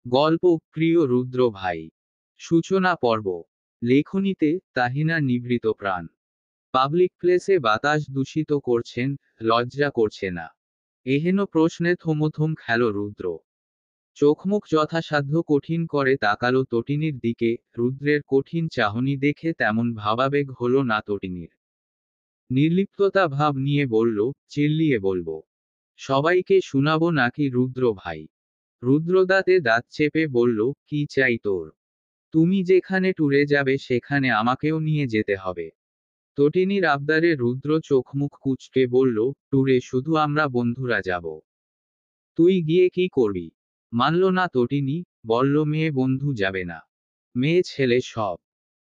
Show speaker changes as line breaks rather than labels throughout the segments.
গল্প প্রিয় রুদ্র ভাই। সূচনা পর্ব। লেখনীতে তাহিনার নিভৃত প্রাণ। পাবলিক প্লেসে বাতাস দূষিত করছেন, লজ্জা করছে না? এহেন প্রশ্নে থমথম খেল রুদ্র। চোখমুখ যথাসাধ্য কঠিন করে তাকালো তটিনীর দিকে। রুদ্রের কঠিন চাহনি দেখে তেমন ভাবাবেগ হলো না তটিনীর। নির্লিপ্ততা ভাব নিয়ে বলল, চিল্লিয়ে বলবো? সবাইকে শুনাবো নাকি রুদ্র ভাই? রুদ্র দাঁতে দাঁত চেপে বলল, কি চাই তোর? তুমি যেখানে ট্যুরে যাবে সেখানে আমাকেও নিয়ে যেতে হবে। তটিনীর আবদারে রুদ্র চোখমুখ কুঁচকে বলল, ট্যুরে শুধু আমরা বন্ধুরা যাব। তুই গিয়ে কি করবি? মানল না তটিনী, বলল মেয়ে বন্ধু যাবে না। মেয়ে ছেলে সব।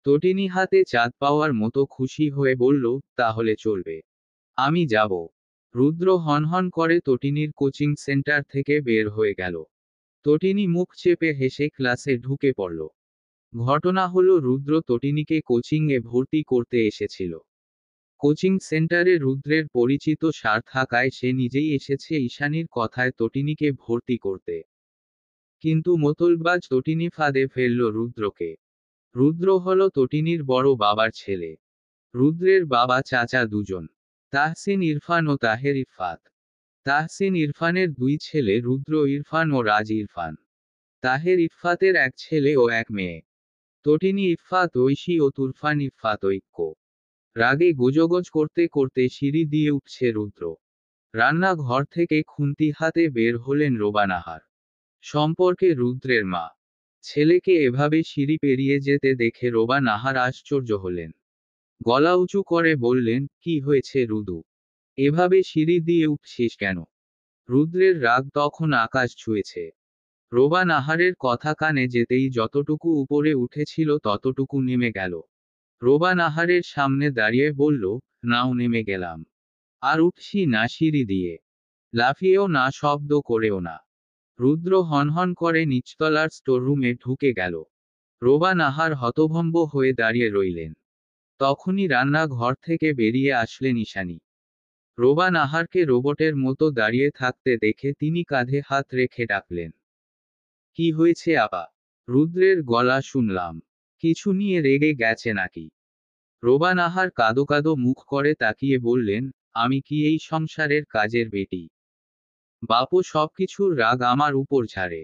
তটিনী হাতে চাঁদ পাওয়ার মতো খুশি হয়ে বলল, তাহলে চলবে। আমি যাব। রুদ্র হনহন করে তটিনীর কোচিং সেন্টার থেকে বের হয়ে গেল। তটিনী মুখ চেপে হেসে ক্লাসে ঢুকে পড়ল। ঘটনা হলো রুদ্র তটিনীকে কোচিংয়ে ভর্তি করতে এসেছিল। কোচিং সেন্টারে রুদ্রের পরিচিত স্যার থাকায় সে নিজেই এসেছে ঈশানীর কথায় তটিনীকে ভর্তি করতে। কিন্তু মোতলবাজ তটিনী ফাঁদে ফেলল রুদ্রকে। রুদ্র হলো তটিনীর বড় বাবার ছেলে। রুদ্রের বাবা চাচা দুজন, তাহসিন ইরফান ও তাহের ইফাত। তাহসিন ইরফানের দুই ছেলে রুদ্র ইরফান ও রাজ ইরফান। তাহের ইফফাতের এক ছেলে ও এক মেয়ে। তটিনী ইফফাত ঐশী ও তুরফান ইফফাত ঐক্য। রাগে গোজগোজ করতে করতে সিঁড়ি দিয়ে উঠছে রুদ্র। রান্নাঘর থেকে খুন্তি হাতে বের হলেন রোবানাহার। সম্পর্কে রুদ্রের মা। ছেলেকে এভাবে সিঁড়ি পেরিয়ে যেতে দেখে রোবানাহার আশ্চর্য হলেন। গলা উঁচু করে বললেন, কি হয়েছে রুদু? এভাবে সিঁড়ি দিয়ে উঠছিস কেন? রুদ্রের রাগ তখন আকাশ ছুঁয়েছে। রোবানাহারের কথা কানে যেতেই যতটুকু উপরে উঠেছিল ততটুকু নেমে গেল। রোবানাহারের সামনে দাঁড়িয়ে বলল, নাও নেমে গেলাম। আর উঠছি না সিঁড়ি দিয়ে। লাফিয়েও না শব্দ করেও না। রুদ্র হনহন করে নিচতলার স্টোররুমে ঢুকে গেল। রোবানাহার হতভম্ব হয়ে দাঁড়িয়ে রইলেন। তখনই রান্নাঘর থেকে বেরিয়ে আসলেন ঈশানী। রোবানাহারকে রোবটের মতো দাঁড়িয়ে থাকতে দেখে তিনি কাঁধে হাত রেখে ডাকলেন, কি হয়েছে আপা? রুদ্রের গলা শুনলাম। কিছু নিয়ে রেগে গেছে নাকি? রোবানাহার কাদো কাদো মুখ করে তাকিয়ে বললেন, আমি কি এই সংসারের কাজের বেটি? বাপও সবকিছুর রাগ আমার উপর ঝাড়ে।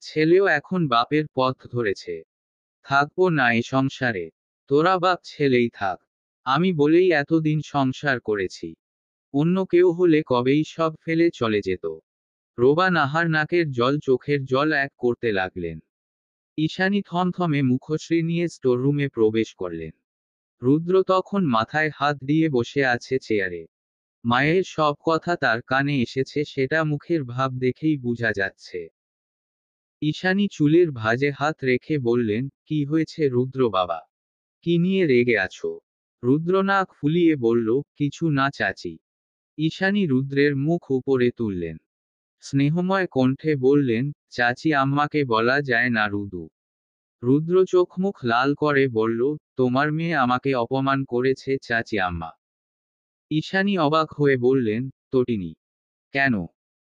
ছেলেও এখন বাপের পথ ধরেছে। থাকবো না এ সংসারে। তোরা বাপ ছেলেই থাক। আমি বলেই এতদিন সংসার করেছি। অন্য কেউ হলে কবেই সব ফেলে চলে যেত। রোবানাহার নাকের জল চোখের জল এক করতে লাগলেন। ঈশানী থমথমে মুখশ্রী নিয়ে স্টোররুমে প্রবেশ করলেন। রুদ্র তখন মাথায় হাত দিয়ে বসে আছে চেয়ারে। মায়ের সব কথা তার কানে এসেছে সেটা মুখের ভাব দেখেই বোঝা যাচ্ছে। ঈশানী চুলের ভাঁজে হাত রেখে বললেন, কি হয়েছে রুদ্র বাবা? কি নিয়ে রেগে আছো? রুদ্র নাক ফুলিয়ে বলল, কিছু না চাচি। ঈশানী রুদ্রের মুখ উপরে তুললেন। স্নেহময় কণ্ঠে বললেন, চাচি আম্মাকে বলা যায় না রুদু। রুদ্র চোখমুখ লাল করে বলল, তোমার মেয়ে আমাকে অপমান করেছে চাচি আম্মা। ঈশানী অবাক হয়ে বললেন, তটিনী? কেন?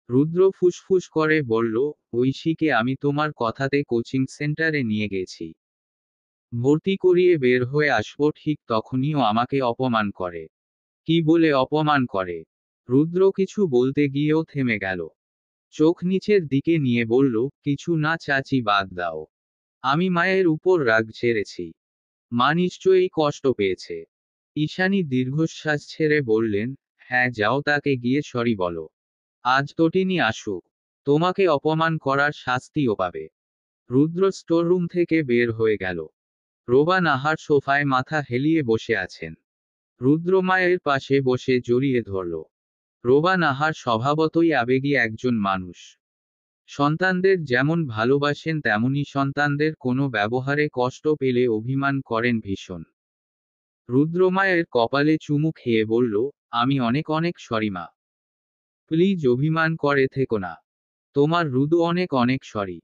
রুদ্র ফুসফুস করে বলল, ঐশীকে আমি তোমার কথাতে কোচিং সেন্টারে নিয়ে গেছি। ভর্তি করিয়ে বের হয়ে আসবো ঠিক তখনইও আমাকে অপমান করে। কি বলে অপমান করে? রুদ্র কিছু বলতে গিয়েও থেমে গেল। চোখ নিচের দিকে নিয়ে বলল, কিছু না চাচি বাদ দাও। আমি মায়ের উপর রাগ ঝেড়েছি। মা নিশ্চয়ই কষ্ট পেয়েছে। ঈশানী দীর্ঘশ্বাস ছেড়ে বললেন, হ্যাঁ যাও তাকে গিয়ে সরি বলো। আজ তটিনী আসুক। তোমাকে অপমান করার শাস্তিও পাবে। রুদ্র স্টোররুম থেকে বের হয়ে গেল। রোবানাহার সোফায় মাথা হেলিয়ে বসে আছেন। রুদ্র মায়ের পাশে বসে জড়িয়ে ধরল। রোবানাহার স্বভাবতই আবেগী একজন মানুষ। সন্তানদের যেমন ভালোবাসেন তেমনি সন্তানদের কোনো ব্যবহারে কষ্ট পেলে অভিমান করেন ভীষণ। রুদ্রমায়ের কপালে চুমু খেয়ে বলল, আমি অনেক অনেক সরি মা। প্লিজ অভিমান করে থেকো না। তোমার রুদু অনেক অনেক সরি।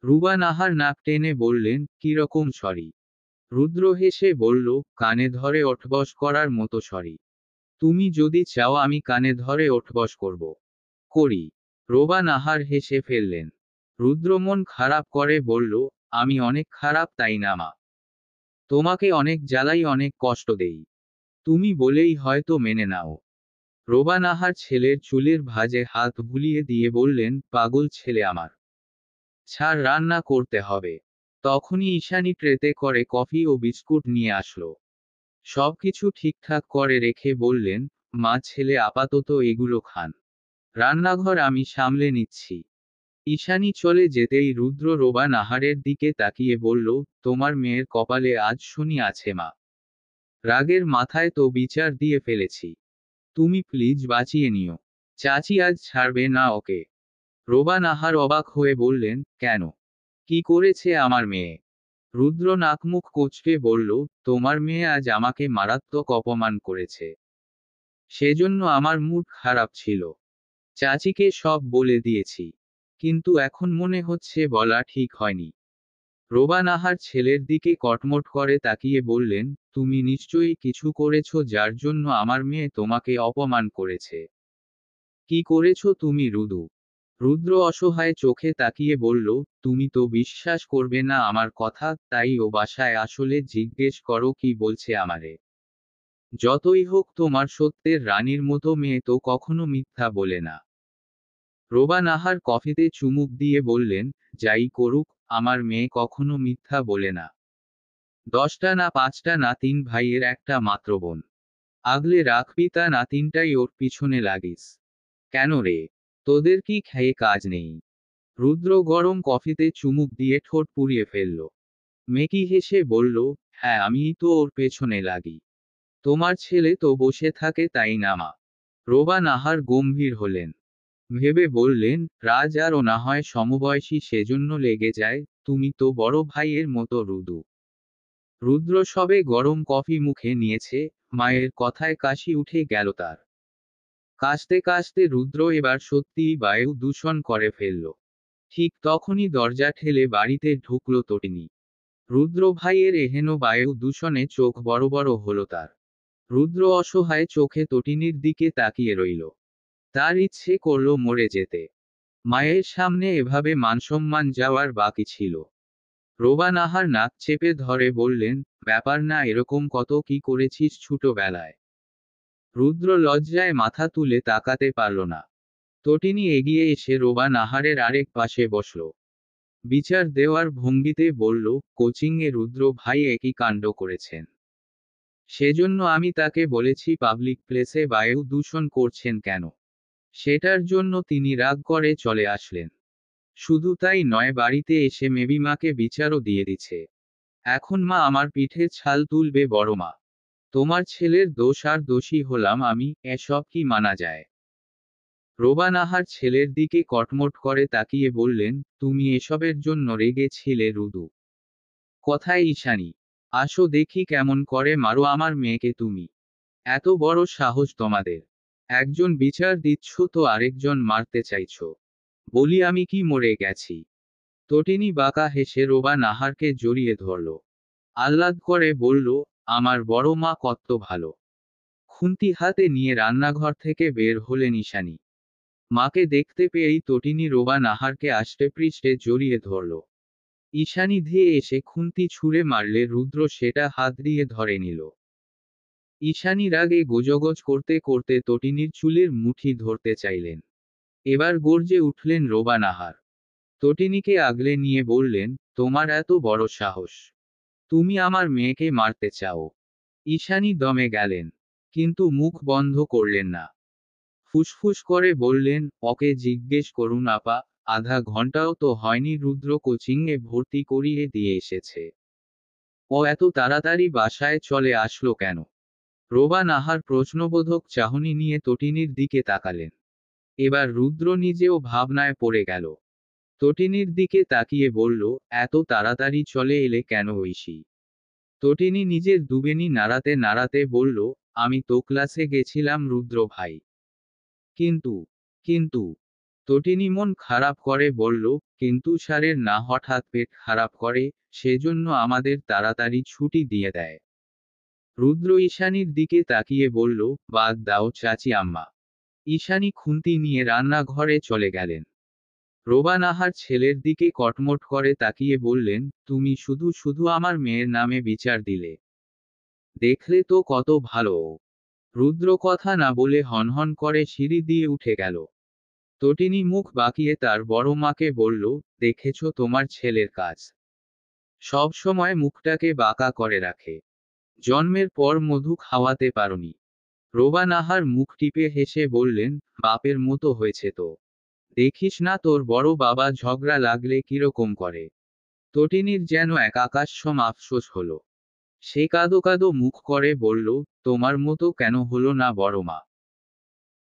রুবানাহার নাক টেনে বললেন, কিরকম সরি? রুদ্র হেসে বলল, কানে ধরে ওঠবস করার মতো সরি। তুমি যদি চাও আমি কানে ধরে ওঠবস করব। করি। রোবানাহার হেসে ফেললেন। রুদ্র মন খারাপ করে বলল, আমি অনেক খারাপ তাই না মা? তোমাকে অনেক জ্বালাই, অনেক কষ্ট দেই। তুমি বলেই হয়তো মেনে নাও। রোবা নাহার ছেলের চুলের ভাঁজে হাত বুলিয়ে দিয়ে বললেন, পাগল ছেলে আমার, ছাড়, রান্না করতে হবে। তখনই ঈশানী ট্রেতে করে কফি ও বিস্কুট নিয়ে আসলো। সবকিছু ঠিকঠাক করে রেখে বললেন, মা, ছেলে আপাতত এগুলো খান, রান্নাঘর আমি সামলে নিচ্ছি। ঈশানী চলে যেতেই রুদ্র রোবা নাহারের দিকে তাকিয়ে বলল, তোমার মেয়ের কপালে আজ শনি আছে মা। রাগের মাথায় তো বিচার দিয়ে ফেলেছি। তুমি প্লিজ বাঁচিয়ে নিও। চাচি আজ ছাড়বে না ওকে। রোবা নাহার অবাক হয়ে বললেন, কেন? কি করেছে আমার মেয়ে? রুদ্র নাকমুখ কোঁচকে বলল, তোমার মেয়ে আজ আমাকে মারাত্মক অপমান করেছে। সেজন্য আমার মুড খারাপ ছিল। চাচিকে সব বলে দিয়েছি। কিন্তু এখন মনে হচ্ছে বলা ঠিক হয়নি। রোবা নাহার ছেলের দিকে কটমট করে তাকিয়ে বললেন, তুমি নিশ্চয়ই কিছু করেছো যার জন্য আমার মেয়ে তোমাকে অপমান করেছে। কি করেছো তুমি রুদু? রুদ্র অসহায় চোখে তাকিয়ে বলল, তুমি তো বিশ্বাস করবে না আমার কথা, তাই ও বাসায় আসলে জিজ্ঞেস করো কি বলছে আমারে। যতই হোক তোমার সত্যের রানীর মতো মেয়ে তো কখনো মিথ্যা বলে না। রোবা নাহার কফিতে চুমুক দিয়ে বললেন, যাই করুক, আমার মেয়ে কখনো মিথ্যা বলে না। 10টা না 5টা না 3 ভাইয়ের একটা মাত্র বোন। আগলে রাখবি তা না 3টাই ওর পিছনে লাগিস। কেন রে? তোদের কি খেয়ে কাজ নেই? রুদ্র গরম কফিতে চুমুক দিয়ে ঠোঁট পুড়িয়ে ফেলল। মেকি হেসে বলল, হ্যাঁ, আমিই তো ওর পেছনে লাগি। তোমার ছেলে তো বসে থাকে তাই না মা? রোবা নাহার গম্ভীর হলেন। ভেবে বললেন, রাজ আরও না হয় সমবয়সী সেজন্য লেগে যায়, তুমি তো বড় ভাইয়ের মতো রুদু। রুদ্র সবে গরম কফি মুখে নিয়েছে, মায়ের কথায় কাশি উঠে গেল তার। কাশতে কাশতে রুদ্র এবার সত্যিই বায়ু দূষণ করে ফেলল। ঠিক তখনই দরজা ঠেলে বাড়িতে ঢুকল তটিনী। রুদ্র ভাইয়ের এহেন বায়ু দূষণে চোখ বড় বড় হলো তার। রুদ্র অসহায় চোখে তটিনীর দিকে তাকিয়ে রইল। তার ইচ্ছে করল মরে যেতে। মায়ের সামনে এভাবে মানসম্মান যাওয়ার বাকি ছিল। রোবা নাহার নাক চেপে ধরে বললেন, ব্যাপার না এরকম, কত কি করেছিস ছোটবেলায়। রুদ্র লজ্জায় মাথা তুলে তাকাতে পারল না। তটিনী এগিয়ে এসে রোবা নাহারের আরেক পাশে বসল। বিচার দেওয়ার ভঙ্গিতে বলল, কোচিংয়ে রুদ্র ভাই একই কাণ্ড করেছেন। সেজন্য আমি তাকে বলেছি পাবলিক প্লেসে বায়ু দূষণ করছেন কেন। সেটার জন্য তিনি রাগ করে চলে আসলেন। শুধু তাই নয়, বাড়িতে এসে মেবিমাকে বিচারও দিয়ে দিচ্ছে। এখন মা আমার পিঠে ছাল তুলবে বড় মা। তোমার ছেলের দোষ আর দোষী হলাম আমি, এসব কি মানা যায়? রোবা নাহার ছেলের দিকে কটমট করে তাকিয়ে বললেন, তুমি এসবের জন্য রেগেছিলে রুদু? কথায় ঈশানী, আসো দেখি কেমন করে মারো আমার মেয়েকে তুমি। এত বড় সাহস তোমাদের! একজন বিচার দিচ্ছ তো আরেকজন মারতে চাইছো। বলি আমি কি মরে গেছি? তটিনী বাঁকা হেসে রোবা নাহারকে জড়িয়ে ধরল। আহ্লাদ করে বলল, আমার বড় মা কত ভালো। খুন্তি হাতে নিয়ে রান্নাঘর থেকে বের হলেন ঈশানী। মাকে দেখতে পেয়েই তটিনী রোবা নাহারকে আষ্টেপৃষ্ঠে জড়িয়ে ধরল। ঈশানী ধেয়ে এসে খুন্তি ছুঁড়ে মারলে রুদ্র সেটা হাত দিয়ে ধরে নিল। ঈশানী রাগে গোজগোজ করতে করতে তটিনীর চুলের মুঠি ধরতে চাইলেন। এবার গর্জে উঠলেন রোবা নাহার। তটিনীকে আগলে নিয়ে বললেন, তোমার এত বড় সাহস! তুমি আমার মেয়েকে মারতে চাও? ঈশানী দমে গেলেন। কিন্তু মুখ বন্ধ করলেন না। ফুসফুস করে বললেন, ওকে জিজ্ঞেস করুন আপা, আধা ঘন্টাও তো হয়নি রুদ্র কোচিংয়ে ভর্তি করিয়ে দিয়ে এসেছে। ও এত তাড়াতাড়ি বাসায় চলে আসলো কেন? রোবা নাহার প্রশ্নবোধক চাহনি নিয়ে তটিনীর দিকে তাকালেন। এবার রুদ্র নিজেও ভাবনায় পড়ে গেল। তটিনীর দিকে তাকিয়ে বলল, এত তাড়াতাড়ি চলে এলে কেন ঐশী? তটিনী নিজের দুবেনি নাড়াতে নাড়াতে বলল, আমি তো ক্লাসে গেছিলাম রুদ্র ভাই। কিন্তু কিন্তু তটিনী মন খারাপ করে বলল, কিন্তু স্যারের না হঠাৎ পেট খারাপ করে, সেজন্য আমাদের তাড়াতাড়ি ছুটি দিয়ে দেয়। রুদ্র ঈশানীর দিকে তাকিয়ে বলল, বাদ দাও চাচি আম্মা। ঈশানী খুন্তি নিয়ে রান্নাঘরে চলে গেলেন। রোবা নাহার ছেলের দিকে কটমট করে তাকিয়ে বললেন, তুমি শুধু শুধু আমার মেয়ের নামে বিচার দিলে। দেখলে তো কত ভালো ও। রুদ্র কথা না বলে হনহন করে সিঁড়ি দিয়ে উঠে গেল। তটিনী মুখ বাঁকিয়ে তার বড় মাকে বলল, দেখেছ তোমার ছেলের কাজ। সব সময় মুখটাকে বাঁকা করে রাখে। জন্মের পর মধু খাওয়াতে পারোনি। রোবা নাহার মুখ টিপে হেসে বললেন, বাপের মতো হয়েছে তো। দেখিস না তোর বড় বাবা ঝগড়া লাগলে কিরকম করে। তটিনীর যেন এক আকাশসম আফসোস হলো। সে কাঁদো কাঁদো মুখ করে বলল, তোমার মতো কেন হলো না বড় মা।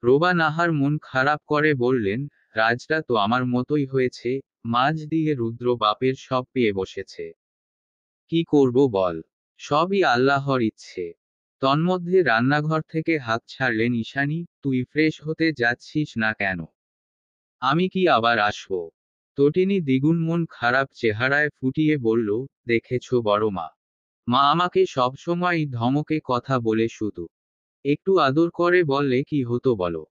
রোবা নাহার মন খারাপ করে বললেন, রাজটা তো আমার মতোই হয়েছে। মাঝ দিয়ে রুদ্র বাপের সব পেয়ে বসেছে। কি করব বল। সবই আল্লাহর ইচ্ছে। তন্মধ্যে রান্নাঘর থেকে হাত ছাড়লেন ঈশানী, তুই ফ্রেশ হতে যাচ্ছিস না কেন? আমি কি আবার আসবো? তটিনী দ্বিগুণ মন খারাপ চেহারায় ফুটিয়ে বলল, দেখেছ বড় মা। মা আমাকে সবসময় ধমকে কথা বলে শুধু একটু আদর করে বললে কি হতো বলো।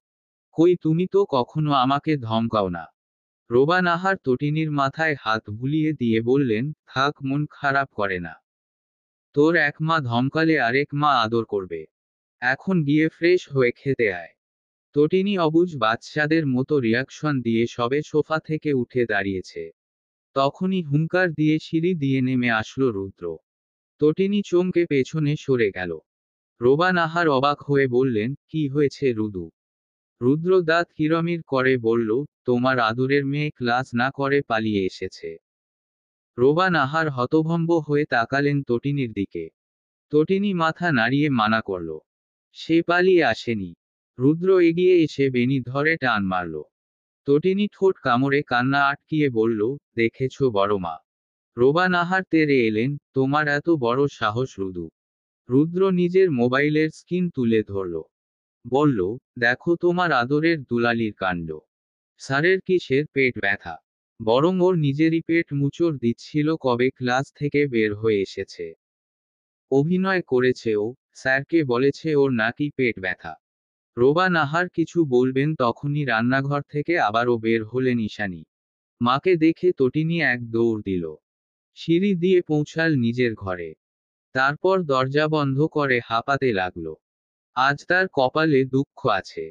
কই তুমি তো কখনো আমাকে ধমকাও না। রোবা নাহার তটিনীর মাথায় হাত বুলিয়ে দিয়ে বললেন, থাক মন খারাপ করে না। তোর এক মা ধমকালে আরেক মা আদর করবে। এখন গিয়ে ফ্রেশ হয়ে খেতে আয়। তটিনী অবুঝ বাচ্চাদের মতো রিয়াকশন দিয়ে সবে সোফা থেকে উঠে দাঁড়িয়েছে। তখনই হুঙ্কার দিয়ে সিঁড়ি দিয়ে নেমে আসলো রুদ্র। তটিনী চমকে পেছনে সরে গেল। রোবা নাহার অবাক হয়ে বললেন, কি হয়েছে রুদু? রুদ্র দাঁত কিরমির করে বলল, তোমার আদরের মেয়ে ক্লাস না করে পালিয়ে এসেছে। রোবা নাহার হতভম্ব হয়ে তাকালেন তটিনীর দিকে। তটিনী মাথা নাড়িয়ে মানা করল। সে পালিয়ে আসেনি। রুদ্র এগিয়ে এসে বেনি ধরে টান মারল। তটিনী ঠোঁট কামড়ে কান্না আটকিয়ে বলল, দেখেছ বড় মা। রোবা নাহার তেরে এলেন, তোমার এত বড় সাহস রুদু। রুদ্র নিজের মোবাইলের স্ক্রিন তুলে ধরল। বলল, দেখো তোমার আদরের দুলালির কাণ্ড। স্যারের কিসের পেট ব্যথা? বরং ওর নিজেরই পেট মুচড় দিচ্ছিল কবে ক্লাস থেকে বের হয়ে এসেছে। অভিনয় করেছে ও, স্যারকে বলেছে ওর নাকি পেট ব্যথা। রোবা নাহার কিছু বলবেন তখনই রান্নাঘর থেকে আবারও বের হলেন ঈশানী। মাকে দেখে তটিনী এক দৌড় দিল। সিঁড়ি দিয়ে পৌঁছাল নিজের ঘরে। তারপর দরজা বন্ধ করে হাঁপাতে লাগলো। আজ তার কপালে দুঃখ আছে।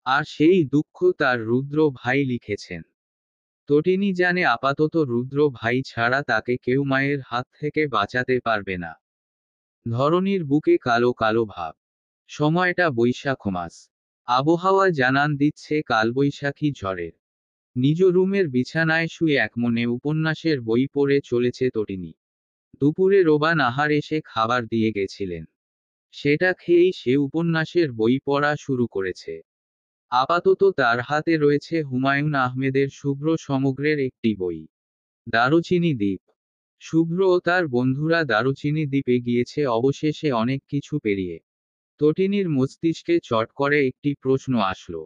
আর সেই দুঃখ তার রুদ্র ভাই লিখেছেন। তটিনী জানে আপাতত রুদ্র ভাই ছাড়া তাকে কেউ মায়ের হাত থেকে বাঁচাতে পারবে না। ধরণীর বুকে কালো কালো ভাব। সময়টা বৈশাখ মাস। আবহাওয়া জানান দিচ্ছে কালবৈশাখী ঝড়ের। নিজ রুমের বিছানায় শুয়ে একমনে উপন্যাসের বই পড়ে চলেছে তটিনী। দুপুরে রোবা নাহার এসে খাবার দিয়ে গেছিলেন। সেটা খেয়েই সে উপন্যাসের বই পড়া শুরু করেছে। আপাতত তার হাতে রয়েছে হুমায়ুন আহমেদের শুভ্র সমগ্রের একটি বই, দারুচিনি দ্বীপ। শুভ্র ও তার বন্ধুরা দারুচিনি দ্বীপে গিয়েছে অবশেষে অনেক কিছু পেরিয়ে। তটিনীর মস্তিষ্কে চট করে একটি প্রশ্ন আসলো।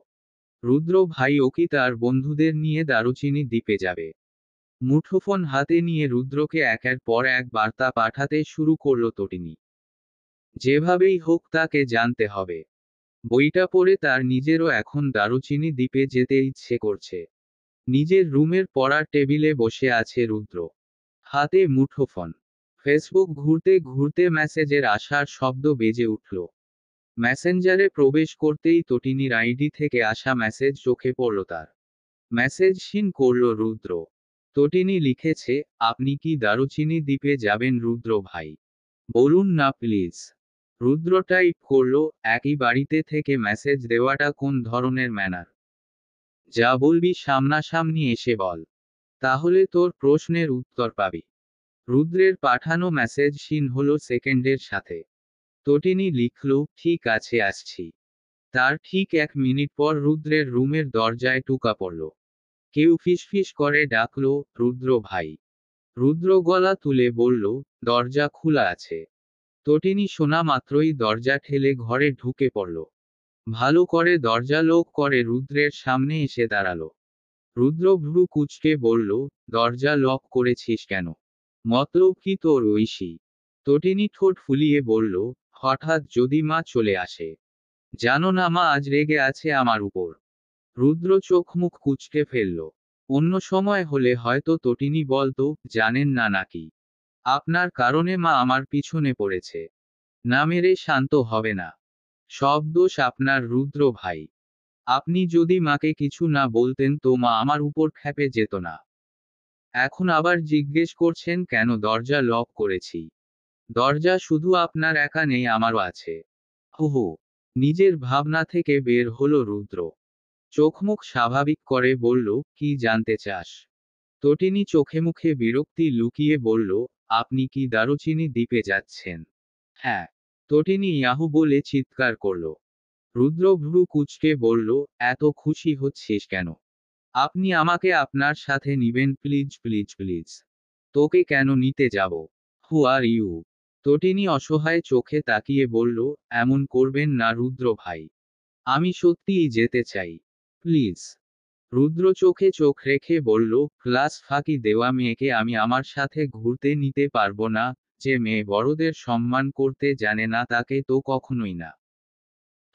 রুদ্র ভাই ও কি তার বন্ধুদের নিয়ে দারুচিনি দ্বীপে যাবে? মুঠোফোন হাতে নিয়ে রুদ্রকে একের পর এক বার্তা পাঠাতে শুরু করল তটিনী। যেভাবেই হোক তাকে জানতে হবে। বইটা পড়ে তার নিজেরও এখন দারুচিনি দ্বীপে যেতে ইচ্ছে করছে। নিজের রুমের পড়ার টেবিলে বসে আছে রুদ্র। হাতে মুঠোফোন। ফেসবুক ঘুরতে ঘুরতে মেসেজের আসার শব্দ বেজে উঠল। মেসেঞ্জারে প্রবেশ করতেই তটিনীর আইডি থেকে আসা মেসেজ চোখে পড়ল তার। মেসেজ সিন করল রুদ্র। তটিনী লিখেছে, আপনি কি দারুচিনি দ্বীপে যাবেন রুদ্র ভাই? বলুন না প্লিজ। রুদ্র টাইপ করল, একই বাড়িতে থেকে মেসেজ দেওয়াটা কোন ধরনের ম্যানার? যা বলবি সামনাসামনি এসে বল। তাহলে তোর প্রশ্নের উত্তর পাবি। রুদ্রের পাঠানো মেসেজ সিন হলো সেকেন্ডের সাথে। তটিনী লিখল, ঠিক আছে আসছি। তার ঠিক 1 মিনিট পর রুদ্রের রুমের দরজায় টোকা পড়ল। কেউ ফিসফিস করে ডাকল, রুদ্র ভাই। রুদ্র গলা তুলে বলল, দরজা খোলা আছে। তটিনী শোনা মাত্রই দরজা ঠেলে ঘরে ঢুকে পড়ল। ভালো করে দরজা লক করে রুদ্রের সামনে এসে দাঁড়ালো। রুদ্র ভ্রু কুঁচকে বলল, দরজা লক করেছিস কেন? মতলব কি তোর ঐশী? তটিনী ঠোঁট ফুলিয়ে বলল, হঠাৎ যদি মা চলে আসে। জানো না মা আজ রেগে আছে আমার উপর। রুদ্র চোখ মুখ কুঁচকে ফেলল। অন্য সময় হলে হয়তো তটিনী বলতো, জানেন না নাকি, আপনার কারণে মা আমার পিছনে পড়েছে। না মেরে শান্ত হবে না। সব দোষ আপনার, রুদ্র ভাই। আপনি যদি মাকে কিছু না বলতেন তো মা আমার উপর ক্ষেপে যেত না। এখন আবার জিজ্ঞেস করছেন কেন দরজা লক করেছি। দরজা শুধু আপনার একা নেই, আমারও আছে। হো, নিজের ভাবনা থেকে বের হলো রুদ্র। চোখমুখ স্বাভাবিক করে বলল, কি জানতে চাস? তটিনী চোখে মুখে বিরক্তি লুকিয়ে বলল, আপনি কি দারুচিনি দ্বীপে যাচ্ছেন? হ্যাঁ। তটিনী ইয়াহু বলে চিৎকার করল। রুদ্র ভ্রু কুঁচকে বলল, এত খুশি হচ্ছিস কেন? আপনি আমাকে আপনার সাথে নিবেন, প্লিজ প্লিজ প্লিজ। তোকে কেন নিতে যাব? হু আর ইউ? তটিনী অসহায় চোখে তাকিয়ে বলল, এমন করবেন না রুদ্র ভাই। আমি সত্যিই যেতে চাই। প্লিজ। রুদ্র চোখে চোখ রেখে বলল, ক্লাস ফাঁকি দেওয়া মেয়েকে আমি আমার সাথে ঘুরতে নিতে পারবো না। যে মেয়ে বড়দের সম্মান করতে জানে না তাকে তো কখনোই না।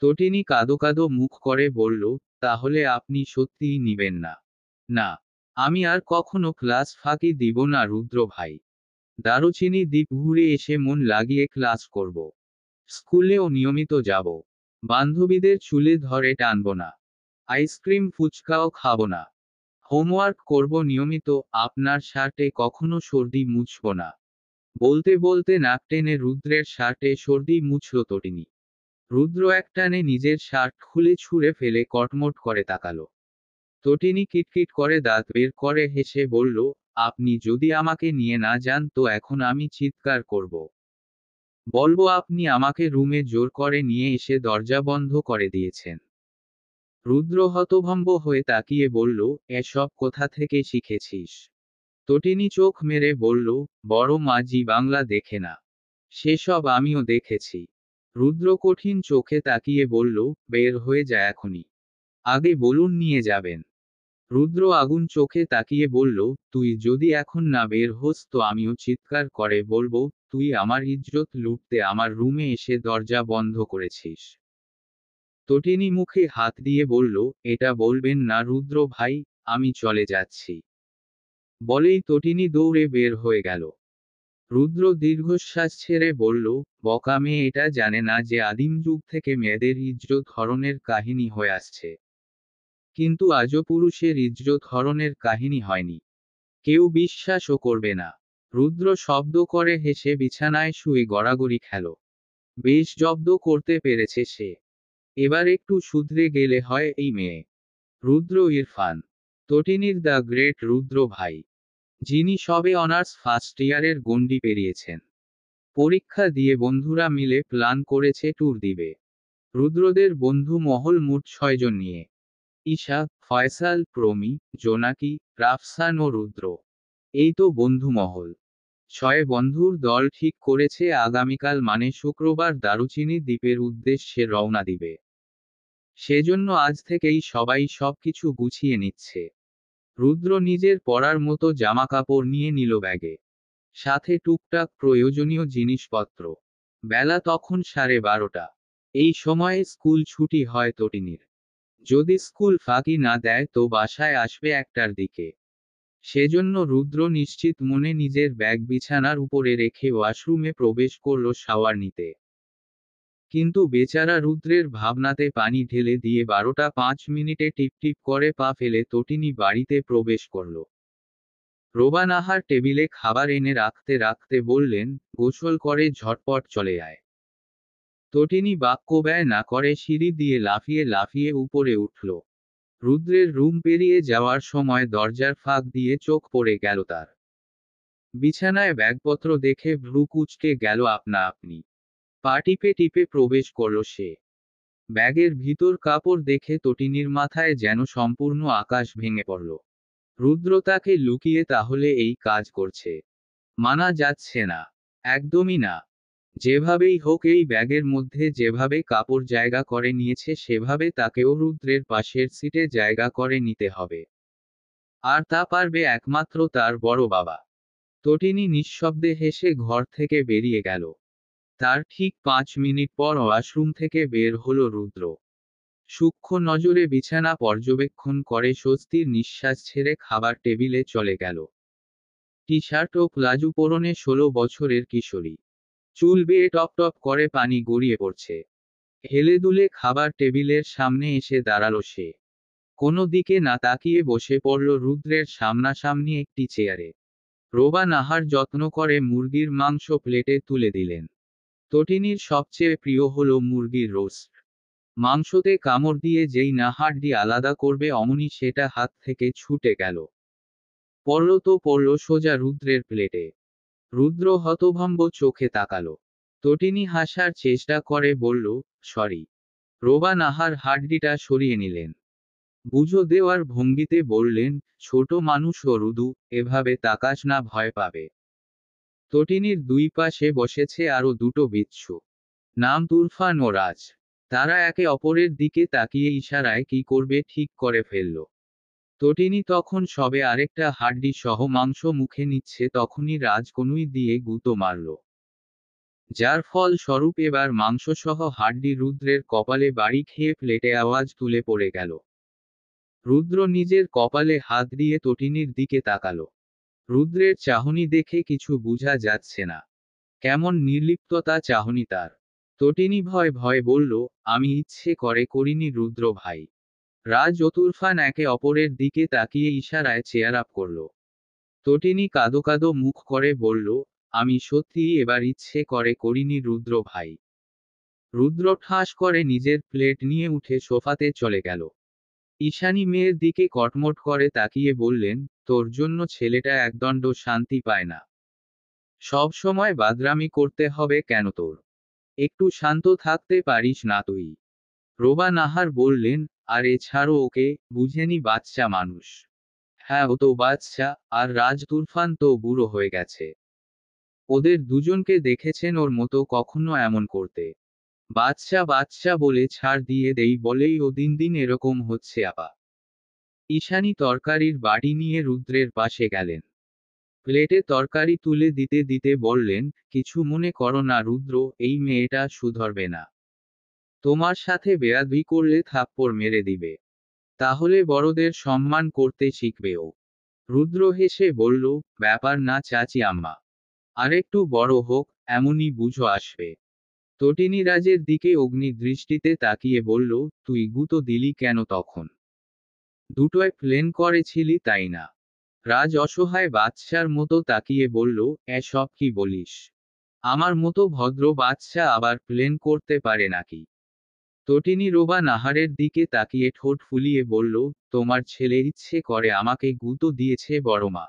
তটিনী কাঁদো কাঁদো মুখ করে বলল, তাহলে আপনি সত্যিই নিবেন না? না। আমি আর কখনো ক্লাস ফাঁকি দিব না রুদ্র ভাই। দারুচিনি দ্বীপ ঘুরে এসে মন লাগিয়ে ক্লাস করব। স্কুলেও নিয়মিত যাব। বান্ধবীদের চুলে ধরে টানব না। আইসক্রিম ফুচকাও খাবো না। হোমওয়ার্ক করব নিয়মিত। আপনার শার্টে কখনো সর্দি মুছব না। বলতে বলতে নাক টেনে রুদ্রের শার্টে সর্দি মুছল তটিনী। রুদ্র একটানে নিজের শার্ট খুলে ছুঁড়ে ফেলে কটমট করে তাকালো। তটিনী কিটকিট করে দাঁত বের করে হেসে বলল, আপনি যদি আমাকে নিয়ে না যান তো এখন আমি চিৎকার করব। বলবো আপনি আমাকে রুমে জোর করে নিয়ে এসে দরজা বন্ধ করে দিয়েছেন। রুদ্র হতভম্ব হয়ে তাকিয়ে বলল, এসব কোথা থেকে শিখেছিস? তটিনী চোখ মেরে বলল, বড় মা জি বাংলা দেখে না? সেসব আমিও দেখেছি। রুদ্র কঠিন চোখে তাকিয়ে বলল, বের হয়ে যা এখনই। আগে বলুন নিয়ে যাবেন। রুদ্র আগুন চোখে তাকিয়ে বলল, তুই যদি এখন না বের হোস তো আমিও চিৎকার করে বলবো, তুই আমার ইজ্জত লুটতে আমার রুমে এসে দরজা বন্ধ করেছিস। তটিনী মুখে হাত দিয়ে বলল, এটা বলবেন না রুদ্র ভাই, আমি চলে যাচ্ছি। বলেই তটিনী দৌড়ে বের হয়ে গেল। রুদ্র দীর্ঘশ্বাস ছেড়ে বলল, বকা মেয়ে এটা জানে না যে আদিম যুগ থেকে মেয়েদের ইজ্জত হরণের কাহিনী হয়ে আসছে। কিন্তু আজও পুরুষের ইজ্জত হরণের কাহিনী হয়নি। কেউ বিশ্বাসও করবে না। রুদ্র শব্দ করে হেসে বিছানায় শুয়ে গড়াগড়ি খেল। বেশ জব্দ করতে পেরেছে সে। এবার একটু শুধরে গেলে হয় এই মেয়ে। রুদ্র ইরফান। তটিনীর দ্য গ্রেট রুদ্র ভাই। যিনি সবে অনার্স ফার্স্ট ইয়ারের গণ্ডি পেরিয়েছেন। পরীক্ষা দিয়ে বন্ধুরা মিলে প্ল্যান করেছে ট্যুর দিবে। রুদ্রদের বন্ধু মহল মোট 6 জন নিয়ে। ঈশা, ফয়সাল, প্রমি, জোনাকি, রাফসান ও রুদ্র। এই তো বন্ধু মহল। 6 বন্ধুর দল ঠিক করেছে আগামীকাল মানে শুক্রবার দারুচিনি দ্বীপের উদ্দেশ্যে রওনা দিবে। সেজন্য আজ থেকেই সবাই সবকিছু গুছিয়ে নিচ্ছে। রুদ্র নিজের পরার মতো জামাকাপড় নিয়ে নিল ব্যাগে। সাথে টুকটাক প্রয়োজনীয় জিনিসপত্র। বেলা তখন 12:30। এই সময়ে স্কুল ছুটি হয় তটিনীর। যদি স্কুল ফাঁকি না দেয় তো বাসায় আসবে 1টার দিকে। সেজন্য রুদ্র নিশ্চিত মনে নিজের ব্যাগ বিছানার উপরে রেখে ওয়াশরুমে প্রবেশ করল শাওয়ার নিতে। কিন্তু বেচারা রুদ্রের ভাবনাতে পানি ঢেলে দিয়ে 12:05 টিপটিপ করে পা ফেলে তটিনী বাড়িতে প্রবেশ করল। রোবান আহার টেবিলে খাবার এনে রাখতে রাখতে বললেন, গোসল করে ঝটপট চলে আয়। তটিনী বাক্য ব্যয় না করে সিঁড়ি দিয়ে লাফিয়ে লাফিয়ে উপরে উঠল। রুদ্রের রুম পেরিয়ে যাওয়ার সময় দরজার ফাঁক দিয়ে চোখ পড়ে গেল তার। বিছানায় ব্যাগপত্র দেখে ভ্রু কুঁচকে গেল আপনা আপনি। পা টিপে টিপে প্রবেশ করল সে। ব্যাগের ভিতর কাপড় দেখে তটিনীর মাথায় যেন সম্পূর্ণ আকাশ ভেঙে পড়ল। রুদ্র তাকে লুকিয়ে তাহলে এই কাজ করছে? মানা যাচ্ছে না। একদমই না। যেভাবেই হোক এই ব্যাগের মধ্যে যেভাবে কাপড় জায়গা করে নিয়েছে সেভাবে তাকেও রুদ্রের পাশের সিটে জায়গা করে নিতে হবে। আর তা পারবে একমাত্র তার বড় বাবা। তটিনী নিঃশব্দে হেসে ঘর থেকে বেরিয়ে গেল। তার ঠিক 5 মিনিট পর ওয়াশরুম থেকে বের হলো রুদ্র। সূক্ষ্ম নজরে বিছানা পর্যবেক্ষণ করে স্বস্তির নিঃশ্বাস ছেড়ে খাবার টেবিলে চলে গেল। টি শার্ট ও প্লাজো পরনে 16 বছরের কিশোরী। চুল বেয়ে টপ টপ করে পানি গড়িয়ে পড়ছে। হেলে দুলে খাবার টেবিলের সামনে এসে দাঁড়ালো সে। কোনো দিকে না তাকিয়ে বসে পড়ল রুদ্রের সামনাসামনি একটি চেয়ারে। রোবা নাহার যত্ন করে মুরগির মাংস প্লেটে তুলে দিলেন। তটিনীর সবচেয়ে প্রিয় হলো মুরগির রোস্ট। মাংসতে কামড় দিয়ে যেই না হাড্ডি আলাদা করবে অমনি সেটা হাত থেকে ছুটে গেল। পড়ল তো পড়ল সোজা রুদ্রের প্লেটে। রুদ্র হতভম্ব চোখে তাকালো। তটিনী হাসার চেষ্টা করে বলল, সরি। রোবা নাহার হাড্ডিটা সরিয়ে নিলেন। বুঝো দেওয়ার ভঙ্গিতে বললেন, ছোট মানুষ ও রুদু, এভাবে তাকাস না, ভয় পাবে। তটিনীর দুই পাশে বসেছে আরো দুটো বিচ্ছু। নাম তুরফান ও রাজ। তারা একে অপরের দিকে তাকিয়ে ইশারায় কি করবে ঠিক করে ফেলল। তটিনী তখন সবে আরেকটা হাড্ডি সহ মাংস মুখে নিচ্ছে তখনই রাজ কনুই দিয়ে গুঁতো মারল। যার ফল স্বরূপ এবার মাংসসহ হাড্ডি রুদ্রের কপালে বাড়ি খেয়ে প্লেটে আওয়াজ তুলে পড়ে গেল। রুদ্র নিজের কপালে হাত দিয়ে তটিনীর দিকে তাকালো। রুদ্রের চাহনি দেখে কিছু বোঝা যাচ্ছে না। কেমন নির্লিপ্ততা চাহনি তার। তটিনী ভয় ভয় বলল, আমি ইচ্ছে করে করিনি রুদ্র ভাই। রাজ ও তুরফান একে অপরের দিকে তাকিয়ে ইশারায় চেয়ার আপ করল। তটিনী কাদো কাদো মুখ করে বলল, আমি সত্যিই এবার ইচ্ছে করে করিনি রুদ্র ভাই। রুদ্র ঠাস করে নিজের প্লেট নিয়ে উঠে সোফাতে চলে গেল। ঈশানী মেয়ের দিকে কটমট করে তাকিয়ে বললেন, তোর জন্য ছেলেটা একদণ্ড শান্তি পায় না। সব সময় বাদরামি করতে হবে কেন তোর? একটু শান্ত থাকতে পারিস না তুই? রোবা নাহার বললেন, আরে ছাড়ো ওকে, বুঝেনি বাচ্চা মানুষ। হ্যাঁ ও তো বাচ্চা, আর রাজ তুরফান তো বুড়ো হয়ে গেছে। ওদের দুজনকে দেখেছেন ওর মতো কখনো এমন করতে? বাচ্চা বাচ্চা বলে ছাড় দিয়ে দেই বলেই ও দিন দিন এরকম হচ্ছে আপা। ঈশানী তরকারির বাটি নিয়ে রুদ্রের পাশে গেলেন। প্লেটে তরকারি তুলে দিতে দিতে বললেন, কিছু মনে করো না রুদ্র, এই মেয়েটা শুধরবে না। তোমার সাথে বেয়াদবি করলে থাপ্পড় মেরে দিবে। তাহলে বড়দের সম্মান করতে শিখবে ও। রুদ্র হেসে বলল, ব্যাপার না চাচি আম্মা। আরেকটু বড় হোক, এমনই বুঝো আসবে। তটিনী রাজের দিকে অগ্নি দৃষ্টিতে তাকিয়ে বলল, তুই গুঁতো দিলি কেন তখন? দুটোয় প্লেন করেছিলি তাই না? রাজ অসহায় বাচ্চার মতো তাকিয়ে বলল, এসব কি বলিস? আমার মতো ভদ্র বাচ্চা আবার প্লেন করতে পারে নাকি? তটিনী রোবা নাহারের দিকে তাকিয়ে ঠোঁট ফুলিয়ে বলল, তোমার ছেলে ইচ্ছে করে আমাকে গুঁতো দিয়েছে বড়মা।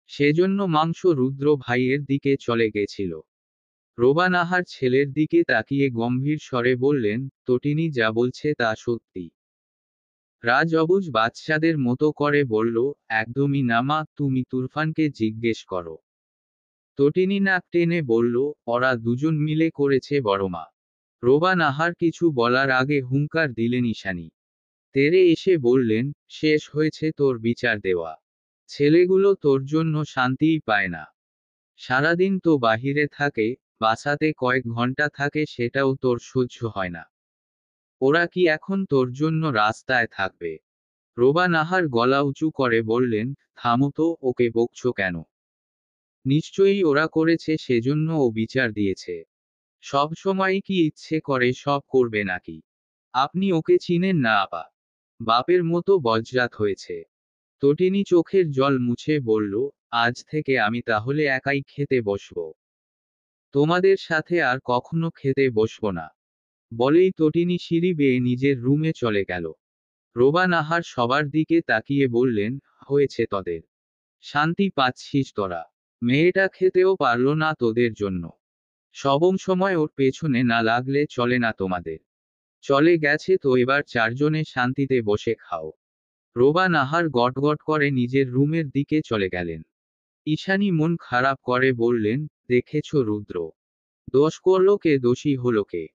সেজন্য মাংস রুদ্র ভাইয়ের দিকে চলে গেছিল। রোবা নাহার ছেলের দিকে তাকিয়ে গম্ভীর স্বরে বললেন, তটিনী যা বলছে তা সত্যি। রাজ অবুঝ বাচ্চাদের মতো করে বলল, একদমই না মা, তুমি তুরফানকে জিজ্ঞেস করো। তটিনী নাক টেনে বলল, ওরা দুজন মিলে করেছে বড়মা। রোবা নাহার কিছু বলার আগে হুঙ্কার দিলেন ঈশানী। তেরে এসে বললেন, শেষ হয়েছে তোর বিচার দেওয়া। ছেলেগুলো তোর জন্য শান্তিই পায় না। সারাদিন তো বাহিরে থাকে, বাসাতে কয়েক ঘন্টা থাকে সেটাও তোর সহ্য হয় না। ওরা কি এখন তোর জন্য রাস্তায় থাকবে? রোবা নাহার গলা উঁচু করে বললেন, থামো তো, ওকে বকছো কেন? নিশ্চয়ই ওরা করেছে সেজন্য ও বিচার দিয়েছে। সব সময় কি ইচ্ছে করে সব করবে নাকি? আপনি ওকে চিনেন না আপা। বাপের মতো বজ্জাত হয়েছে। তটিনী চোখের জল মুছে বলল, আজ থেকে আমি তাহলে একাই খেতে বসব। তোমাদের সাথে আর কখনো খেতে বসব না। বলেই তটিনী সিঁড়ি বেয়ে নিজের রুমে চলে গেল। রোবা নাহার সবার দিকে তাকিয়ে বললেন, হয়েছে তোদের? শান্তি পাচ্ছিস তোরা? মেয়েটা খেতেও পারল না তোদের জন্য। সবম সময় ওর পেছনে না লাগলে চলে না তোমাদের। চলে গেছে তো এবার চারজনে শান্তিতে বসে খাও। রোবা নাহার গটগট করে নিজের রুমের দিকে চলে গেলেন। ঈশানী মন খারাপ করে বললেন, দেখেছ রুদ্র? দোষ করল কে, দোষী হলো কে?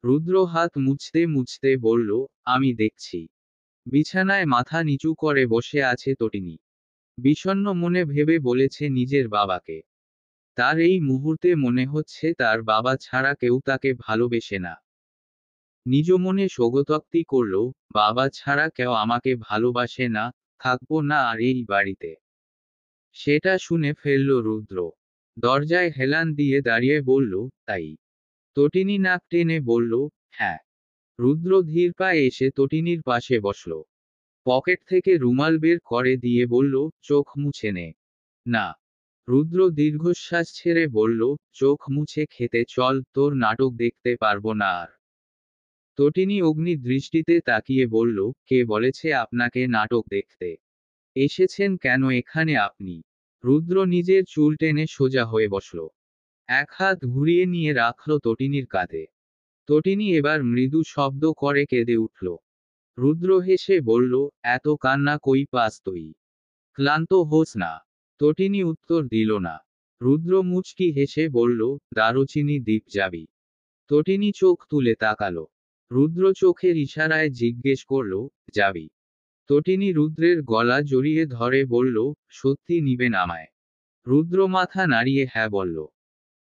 রুদ্র হাত মুছতে মুছতে বলল, আমি দেখছি। বিছানায় মাথা নিচু করে বসে আছে তটিনী। বিষণ্ণ মনে ভেবে বলেছে নিজের বাবাকে। তার এই মুহূর্তে মনে হচ্ছে তার বাবা ছাড়া কেউ তাকে ভালোবেসে না। নিজ মনে শোকোক্তি করল, বাবা ছাড়া কেউ আমাকে ভালোবাসে না, থাকবো না আর এই বাড়িতে। সেটা শুনে ফেলল রুদ্র। দরজায় হেলান দিয়ে দাঁড়িয়ে বলল, তাই? তটিনী নাক টেনে বলল, হ্যাঁ। রুদ্র ধীর পায়ে এসে তটিনীর পাশে বসল। পকেট থেকে রুমাল বের করে দিয়ে বলল, চোখ মুছে নে। না। রুদ্র দীর্ঘশ্বাস ছেড়ে বলল, চোখ মুছে খেতে চল, তোর নাটক দেখতে পারবো না আর। তটিনী অগ্নি দৃষ্টিতে তাকিয়ে বলল, কে বলেছে আপনাকে নাটক দেখতে? এসেছেন কেন এখানে আপনি? রুদ্র নিজের চুল টেনে সোজা হয়ে বসল। এক হাত ঘুরিয়ে নিয়ে রাখল তটিনীর কাঁধে। তটিনী এবার মৃদু শব্দ করে কেঁদে উঠল। রুদ্র হেসে বলল, এত কান্না কই পাস তুই? ক্লান্ত হোস না? তটিনী উত্তর দিল না। রুদ্র মুচকি হেসে বলল, দারুচিনি দ্বীপ যাবি? তটিনী চোখ তুলে তাকালো। রুদ্র চোখের ইশারায় জিজ্ঞেস করল, যাবি? তটিনী রুদ্রের গলা জড়িয়ে ধরে বলল, সত্যি নিবেন আমায়? রুদ্র মাথা নাড়িয়ে হ্যাঁ বলল।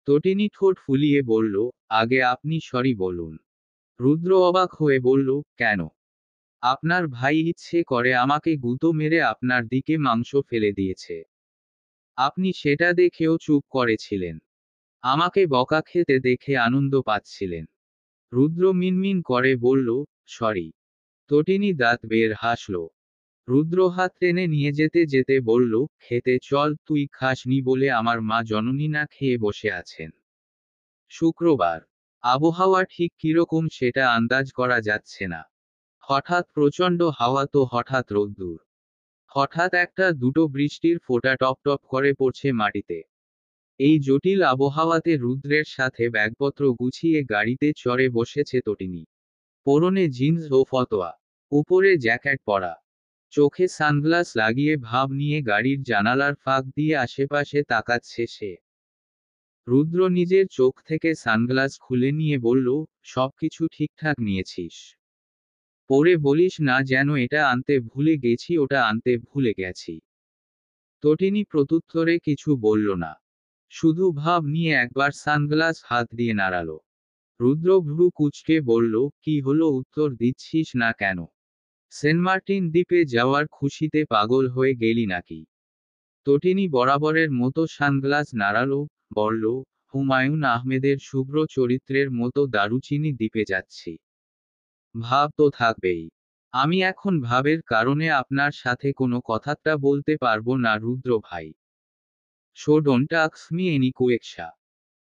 তটিনী ঠোঁট ফুলিয়ে বলল, আগে আপনি সরি বলুন। রুদ্র অবাক হয়ে বলল, কেন? আপনার ভাই ইচ্ছে করে আমাকে গুঁতো মেরে আপনার দিকে মাংস ফেলে দিয়েছে। আপনি সেটা দেখেও চুপ করেছিলেন। আমাকে বকা খেতে দেখে আনন্দ পাচ্ছিলেন। রুদ্র মিনমিন করে বলল, সরি। তটিনী দাঁত বের হাসল। রুদ্র হাত টেনে নিয়ে যেতে যেতে বলল, খেতে চল, তুই খাসনি বলে আমার মা জননী না খেয়ে বসে আছেন। শুক্রবার। আবহাওয়া ঠিক কিরকম সেটা আন্দাজ করা যাচ্ছে না। হঠাৎ প্রচণ্ড হাওয়া তো হঠাৎ রোদ্দুর। হঠাৎ একটা দুটো বৃষ্টির ফোঁটা টপ টপ করে পড়ছে মাটিতে। এই জটিল আবহাওয়াতে রুদ্রের সাথে ব্যাগপত্র গুছিয়ে গাড়িতে চড়ে বসেছে তটিনী। পরনে জিন্স ও ফতোয়া। উপরে জ্যাকেট পরা। চোখে সানগ্লাস লাগিয়ে ভাব নিয়ে গাড়ির জানালার ফাঁক দিয়ে আশেপাশে তাকাচ্ছে সে। রুদ্র নিজের চোখ থেকে সানগ্লাস খুলে নিয়ে বলল, সবকিছু ঠিকঠাক নিয়েছিস? পরে বলিস না যেন এটা আনতে ভুলে গেছি ওটা আনতে ভুলে গেছি। তটিনী প্রত্যুত্তরে কিছু বলল না। শুধু ভাব নিয়ে একবার সানগ্লাস হাত দিয়ে নাড়াল। রুদ্র ভ্রু কুঁচকে বলল, কি হলো, উত্তর দিচ্ছিস না কেন? সেন্ট মার্টিন দ্বীপে যাওয়ার খুশিতে পাগল হয়ে গেলি নাকি? তটিনী বরাবরের মতো সানগ্লাস নাড়াল, বলল, হুমায়ুন আহমেদের শুভ্র চরিত্রের মতো দারুচিনি দ্বীপে যাচ্ছি। ভাব তো থাকবেই। আমি এখন ভাবের কারণে আপনার সাথে কোনো কথাটা বলতে পারবো না রুদ্র ভাই। So don't ask me any question.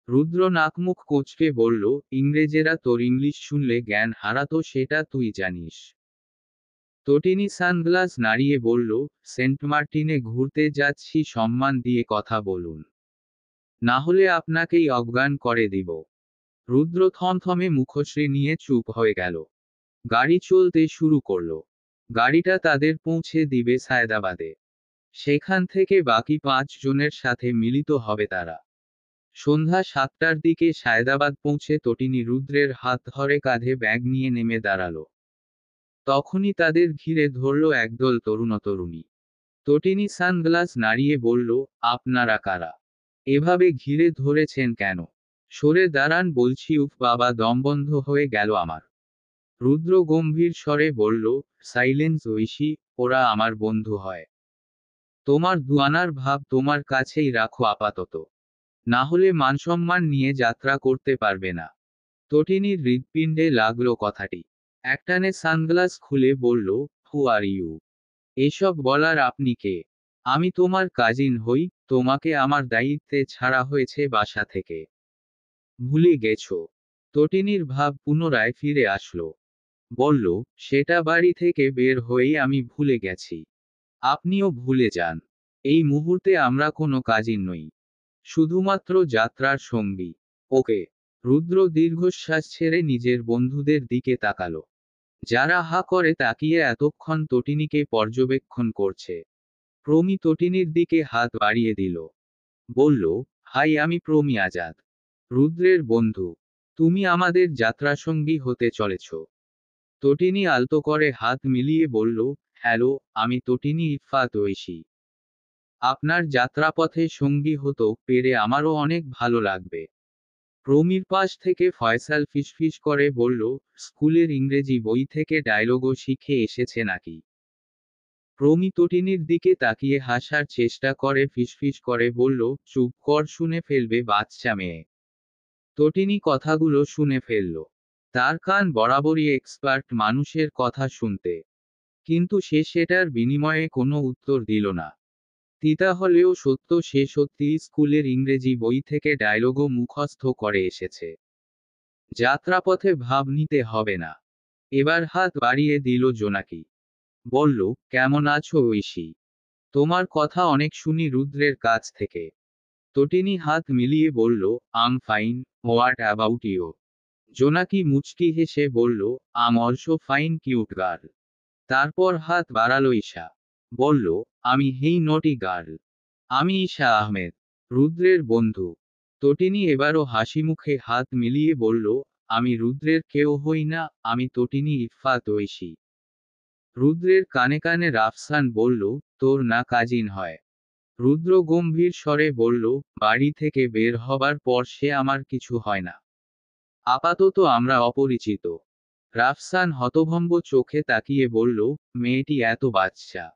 Rudra নাকমুখ কোঁচকে বলল, ইংরেজেরা তোর ইংলিশ শুনলে জ্ঞান হারাতো সেটা তুই জানিস। তটিনী সানগ্লাস নাড়িয়ে বলল, সেন্ট মার্টিনে ঘুরতে যাচ্ছি, সম্মান দিয়ে কথা বলুন। না হলে আপনাকেই অজ্ঞান করে দিব। রুদ্র থমথমে মুখশ্রী নিয়ে চুপ হয়ে গেল। গাড়ি চলতে শুরু করলো। গাড়িটা তাদের পৌঁছে দিবে সায়দাবাদে। সেখান থেকে বাকি 5 জনের সাথে মিলিত হবে তারা। সন্ধ্যা 7টার দিকে সায়দাবাদ পৌঁছে তটিনী রুদ্রের হাত ধরে কাঁধে ব্যাগ নিয়ে নেমে দাঁড়ালো। তখনই তাদের ঘিরে ধরল একদল তরুণ-তরুণী। তটিনী সানগ্লাস নাড়িয়ে বলল, আপনারা কারা? এভাবে ঘিরে ধরেছেন কেন? সরে দাঁড়ান বলছি। উফ বাবা, দম বন্ধ হয়ে গেল আমার। রুদ্র গম্ভীর স্বরে বলল, সাইলেন্স ঐশী, ওরা আমার বন্ধু হয়। তোমার দুয়ানার ভাব তোমার কাছেই রাখো আপাতত। না হলে মানসম্মান নিয়ে যাত্রা করতে পারবে না। তটিনীর হৃৎপিণ্ডে লাগল কথাটি। একটানে সানগ্লাস খুলে বলল, হু আর ইউ? এসব বলার আপনি কে? আমি তোমার কাজিন হই, তোমাকে আমার দায়িত্বে ছাড়া হয়েছে বাসা থেকে। ভুলে গেছো? তটিনীর ভাব পুনরায় ফিরে আসলো। বলল, সেটা বাড়ি থেকে বের হয়েই আমি ভুলে গেছি। আপনিও ভুলে যান। এই মুহূর্তে আমরা কোনো কাজিন নই। শুধুমাত্র যাত্রার সঙ্গী। ওকে। রুদ্র দীর্ঘশ্বাস ছেড়ে নিজের বন্ধুদের দিকে তাকালো। যারা হা করে তাকিয়ে এতক্ষণ তটিনীকে পর্যবেক্ষণ করছে। প্রমি তটিনীর দিকে হাত বাড়িয়ে দিল। বলল, হাই, আমি প্রমি আজাদ। রুদ্রের বন্ধু। তুমি আমাদের যাত্রাসঙ্গী হতে চলেছ। তটিনী আলতো করে হাত মিলিয়ে বলল, হ্যালো, আমি তটিনী ইফফাত ঐশী। আপনার যাত্রাপথে সঙ্গী হতে পেরে আমারও অনেক ভালো লাগবে। প্রমির পাশ থেকে ফয়সাল ফিসফিস করে বলল, স্কুলের ইংরেজি বই থেকে ডায়লগও শিখে এসেছে নাকি? প্রমি তটিনীর দিকে তাকিয়ে হাসার চেষ্টা করে ফিসফিস করে বলল, চুপ কর, শুনে ফেলবে বাচ্চা মেয়ে। তটিনী কথাগুলো শুনে ফেলল। তার কান বরাবরই এক্সপার্ট মানুষের কথা শুনতে। কিন্তু সে সেটার বিনিময়ে কোনো উত্তর দিল না। তিতা হলেও সত্য, সে সত্যিই স্কুলের ইংরেজি বই থেকে ডায়লগও মুখস্থ করে এসেছে। যাত্রাপথে ভাব নিতে হবে না। এবার হাত বাড়িয়ে দিল জোনাকি। বলল, কেমন আছো ঐশী? তোমার কথা অনেক শুনি রুদ্রের কাছ থেকে। তটিনী হাত মিলিয়ে বলল, I'm fine, what about you? Jonaki মুচকি হেসে বলল, I'm also fine cute girl. তারপর হাত বাড়ালো ঈশা। বলল, আমি হেই নটি গার্ল। আমি ঈশা আহমেদ, রুদ্রের বন্ধু। তটিনী এবারও হাসি মুখে হাত মিলিয়ে বলল, আমি রুদ্রের কেউ হই না, আমি তটিনী ইফফাত ঐশী। রুদ্রের কানে কানে রাফসান বলল, তোর না কাজিন হয়? রুদ্র গম্ভীর স্বরে বলল, বাড়ি থেকে বের হবার পর সে আমার কিছু হয় না। আপাতত আমরা অপরিচিত। রাফসান হতভম্ব চোখে তাকিয়ে বলল, মেয়েটি এত বাচ্চা।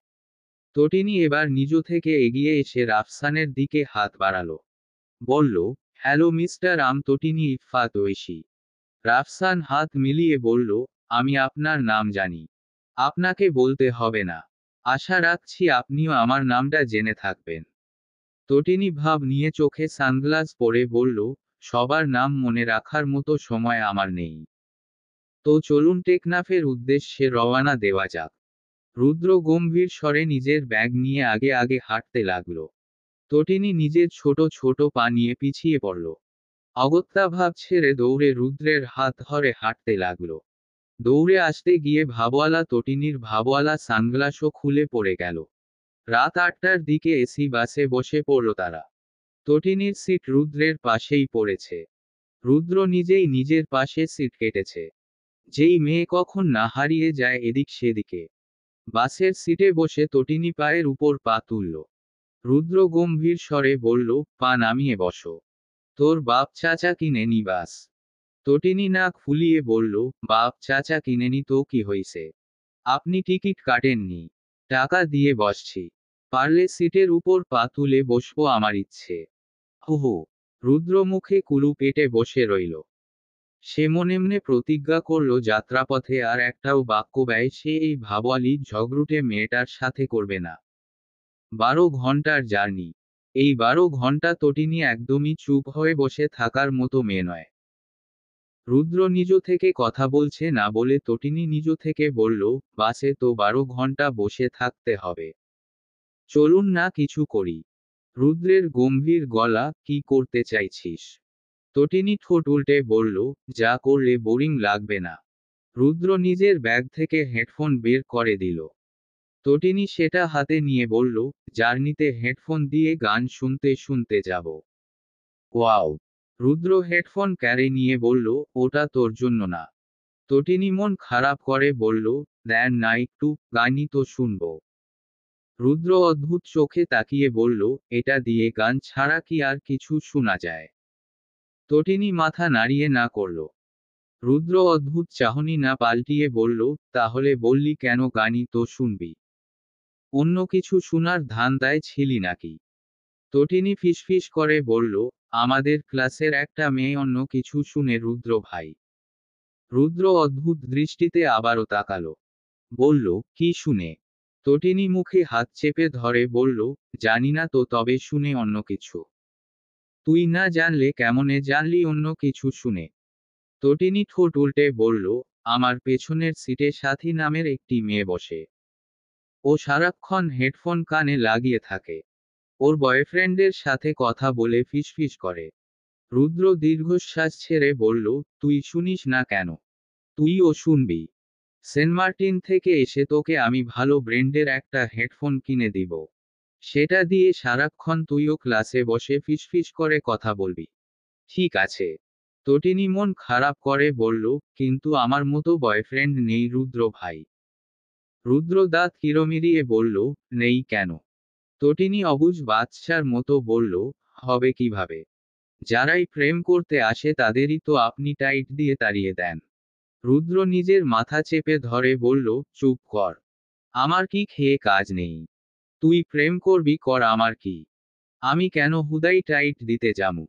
তটিনী এবার নিজ থেকে এগিয়ে এসে রাফসানের দিকে হাত বাড়ালো। বলল, হ্যালো মিস্টার তটিনী ইফফাত ঐশী। রাফসান হাত মিলিয়ে বলল, আমি আপনার নাম জানি। আপনাকে বলতে হবে না। আশা রাখছি আপনিও আমার নামটা জেনে থাকবেন। তটিনী ভাব নিয়ে চোখে সানগ্লাস পরে বলল, সবার নাম মনে রাখার মতো সময় আমার নেই। তো চলুন টেকনাফের উদ্দেশ্যে রওয়ানা দেওয়া যাক। রুদ্র গম্ভীর স্বরে নিজের ব্যাগ নিয়ে আগে আগে হাঁটতে লাগল। তটিনী নিজের ছোট ছোট পা নিয়ে পিছিয়ে পড়ল। অগত্যা ভাব ছেড়ে দৌড়ে রুদ্রের হাত ধরে হাঁটতে লাগল। দৌড়ে আসতে গিয়ে ভাবওয়ালা তটিনীর ভাবওয়ালা সানগ্লাসও খুলে পড়ে গেল। রাত 8টার দিকে এসি বাসে বসে পড়ল তারা। তটিনীর সিট রুদ্রের পাশেই পড়েছে। রুদ্র নিজেই নিজের পাশে সিট কেটেছে। যেই মেয়ে কখন না হারিয়ে যায় এদিক সেদিকে। বাসের সিটে বসে তটিনী পায়ের উপর পা তুলল। রুদ্র গম্ভীর স্বরে বলল, পা নামিয়ে বসো। তোর বাপ চাচা কিনেনি বাস? তটিনী নাক ফুলিয়ে বলল, বাপ চাচা কিনেনি তো কি হইছে? আপনি টিকিট কাটেননি? টাকা দিয়ে বসছি। পারলে সিটের উপর পা তুলে বসবো, আমার ইচ্ছে। হুহু। রুদ্র মুখে কুলু পেটে বসে রইল। সে মনে প্রতিজ্ঞা করল যাত্রাপথে আর একটাও বাক্য ব্যয় সে এই ভাবওয়ালি ঝগড়ুটে মেয়েটার সাথে করবে না। 12 ঘন্টার জার্নি। এই 12 ঘন্টা তটিনী একদমই চুপ হয়ে বসে থাকার মতো মেয়ে নয়। রুদ্র নিজ থেকে কথা বলছে না বলে তটিনী নিজ থেকে বলল, বাসে তো 12 ঘন্টা বসে থাকতে হবে। চলুন না কিছু করি। রুদ্রের গম্ভীর গলা, কি করতে চাইছিস? তটিনী ঠোঁট উল্টে বলল, যা করলে বোরিং লাগবে না। রুদ্র নিজের ব্যাগ থেকে হেডফোন বের করে দিল। তটিনী সেটা হাতে নিয়ে বলল, জার্নিতে হেডফোন দিয়ে গান শুনতে শুনতে যাব। ওয়াও! রুদ্র হেডফোন ক্যারে নিয়ে বলল, ওটা তোর জন্য না। তটিনী মন খারাপ করে বলল, দেন না একটু, গানই তো শুনব। রুদ্র অদ্ভুত চোখে তাকিয়ে বলল, এটা দিয়ে গান ছাড়া কি আর কিছু শোনা যায়? তটিনী মাথা নাড়িয়ে না করল। রুদ্র অদ্ভুত চাহনি না পাল্টিয়ে বলল, তাহলে বললি কেন গানই তো শুনবি? অন্য কিছু শোনার ধান্দায় ছিলি নাকি? তটিনী ফিসফিস করে বলল, আমাদের ক্লাসের একটা মেয়ে অন্য কিছু শুনে রুদ্র ভাই। রুদ্র অদ্ভুত দৃষ্টিতে আবারও তাকালো। বলল, কি শুনে? তটিনী মুখে হাত চেপে ধরে বলল, জানি না তো, তবে শুনে অন্য কিছু। তুই না জানলে কেমনে জানলি অন্য কিছু শুনে? তটিনী ঠোঁট উল্টে বলল, আমার পেছনের সিটে সাথী নামের একটি মেয়ে বসে। ও সারাক্ষণ হেডফোন কানে লাগিয়ে থাকে। ওর বয়ফ্রেন্ডের সাথে কথা বলে ফিসফিস করে। রুদ্র দীর্ঘশ্বাস ছেড়ে বলল, তুই শুনিস না কেন? তুইও শুনবি। সেন্ট মার্টিন থেকে এসে তোকে আমি ভালো ব্র্যান্ডের একটা হেডফোন কিনে দিব। সেটা দিয়ে সারাক্ষণ তুইও ক্লাসে বসে ফিসফিস করে কথা বলবি। ঠিক আছে। তটিনী মন খারাপ করে বলল, কিন্তু আমার মতো বয়ফ্রেন্ড নেই রুদ্র ভাই। রুদ্র দাঁত কিরমিরিয়ে বলল, নেই কেন? তটিনী অবুঝ বাচ্চার মতো বলল, হবে কিভাবে? যারাই প্রেম করতে আসে তাদেরই তো আপনি টাইট দিয়ে তাড়িয়ে দেন। রুদ্র নিজের মাথা চেপে ধরে বলল, চুপ কর। আমার কি খেয়ে কাজ নেই? তুই প্রেম করবি কর, আমার কি? আমি কেন হুদাই টাইট দিতে যামু?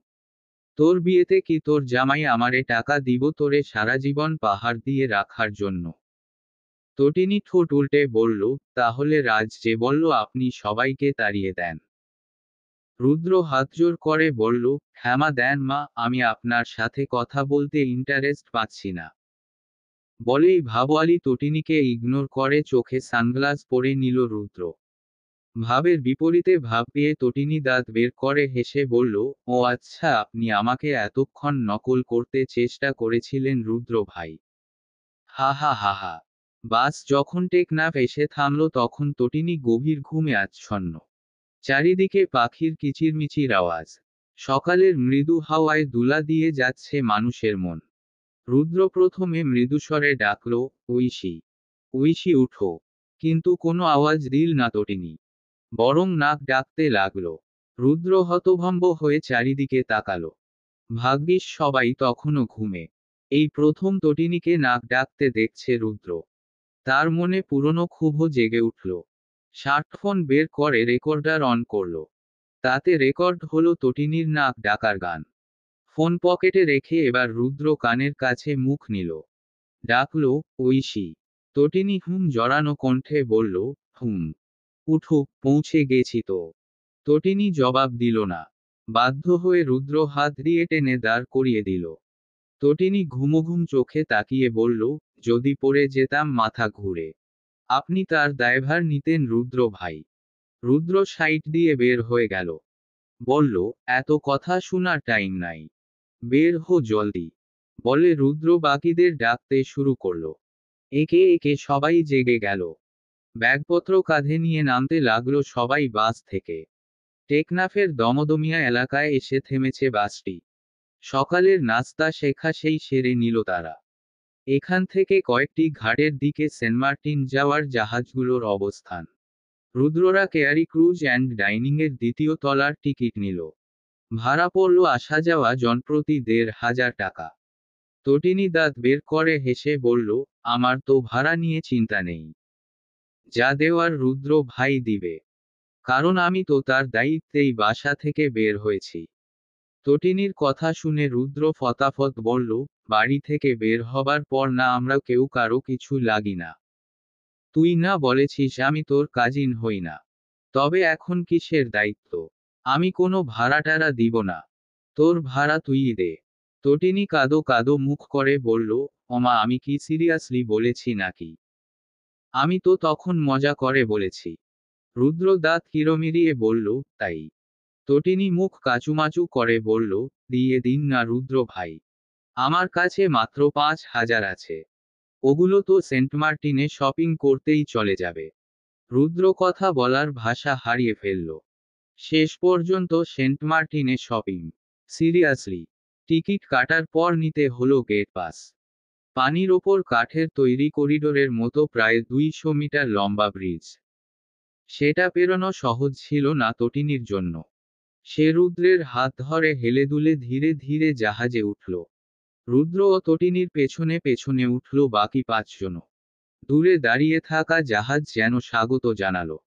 তোর বিয়েতে কি তোর জামাই আমারে টাকা দিব তোরে সারা জীবন পাহাড় দিয়ে রাখার জন্য? তটিনী ঠোঁট উল্টে বলল, তাহলে রাজ যে বলল আপনি সবাইকে তাড়িয়ে দেন? রুদ্র হাতজোড় করে বলল, ক্ষমা দেন মা, আমি আপনার সাথে কথা বলতে ইন্টারেস্ট পাচ্ছি না। বলেই ভাবওয়ালি তটিনীকে ইগনোর করে চোখে সানগ্লাস পরে নিল রুদ্র। ভাবের বিপরীতে ভাব পেয়ে তটিনী দাঁত বের করে হেসে বলল, ও আচ্ছা, আপনি আমাকে এতক্ষণ নকল করতে চেষ্টা করেছিলেন রুদ্র ভাই। হা হা হা হা। বাস যখন টেকনাফ এসে থামল তখন তটিনী গভীর ঘুমে আচ্ছন্ন। চারিদিকে পাখির কিচিরমিচির আওয়াজ। সকালের মৃদু হাওয়ায় দুলা দিয়ে যাচ্ছে মানুষের মন। রুদ্র প্রথমে মৃদুস্বরে ডাকল, ঐশী, ঐশী উঠো। কিন্তু কোনো আওয়াজ দিল না তটিনী, বরং নাক ডাকতে লাগল। রুদ্র হতভম্ব হয়ে চারিদিকে তাকালো। ভাগ্যিস সবাই তখনও ঘুমে। এই প্রথম তটিনীকে নাক ডাকতে দেখছে রুদ্র। তার মনে পুরনো ক্ষোভও জেগে উঠল। স্মার্টফোন বের করে রেকর্ডার অন করল। তাতে রেকর্ড হলো তটিনীর নাক ডাকার গান। ফোন পকেটে রেখে এবার রুদ্র কানের কাছে মুখ নিল। ডাকলো, ঐশী। তটিনী জড়ানো কণ্ঠে বলল, হুম। উঠো, পৌঁছে গেছি তো। তটিনী জবাব দিল না। বাধ্য হয়ে রুদ্র হাত দিয়ে টেনে দাঁড় করিয়ে দিল। তটিনী ঘুমঘুম চোখে তাকিয়ে বলল, যদি পড়ে যেতাম মাথা ঘুরে? আপনি তার দায়ভার নিতেন রুদ্র ভাই। রুদ্র সাইড দিয়ে বের হয়ে গেল। বলল, এত কথা শোনার টাইম নাই। বের হো জলদি। বলে রুদ্র বাকিদের ডাকতে শুরু করল। একে একে সবাই জেগে গেল। ব্যাগপত্র কাঁধে নিয়ে নামতে লাগলো সবাই বাস থেকে। টেকনাফের দমদমিয়া এলাকায় এসে থেমেছে বাসটি। সকালের নাস্তা শেখা সেই সেরে নিল তারা। এখান থেকে কয়েকটি ঘাটের দিকে সেন্ট মার্টিন যাওয়ার জাহাজগুলোর অবস্থান। রুদ্ররা কেয়ারি ক্রুজ অ্যান্ড ডাইনিংয়ের দ্বিতীয় তলার টিকিট নিল। ভাড়া পড়ল আসা যাওয়া জনপ্রতি ১,৫০০ টাকা। তটিনী দাঁত বের করে হেসে বলল, আমার তো ভাড়া নিয়ে চিন্তা নেই। যা দেওয়ার রুদ্র ভাই দিবে। কারণ আমি তো তার দায়িত্বেই বাসা থেকে বের হয়েছি। তটিনীর কথা শুনে রুদ্র ফতাফত বলল, বাড়ি থেকে বের হবার পর না আমরা কেউ কারো কিছু লাগি না। তুই না বলেছিস আমি তোর কাজিন হই না? তবে এখন কিসের দায়িত্ব? আমি কোনো ভাড়া টাড়া দিব না। তোর ভাড়া তুইই দে। তটিনী কাদো কাদো মুখ করে বলল, ওমা, আমি কি সিরিয়াসলি বলেছি নাকি? আমি তো তখন মজা করে বলেছি। রুদ্র দাঁত কিরমিরিয়ে বলল, তাই? তটিনী মুখ কাচুমাচু করে বলল, দিয়ে দিন না রুদ্র ভাই। আমার কাছে মাত্র ৫,০০০ আছে। ওগুলো তো সেন্ট মার্টিনে শপিং করতেই চলে যাবে। রুদ্র কথা বলার ভাষা হারিয়ে ফেলল। শেষ পর্যন্ত সেন্ট মার্টিনে শপিং? সিরিয়াসলি? টিকিট কাটার পর নিতে হলো গেট পাস। পানির ওপর কাঠের তৈরি করিডোরের মতো প্রায় ২০০ মিটার লম্বা ব্রিজ। সেটা পেরোনো সহজ ছিল না তটিনীর জন্য। সে রুদ্রের হাত ধরে হেলে দুলে ধীরে ধীরে জাহাজে উঠল। রুদ্র ও তটিনীর পেছনে পেছনে উঠল বাকি ৫ জনও। দূরে দাঁড়িয়ে থাকা জাহাজ যেন স্বাগত জানালো।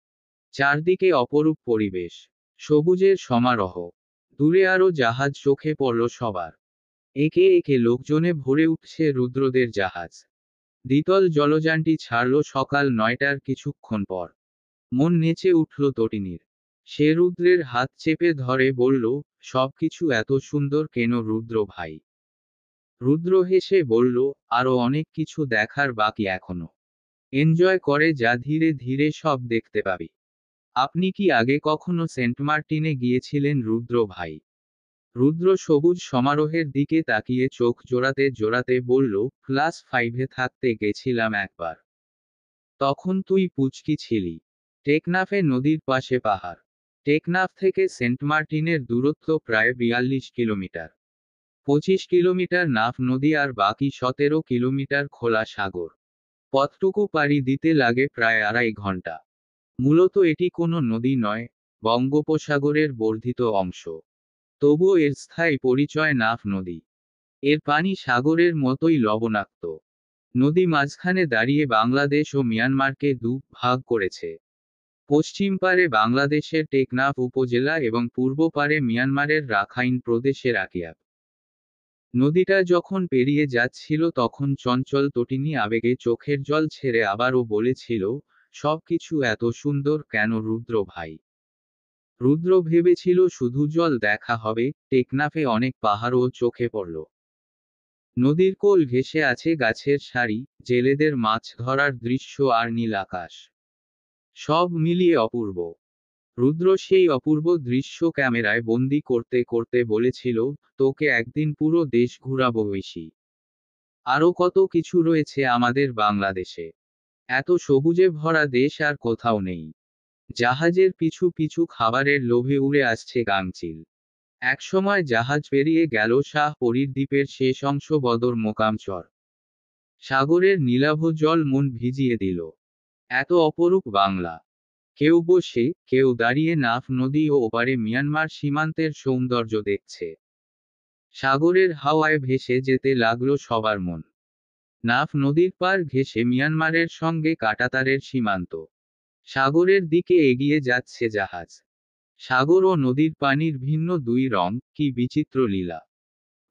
চারদিকে অপরূপ পরিবেশ, সবুজের সমারোহ। দূরে আরো জাহাজ চোখে পড়ল সবার। একে একে লোকজনে ভরে উঠছে রুদ্রদের জাহাজ। দ্বিতল জলযানটি ছাড়ল সকাল ৯টার কিছুক্ষণ পর। মন নেচে উঠল তটিনীর। সে রুদ্রের হাত চেপে ধরে বলল, সবকিছু এত সুন্দর কেন রুদ্র ভাই? রুদ্র হেসে বলল, আরো অনেক কিছু দেখার বাকি এখনো। এনজয় করে যা, ধীরে ধীরে সব দেখতে পাবি। আপনি কি আগে কখনো সেন্ট মার্টিনে গিয়েছিলেন রুদ্র ভাই? রুদ্র সবুজ সমারোহের দিকে তাকিয়ে চোখ জোড়াতে জোড়াতে বলল, ক্লাস 5-এ থাকতে গেছিলাম একবার। তখন তুই পুচকি ছিলি। টেকনাফে নদীর পাশে পাহাড়। টেকনাফ থেকে সেন্ট মার্টিনের দূরত্ব প্রায় ৪২ কিলোমিটার। ২৫ কিলোমিটার নাফ নদী আর বাকি ১৭ কিলোমিটার খোলা সাগর। পথটুকু পাড়ি দিতে লাগে প্রায় ২.৫ ঘন্টা। মূলত এটি কোনো নদী নয়, বঙ্গোপসাগরের বর্ধিত অংশ। তবুও এর স্থায়ী পরিচয় নাফ নদী। এর পানি সাগরের মতোই লবণাক্ত। নদী মাঝখানে দাঁড়িয়ে বাংলাদেশ ও মিয়ানমারকে ভাগ করেছে। পশ্চিম পারে বাংলাদেশের টেকনাফ উপজেলা এবং পূর্ব পারে মিয়ানমারের রাখাইন প্রদেশের আকিয়াব। নদীটা যখন পেরিয়ে যাচ্ছিল তখন চঞ্চল তটিনী আবেগে চোখের জল ছেড়ে আবারও বলেছিল, সবকিছু এত সুন্দর কেন রুদ্র ভাই? রুদ্র ভেবেছিল শুধু জল দেখা হবে, টেকনাফে অনেক পাহাড়ও চোখে পড়ল। নদীর কোল ঘেঁষে আছে গাছের সারি, জেলেদের মাছ ধরার দৃশ্য আর নীল আকাশ। সব মিলিয়ে অপূর্ব। রুদ্র সেই অপূর্ব দৃশ্য ক্যামেরায় বন্দি করতে করতে বলেছিল, তোকে একদিন পুরো দেশ ঘুরাবো বেশি। আরও কত কিছু রয়েছে আমাদের বাংলাদেশে। এত সবুজে ভরা দেশ আর কোথাও নেই। জাহাজের পিছু পিছু খাবারের লোভে উড়ে আসছে গাংচিল। একসময় জাহাজ পেরিয়ে গেল শাহপরীর দ্বীপের শেষ অংশ বদর মোকামচর। সাগরের নীলাভ জল মন ভিজিয়ে দিল। এত অপরূপ বাংলা। কেউ বসে, কেউ দাঁড়িয়ে নাফ নদী ও ওপারে মিয়ানমার সীমান্তের সৌন্দর্য দেখছে। সাগরের হাওয়ায় ভেসে যেতে লাগলো সবার মন। নাফ নদীর পার ঘেঁষে মিয়ানমারের সঙ্গে কাঁটাতারের সীমান্ত। সাগরের দিকে এগিয়ে যাচ্ছে জাহাজ। সাগর ও নদীর পানির ভিন্ন দুই রং, কি বিচিত্র লীলা।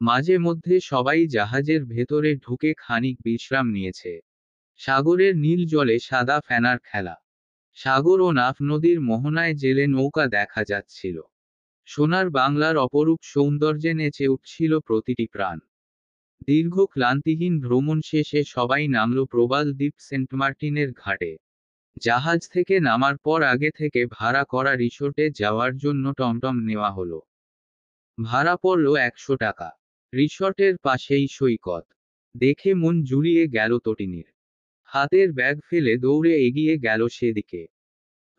মাঝে মধ্যে সবাই জাহাজের ভেতরে ঢুকে খানিক বিশ্রাম নিয়েছে। সাগরের নীল জলে সাদা ফেনার খেলা। সাগর ও নাফ নদীর মোহনায় জেলে নৌকা দেখা যাচ্ছিল। সোনার বাংলার অপরূপ সৌন্দর্যে নেচে উঠছিল প্রতিটি প্রাণ। দীর্ঘ ক্লান্তিহীন ভ্রমণ শেষে সবাই নামল প্রবাল দ্বীপ সেন্ট মার্টিনের ঘাটে। জাহাজ থেকে নামার পর আগে থেকে ভাড়া করা রিসোর্টে যাওয়ার জন্য টমটম নেওয়া হলো। ভাড়া পড়ল 100 টাকা। রিসর্টের পাশেই সৈকত। দেখে মন জুড়িয়ে গেল তটিনীর। হাতের ব্যাগ ফেলে দৌড়ে এগিয়ে গেল সেদিকে।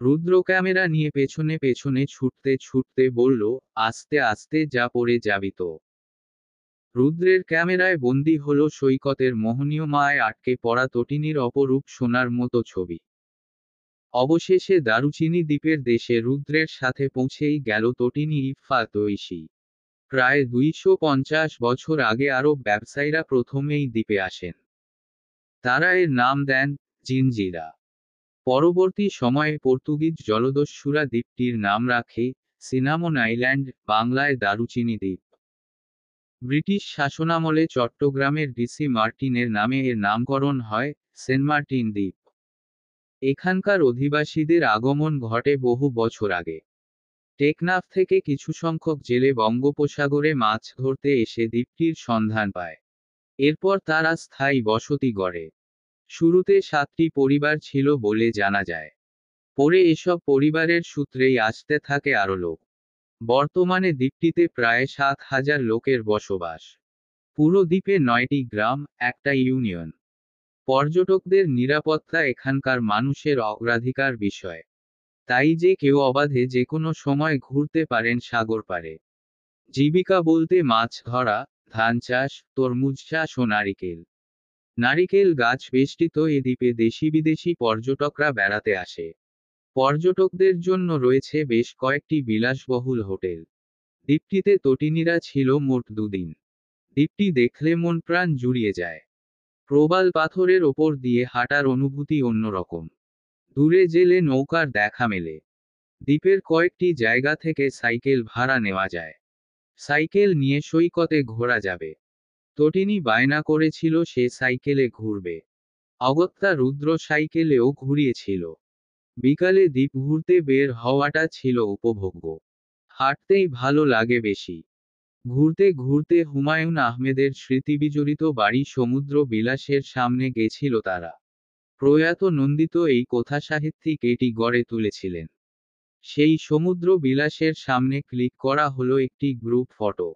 রুদ্র ক্যামেরা নিয়ে পেছনে পেছনে ছুটতে ছুটতে বলল, আস্তে আস্তে যা পড়ে যাবি তো। রুদ্রের ক্যামেরায় বন্দী হলো সৈকতের মোহনীয় মায় আটকে পড়া তটিনীর অপরূপ সোনার মতো ছবি। অবশেষে দারুচিনি দ্বীপের দেশে রুদ্রের সাথে পৌঁছেই গেল তটিনী ইফফাত ঐশী। প্রায় 250 বছর আগে আরব ব্যবসায়ীরা প্রথম এই দ্বীপে আসেন। তারা এর নাম দেন জিনজিরা। পরবর্তী সময়ে পর্তুগিজ জলদস্যুরা দ্বীপটির নাম রাখে সিনামন আইল্যান্ড, বাংলায় দারুচিনি দ্বীপ। ব্রিটিশ শাসনামলে চট্টগ্রামের ডিসি মার্টিনের নামে এর নামকরণ হয় সেন্ট মার্টিন দ্বীপ। এখানকার অধিবাসীদের আগমন ঘটে বহু বছর আগে। টেকনাফ থেকে কিছু সংখ্যক জেলে বঙ্গোপসাগরে মাছ ধরতে এসে দ্বীপটির সন্ধান পায়। এরপর তারা স্থায়ী বসতি গড়ে। শুরুতে 7টি পরিবার ছিল বলে জানা যায়। পরে এসব পরিবারের সূত্রেই আসতে থাকে আরও লোক। বর্তমানে দ্বীপটিতে প্রায় 7,000 লোকের বসবাস। পুরো দ্বীপে 9টি গ্রাম, একটা ইউনিয়ন। পর্যটকদের নিরাপত্তা এখানকার মানুষের অগ্রাধিকার বিষয়। তাই যে কেউ অবাধে যে কোনো সময় ঘুরতে পারেন সাগর পাড়ে। জীবিকা বলতে মাছ ধরা, ধান চাষ, তরমুজ চাষ ও নারিকেল। নারিকেল গাছ বেষ্টিত এ দ্বীপে দেশি বিদেশি পর্যটকরা বেড়াতে আসে। পর্যটকদের জন্য রয়েছে বেশ কয়েকটি বিলাসবহুল হোটেল। দ্বীপটিতে তটিনীরা ছিল মোট 2 দিন। দ্বীপটি দেখলে মন প্রাণ জুড়িয়ে যায়। প্রবাল পাথরের ওপর দিয়ে হাঁটার অনুভূতি অন্যরকম। দূরে জেলে নৌকার দেখা মেলে। দ্বীপের কয়েকটি জায়গা থেকে সাইকেল ভাড়া নেওয়া যায়। সাইকেল নিয়ে সৈকতে ঘোরা যাবে। তটিনী বায়না করেছিল সে সাইকেলে ঘুরবে। অগত্যা রুদ্র সাইকেলেও ঘুরিয়েছিল। বিকালে দ্বীপ ঘুরতে বের হওয়াটা ছিল উপভোগ্য। হাঁটতেই ভালো লাগে বেশি। ঘুরতে ঘুরতে হুমায়ুন আহমেদের স্মৃতিবিজড়িত বাড়ি সমুদ্র বিলাসের সামনে গেছিল তারা। প্রয়াত নন্দিত এই কথাসাহিত্যিক এটি গড়ে তুলেছিলেন। সেই সমুদ্র বিলাসের সামনে ক্লিক করা হলো একটি গ্রুপ ফটো।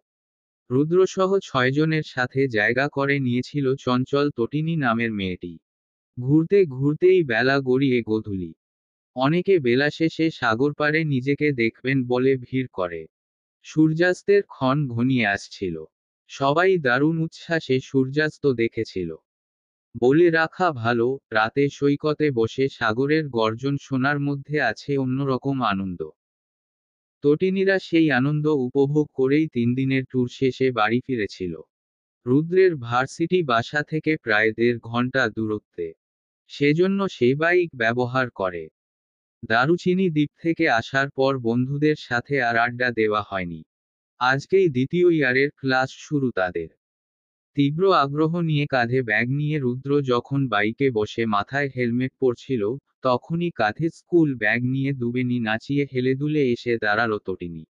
রুদ্রসহ 6 জনের সাথে জায়গা করে নিয়েছিল চঞ্চল তটিনী নামের মেয়েটি। ঘুরতে ঘুরতেই বেলা গড়িয়ে গোধূলি। অনেকে বেলা শেষে সাগর পাড়ে নিজেকে দেখবেন বলে ভিড় করে। সূর্যাস্তের ক্ষণ ঘনিয়ে আসছিল। সবাই দারুণ উচ্ছ্বাসে সূর্যাস্ত দেখেছিল। বলে রাখা ভালো, রাতে সৈকতে বসে সাগরের গর্জন শোনার মধ্যে আছে অন্যরকম আনন্দ। তটিনীরা সেই আনন্দ উপভোগ করেই 3 দিনের ট্যুর শেষে বাড়ি ফিরেছিল। রুদ্রের ভার্সিটি বাসা থেকে প্রায় 1.5 ঘন্টা দূরত্বে, সেজন্য সে বাইক ব্যবহার করে। দারুচিনি দ্বীপ থেকে আসার পর বন্ধুদের সাথে আর আড্ডা দেওয়া হয়নি। আজকেই দ্বিতীয় ইয়ারের ক্লাস শুরু তাদের। তীব্র আগ্রহ নিয়ে কাঁধে ব্যাগ নিয়ে রুদ্র যখন বাইকে বসে মাথায় হেলমেট পরছিল, তখনই কাঁধে স্কুল ব্যাগ নিয়ে দুবেনি নাচিয়ে হেলেদুলে এসে দাঁড়ালো তটিনী।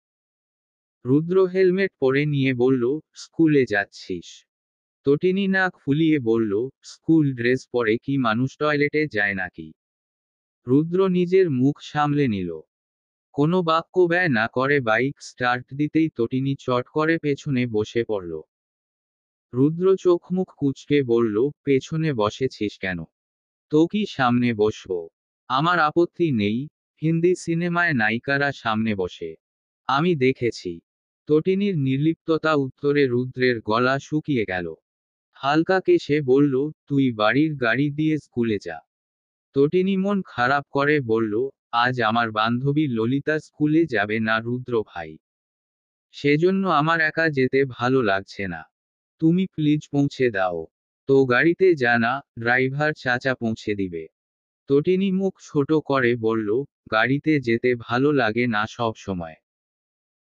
রুদ্র হেলমেট পরে নিয়ে বলল, স্কুলে যাচ্ছিস? তটিনী নাক ফুলিয়ে বলল, স্কুল ড্রেস পরে কি মানুষ টয়লেটে যায় নাকি? রুদ্র নিজের মুখ সামলে নিল। কোনো বাক্য ব্যয় না করে বাইক স্টার্ট দিতেই তটিনী চট করে পেছনে বসে পড়ল। রুদ্র চোখ মুখ কুঁচকে বলল, পেছনে বসেছিস কেন? তো কি সামনে বসবো? আমার আপত্তি নেই, হিন্দি সিনেমায় নায়িকারা সামনে বসে। আমি দেখেছি। তটিনীর নির্লিপ্ততা উত্তরে রুদ্রের গলা শুকিয়ে গেল। হালকা কেশে বলল, তুই বাড়ির গাড়ি দিয়ে স্কুলে যা। তটিনী মন খারাপ করে বলল, আজ আমার বান্ধবী ললিতা স্কুলে যাবে না রুদ্র ভাই। সেজন্য আমার একা যেতে ভালো লাগছে না। তুমি প্লিজ পৌঁছে দাও। তো গাড়িতে যা না, ড্রাইভার চাচা পৌঁছে দিবে। তটিনী মুখ ছোট করে বলল, গাড়িতে যেতে ভালো লাগে না সব সময়।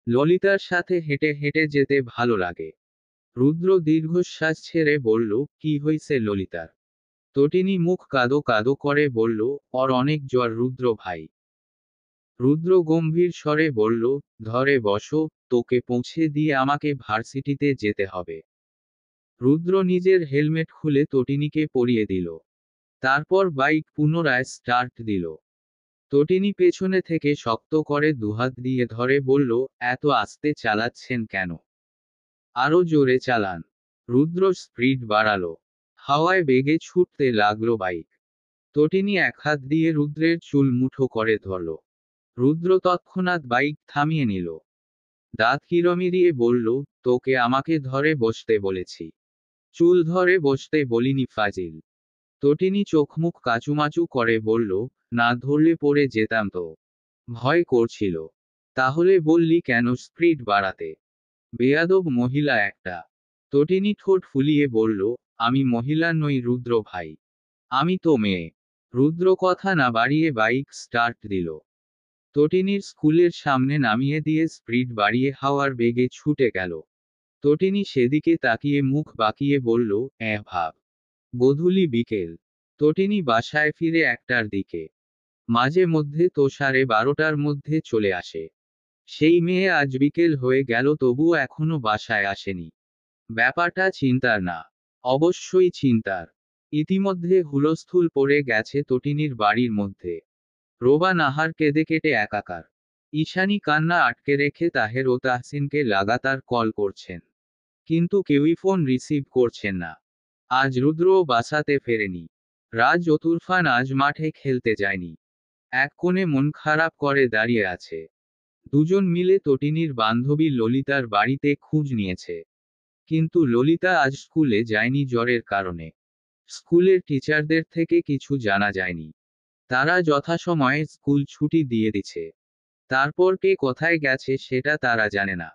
ললিতার সাথে হেঁটে হেঁটে যেতে ভালো লাগে। রুদ্র দীর্ঘশ্বাস ছেড়ে বলল, কি হইছে ললিতার? তটিনী মুখ কাদো কাদো করে বলল, ওর অনেক জ্বর রুদ্র ভাই। রুদ্র গম্ভীর স্বরে বলল, ধরে বসো, তোকে পৌঁছে দিয়ে আমাকে ভার্সিটিতে যেতে হবে। রুদ্র নিজের হেলমেট খুলে তটিনীকে পরিয়ে দিল। তারপর বাইক পুনরায় স্টার্ট দিল। তটিনী পেছনে থেকে শক্ত করে দুহাত দিয়ে ধরে বলল, এত আস্তে চালাচ্ছেন কেন? আরো জোরে চালান। রুদ্র স্পিড বাড়ালো। হাওয়ায় বেগে ছুটতে লাগলো বাইক। তটিনী এক হাত দিয়ে রুদ্রের চুল মুঠো করে ধরল। রুদ্র তৎক্ষণাৎ বাইক থামিয়ে নিল। দাঁত কিরমিরিয়ে বলল, তোকে আমাকে ধরে বসতে বলেছি। চুল ধরে বসতে বলিনি ফাজিল। তটিনী চোখমুখ কাচুমাচু করে বলল, না ধরলে পড়ে যেতাম তো। ভয় করছিল। তাহলে বললি কেন স্পিড বাড়াতে? বেয়াদব মহিলা একটা। তটিনী ঠোঁট ফুলিয়ে বলল, আমি মহিলা নই রুদ্র ভাই। আমি তো মেয়ে। রুদ্র কথা না বাড়িয়ে বাইক স্টার্ট দিল। তটিনীর স্কুলের সামনে নামিয়ে দিয়ে স্পিড বাড়িয়ে হাওয়ার বেগে ছুটে গেল। তটিনী সেদিকে তাকিয়ে মুখ বাঁকিয়ে বলল, ভাব। গোধূলি বিকেল। তটিনী বাসায় ফিরে 1টার দিকে। মাঝে মধ্যে তো 12:30টার মধ্যে চলে আসে। সেই মেয়ে আজ বিকেল হয়ে গেল তবুও এখনো বাসায় আসেনি। ব্যাপারটা চিন্তার না? অবশ্যই চিন্তার। ইতিমধ্যে হুলস্থুল পড়ে গেছে তটিনীর বাড়ির মধ্যে। রোবা নাহার কেঁদে কেটে একাকার। ঈশানী কান্না আটকে রেখে তাহের ও তাহসিনকে লাগাতার কল করছেন। কিন্তু কেউই ফোন রিসিভ করছেন না। আজ রুদ্রও বাসাতে ফেরেনি। রাজ ও তুরফান আজ মাঠে খেলতে যায়নি। এক কোণে মন খারাপ করে দাঁড়িয়ে আছে। দুজন মিলে তটিনীর বান্ধবী ললিতার বাড়িতে খোঁজ নিয়েছে। কিন্তু ললিতা আজ স্কুলে যায়নি জ্বরের কারণে। স্কুলের টিচারদের থেকে কিছু জানা যায়নি। তারা যথাসময়ে স্কুল ছুটি দিয়ে দিচ্ছে। তারপর কে কোথায় গেছে সেটা তারা জানে না।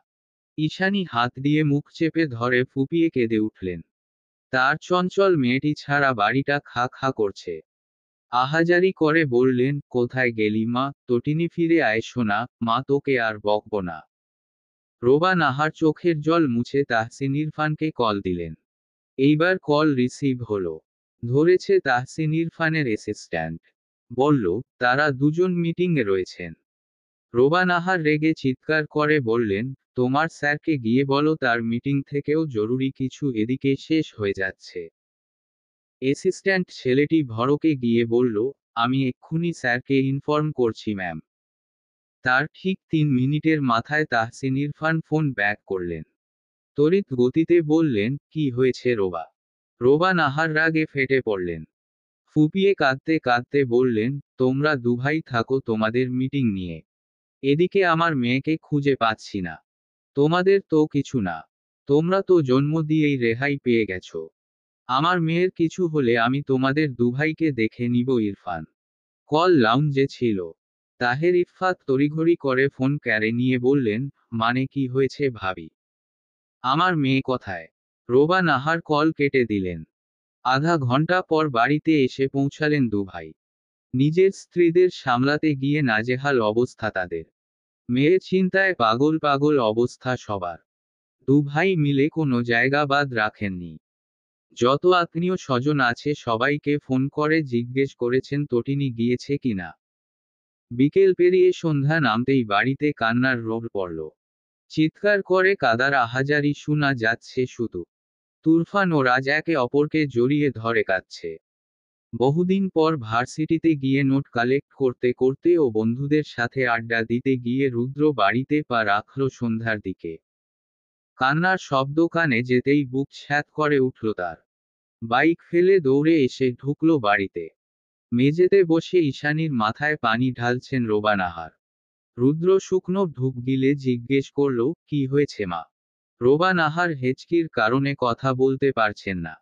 ঈশানী হাত দিয়ে মুখ চেপে ধরে ফুপিয়ে কেঁদে উঠলেন। তার চঞ্চল মেয়েটি ছাড়া বাড়িটা খা খা করছে। আহাজারি করে বললেন, কোথায় গেলি মা? তটিনী ফিরে আয় সোনা, মা তোকে আর বকব না। রোবা নাহার চোখের জল মুছে তাহসিন ইরফানকে কল দিলেন। এইবার কল রিসিভ হলো। ধরেছে তাহসিন ইরফানের অ্যাসিস্ট্যান্ট। বলল, তারা দুজন মিটিংয়ে রয়েছেন। রোবা নাহার রেগে চিৎকার করে বললেন, তোমার স্যারকে গিয়ে বলো তার মিটিং থেকেও জরুরি কিছু এদিকে শেষ হয়ে যাচ্ছে। অ্যাসিস্ট্যান্ট ছেলেটি ভড়কে গিয়ে বলল, আমি এক্ষুনি স্যারকে ইনফর্ম করছি ম্যাম। তার ঠিক 3 মিনিটের মাথায় তাহসিন ইরফান ফোন ব্যাক করলেন। তড়িৎ গতিতে বললেন, কি হয়েছে রোবা? রোবা নাহার রাগে ফেটে পড়লেন। ফুপিয়ে কাঁদতে কাঁদতে বললেন, তোমরা দুভাই থাকো তোমাদের মিটিং নিয়ে। এদিকে আমার মেয়েকে খুঁজে পাচ্ছি না। তোমাদের তো কিছু না। তোমরা তো জন্ম দিয়েই রেহাই পেয়ে গেছো। আমার মেয়ের কিছু হলে আমি তোমাদের দুভাইকে দেখে নিব। ইরফান কল লাউঞ্জে ছিল। তাহের ইফফাত তড়িঘড়ি করে ফোন ক্যারে নিয়ে বললেন, মানে কি হয়েছে ভাবি? আমার মেয়ে কোথায়? রোবা নাহার কল কেটে দিলেন। আধা ঘন্টা পর বাড়িতে এসে পৌঁছালেন দুভাই। নিজের স্ত্রীদের সামলাতে গিয়ে নাজেহাল অবস্থা তাদের। মেয়ে চিন্তায় পাগল পাগল অবস্থা সবার। দুভাই মিলে কোনো জায়গা বাদ রাখেননি। যত আত্মীয় স্বজন আছে সবাইকে ফোন করে জিজ্ঞেস করেছেন তটিনী গিয়েছে কিনা। বিকেল পেরিয়ে সন্ধ্যা নামতেই বাড়িতে কান্নার রোল পড়ল। চিৎকার করে কাদার আহাজারি শোনা যাচ্ছে শুধু। তুরফান ও রাজ একে অপরকে জড়িয়ে ধরে কাঁদছে। বহুদিন পর ভার্সিটিতে গিয়ে নোট কালেক্ট করতে করতে ও বন্ধুদের সাথে আড্ডা দিতে গিয়ে রুদ্র বাড়িতে পা রাখল সন্ধ্যার দিকে। কান্নার শব্দ কানে যেতেই বুক ছ্যাঁত করে উঠল তার। বাইক ফেলে দৌড়ে এসে ঢুকল বাড়িতে। মেঝেতে বসে ঈশানীর মাথায় পানি ঢালছেন রোবা নাহার। রুদ্র শুকনো ঢুক গিলে জিজ্ঞেস করল, কি হয়েছে মা? রোবা নাহার হেঁচকির কারণে কথা বলতে পারছেন না।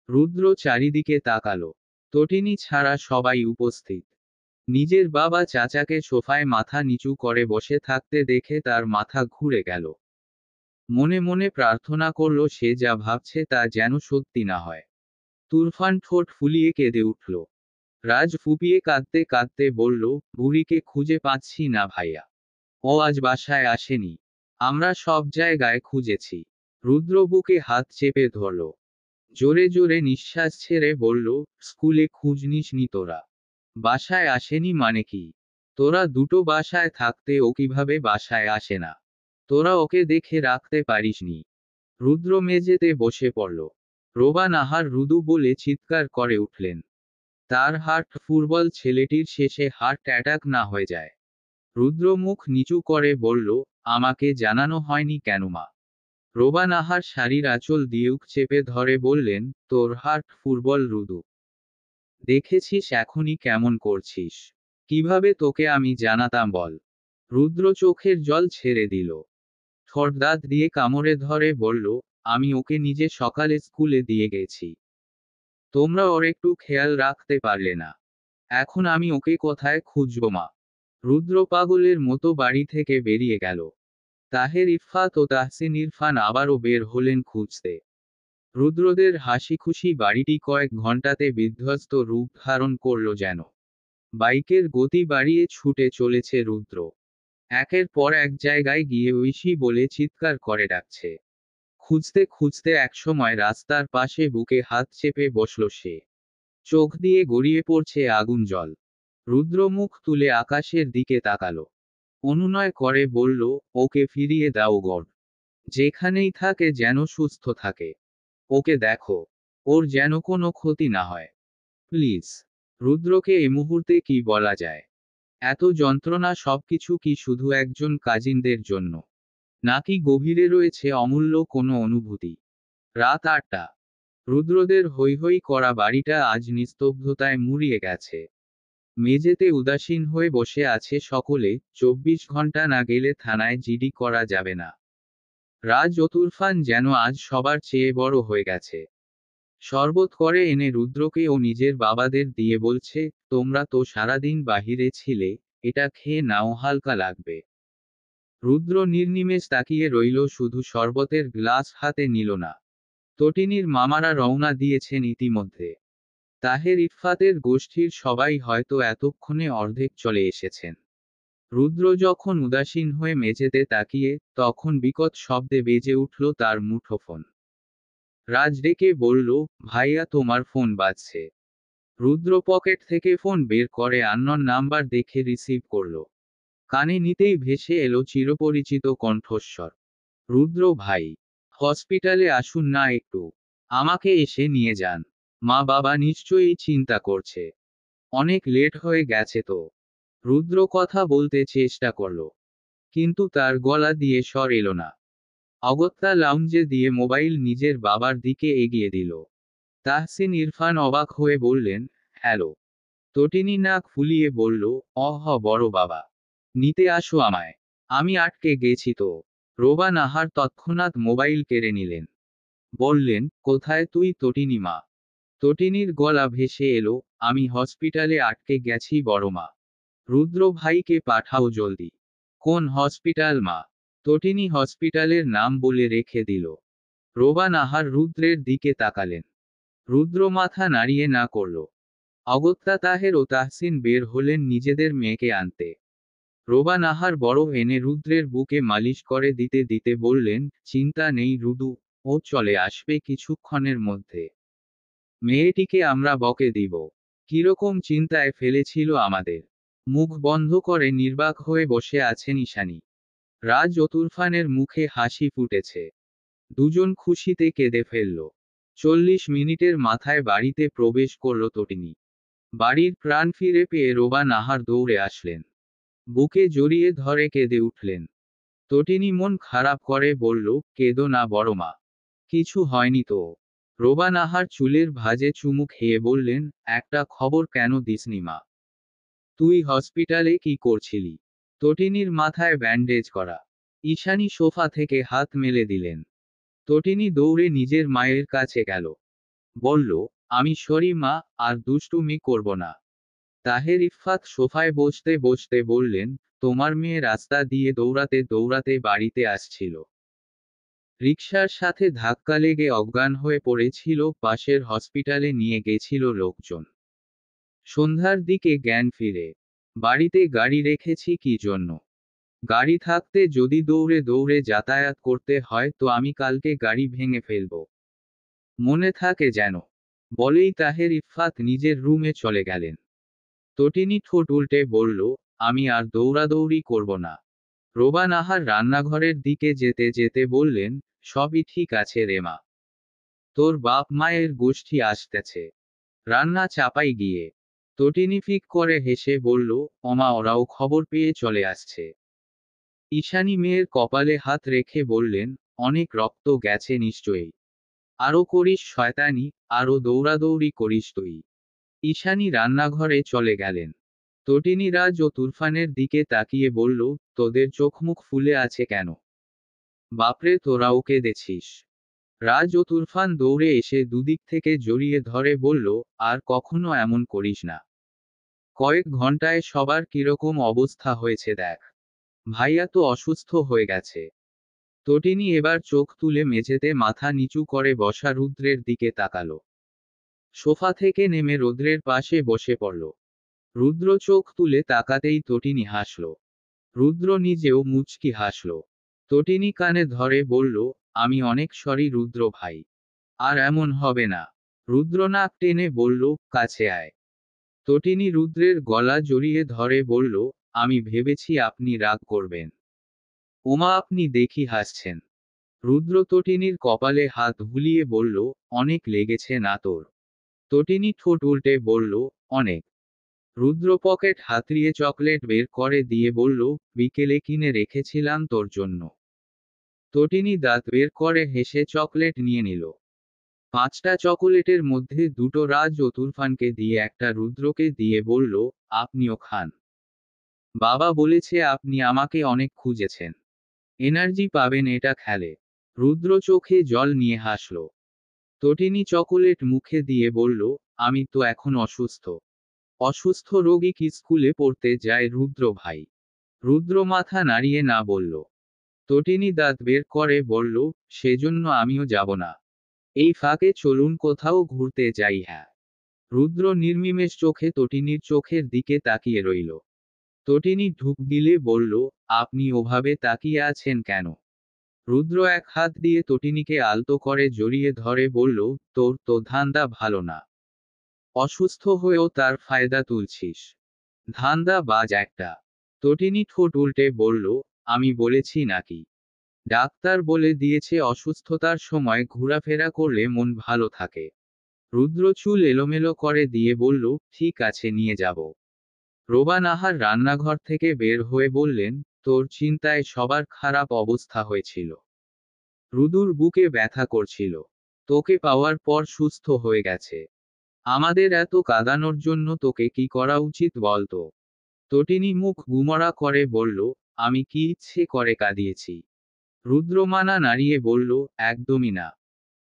রুদ্র চারিদিকে তাকালো। তটিনী ছাড়া সবাই উপস্থিত। নিজের বাবা চাচাকে সোফায় মাথা নিচু করে বসে থাকতে দেখে তার মাথা ঘুরে গেল। মনে মনে প্রার্থনা করল সে যা ভাবছে তা যেন সত্যি না হয়। তুরফান ঠোঁট ফুলিয়ে কেঁদে উঠল। রাজ ফুপিয়ে কাঁদতে কাঁদতে বলল, বুড়িকে খুঁজে পাচ্ছি না ভাইয়া। ও আজ বাসায় আসেনি। আমরা সব জায়গায় খুঁজেছি। রুদ্র বুকে হাত চেপে ধরল। জোরে জোরে নিঃশ্বাস ছেড়ে বলল, স্কুলে খোঁজ নিসনি তোরা? বাসায় আসেনি মানে কি? তোরা দুটো বাসায় থাকতে ও কিভাবে বাসায় আসে না? তোরা ওকে দেখে রাখতে পারিসনি? রুদ্র মেঝেতে বসে পড়ল। রোবা নাহার রুদু বলে চিৎকার করে উঠলেন। তার হার্ট ফুটবল ছেলেটির শেষে হার্ট অ্যাটাক না হয়ে যায়। রুদ্র মুখ নিচু করে বলল, আমাকে জানানো হয়নি কেন মা? রোবা নাহার শাড়ির আঁচল দিয়ে উক চেপে ধরে বললেন, তোর হার্ট ফুটবল রুদু। দেখেছিস এখনই কেমন করছিস। কিভাবে তোকে আমি জানাতাম বল? রুদ্র চোখের জল ছেড়ে দিল। ঠোঁট দাঁত দিয়ে কামড়ে ধরে বলল, আমি ওকে নিজে সকালে স্কুলে দিয়ে গেছি। তোমরা ওর একটু খেয়াল রাখতে পারলে না। এখন আমি ওকে কোথায় খুঁজব মা? রুদ্র পাগলের মতো বাড়ি থেকে বেরিয়ে গেল। তাহের ইফফাত ও তাহসিন ইরফান আবারও বের হলেন খুঁজতে। রুদ্রদের হাসিখুশি বাড়িটি কয়েক ঘন্টাতে বিধ্বস্ত রূপ ধারণ করল যেন। বাইকের গতি বাড়িয়ে ছুটে চলেছে রুদ্র। একের পর এক জায়গায় গিয়ে ঐশী বলে চিৎকার করে ডাকছে। খুঁজতে খুঁজতে একসময় রাস্তার পাশে বুকে হাত চেপে বসল সে। চোখ দিয়ে গড়িয়ে পড়ছে আগুন জল। রুদ্র মুখ তুলে আকাশের দিকে তাকালো। অনুনয় করে বলল, ওকে ফিরিয়ে দাও গড। যেখানেই থাকে যেন সুস্থ থাকে। ওকে দেখো। ওর যেন কোনো ক্ষতি না হয়। প্লিজ। রুদ্রকে এ মুহূর্তে কি বলা যায়? এত যন্ত্রণা সবকিছু কি শুধু একজন কাজিনদের জন্য? নাকি গভীরে রয়েছে অমূল্য কোনো অনুভূতি? রাত 8টা। রুদ্রদের হৈ হৈ করা বাড়িটা আজ নিস্তব্ধতায় মুড়িয়ে গেছে। মেঝেতে উদাসীন হয়ে বসে আছে সকলে, 24 ঘন্টা না গেলে থানায় জিডি করা যাবে না। রাজ ও তুরফান যেন আজ সবার চেয়ে বড় হয়ে গেছে। শরবত করে এনে রুদ্রকে ও নিজের বাবাদের দিয়ে বলছে, তোমরা তো সারাদিন বাহিরে ছিলে, এটা খেয়ে নাও হালকা লাগবে। রুদ্র নির্নিমেষ তাকিয়ে রইল, শুধু শরবতের গ্লাস হাতে নিল না। তটিনীর মামারা রওনা দিয়েছেন ইতিমধ্যে। তাহের ইফফাতের গোষ্ঠীর সবাই হয়তো এতক্ষণে অর্ধেক চলে এসেছেন। রুদ্র যখন উদাসীন হয়ে মেঝেতে তাকিয়ে, তখন বিকট শব্দে বেজে উঠল তার মুঠোফোন। রাজ ডেকে বলল, ভাইয়া তোমার ফোন বাজছে। রুদ্র পকেট থেকে ফোন বের করে আননোন নাম্বার দেখে রিসিভ করল। কানে নিতেই ভেসে এলো চিরপরিচিত কণ্ঠস্বর। রুদ্র ভাই, হসপিটালে আসুন না একটু। আমাকে এসে নিয়ে যান। মা বাবা নিশ্চয়ই চিন্তা করছে। অনেক লেট হয়ে গেছে তো। রুদ্র কথা বলতে চেষ্টা করল, কিন্তু তার গলা দিয়ে স্বর এলো না। অগত্যা লাউঞ্জে দিয়ে মোবাইল নিজের বাবার দিকে এগিয়ে দিল। তাহসিন ইরফান অবাক হয়ে বললেন, হ্যালো। তটিনী নাক ফুলিয়ে বলল, বড় বাবা। নিতে আসো আমায়। আমি আটকে গেছি তো। রোবা নাহার তৎক্ষণাৎ মোবাইল কেড়ে নিলেন। বললেন, কোথায় তুই তটিনী মা? তটিনীর গলা ভেসে এলো, আমি হসপিটালে আটকে গেছি বড় মা। রুদ্র ভাইকে পাঠাও জলদি। কোন হসপিটাল মা? তটিনী হসপিটালের নাম বলে রেখে দিল। রোবা নাহার রুদ্রের দিকে তাকালেন। রুদ্র মাথা নাড়িয়ে না করল। অগত্যা তাহের ও তাহসিন বের হলেন নিজেদের মেয়েকে আনতে। রোবা নাহার বরফ এনে রুদ্রের বুকে মালিশ করে দিতে দিতে বললেন, চিন্তা নেই রুদু, ও চলে আসবে কিছুক্ষণের মধ্যে। মেয়েটিকে আমরা বকে দিব। কিরকম চিন্তায় ফেলেছিল আমাদের। মুখ বন্ধ করে নির্বাক হয়ে বসে আছেন ঈশানী। রাজ ও তুরফানের মুখে হাসি ফুটেছে। দুজন খুশিতে কেঁদে ফেলল। 40 মিনিটের মাথায় বাড়িতে প্রবেশ করল তটিনী। বাড়ির প্রাণ ফিরে পেয়ে রোবা নাহার দৌড়ে আসলেন। বুকে জড়িয়ে ধরে কেঁদে উঠলেন। তটিনী মন খারাপ করে বলল, কেঁদো না বড় মা। কিছু হয়নি তো। রোবা নাহার চুলের ভাঁজে চুমু খেয়ে বললেন, একটা খবর কেন দিসনি মা? তুই হসপিটালে কি করছিলি? তটিনীর মাথায় ব্যান্ডেজ করা। ঈশানী সোফা থেকে হাত মেলে দিলেন। তটিনী দৌড়ে নিজের মায়ের কাছে গেল। বলল, আমি সরি মা, আর দুষ্টুমি করব না। তাহের ইফফাত সোফায় বসতে বসতে বললেন, তোমার মেয়ে রাস্তা দিয়ে দৌড়াতে দৌড়াতে বাড়িতে আসছিল। রিকশার সাথে ধাক্কা লেগে অজ্ঞান হয়ে পড়েছিল, পাশের হসপিটালে নিয়ে গেছিল লোকজন। সন্ধ্যার দিকে জ্ঞান ফিরে। বাড়িতে গাড়ি রেখেছি কি জন্য? গাড়ি থাকতে যদি দৌড়ে দৌড়ে যাতায়াত করতে হয় তো আমি কালকে গাড়ি ভেঙে ফেলব। মনে থাকে যেন। বলেই তাহের ইফফাত নিজের রুমে চলে গেলেন। তটিনী ঠোঁট উল্টে বলল, আমি আর দৌড়াদৌড়ি করব না। রোবা নাহার রান্নাঘরের দিকে যেতে যেতে বললেন, সবই ঠিক আছে রে মা। তোর বাপ মায়ের গোষ্ঠী আসতেছে। রান্না চাপাই গিয়ে। তটিনী ফিক করে হেসে বলল, ওমা ওরাও খবর পেয়ে চলে আসছে। ঈশানী মেয়ের কপালে হাত রেখে বললেন, অনেক রক্ত গেছে নিশ্চয়ই। আরো করিস শয়তানি, আরো দৌড়াদৌড়ি করিস তুই। ঈশানী রান্নাঘরে চলে গেলেন। তটিনী রাজ ও তুরফানের দিকে তাকিয়ে বলল, তোদের চোখমুখ ফুলে আছে কেন? বাপরে তোরা ওকে দেখছিস? রাজ ও তুরফান দৌড়ে এসে দুদিক থেকে জড়িয়ে ধরে বলল, আর কখনো এমন করিস না। কয়েক ঘন্টায় সবার কিরকম অবস্থা হয়েছে দেখ। ভাইয়া তো অসুস্থ হয়ে গেছে। তটিনী এবার চোখ তুলে মেঝেতে মাথা নিচু করে বসা রুদ্রের দিকে তাকালো। সোফা থেকে নেমে রুদ্রের পাশে বসে পড়ল। রুদ্র চোখ তুলে তাকাতেই তটিনী হাসল। রুদ্র নিজেও মুচকি হাসল। তটিনী কানে ধরে বলল, আমি অনেক সরি রুদ্র ভাই। আর এমন হবে না। রুদ্র নাক টেনে বলল, কাছে আয়। তটিনী রুদ্রের গলা জড়িয়ে ধরে বলল, আমি ভেবেছি আপনি রাগ করবেন। ওমা আপনি দেখি হাসছেন। রুদ্র তটিনীর কপালে হাত বুলিয়ে বলল, অনেক লেগেছে না তোর? তটিনী ঠোঁট উল্টে বলল, অনেক। রুদ্র পকেট হাতড়িয়ে চকলেট বের করে দিয়ে বলল, বিকেলে কিনে রেখেছিলাম তোর জন্য। তটিনী দাঁত বের করে হেসে চকলেট নিয়ে নিল। 5টা চকোলেটের মধ্যে 2টো রাজ ও তুরফানকে দিয়ে একটা রুদ্রকে দিয়ে বলল, আপনিও খান। বাবা বলেছে আপনি আমাকে অনেক খুঁজেছেন। এনার্জি পাবেন এটা খেলে। রুদ্র চোখে জল নিয়ে হাসল। তটিনী চকোলেট মুখে দিয়ে বলল, আমি তো এখন অসুস্থ। অসুস্থ রোগী কি স্কুলে পড়তে যায় রুদ্র ভাই? রুদ্র মাথা নাড়িয়ে না বলল। তটিনী দাঁত বের করে বলল, সেজন্য আমিও যাব না। এই ফাঁকে চলুন কোথাও ঘুরতে যাই। হ্যাঁ। রুদ্র নির্নিমেষ চোখে তটিনীর চোখের দিকে তাকিয়ে রইল। তটিনী ঢুক গিলে বলল, আপনি ওভাবে তাকিয়ে আছেন কেন? রুদ্র এক হাত দিয়ে তটিনীকে আলতো করে জড়িয়ে ধরে বলল, তোর তো ধান্দা ভালো না। অসুস্থ হয়েও তার ফায়দা তুলছিস। ধান্দা বাজ একটা। তটিনী ঠোঁট উল্টে বলল, আমি বলেছি নাকি? ডাক্তার বলে দিয়েছে অসুস্থতার সময় ঘোরাফেরা করলে মন ভালো থাকে। রুদ্র চুল এলোমেলো করে দিয়ে বলল, ঠিক আছে নিয়ে যাব। রোবা নাহার রান্নাঘর থেকে বের হয়ে বললেন, তোর চিন্তায় সবার খারাপ অবস্থা হয়েছিল। রুদুর বুকে ব্যথা করছিল। তোকে পাওয়ার পর সুস্থ হয়ে গেছে। আমাদের এত কাঁদানোর জন্য তোকে কি করা উচিত বলতো? তটিনী মুখ গুমরা করে বলল, আমি কি ইচ্ছে করে কাঁদিয়েছি? রুদ্র মানা নাড়িয়ে বলল, একদমই না।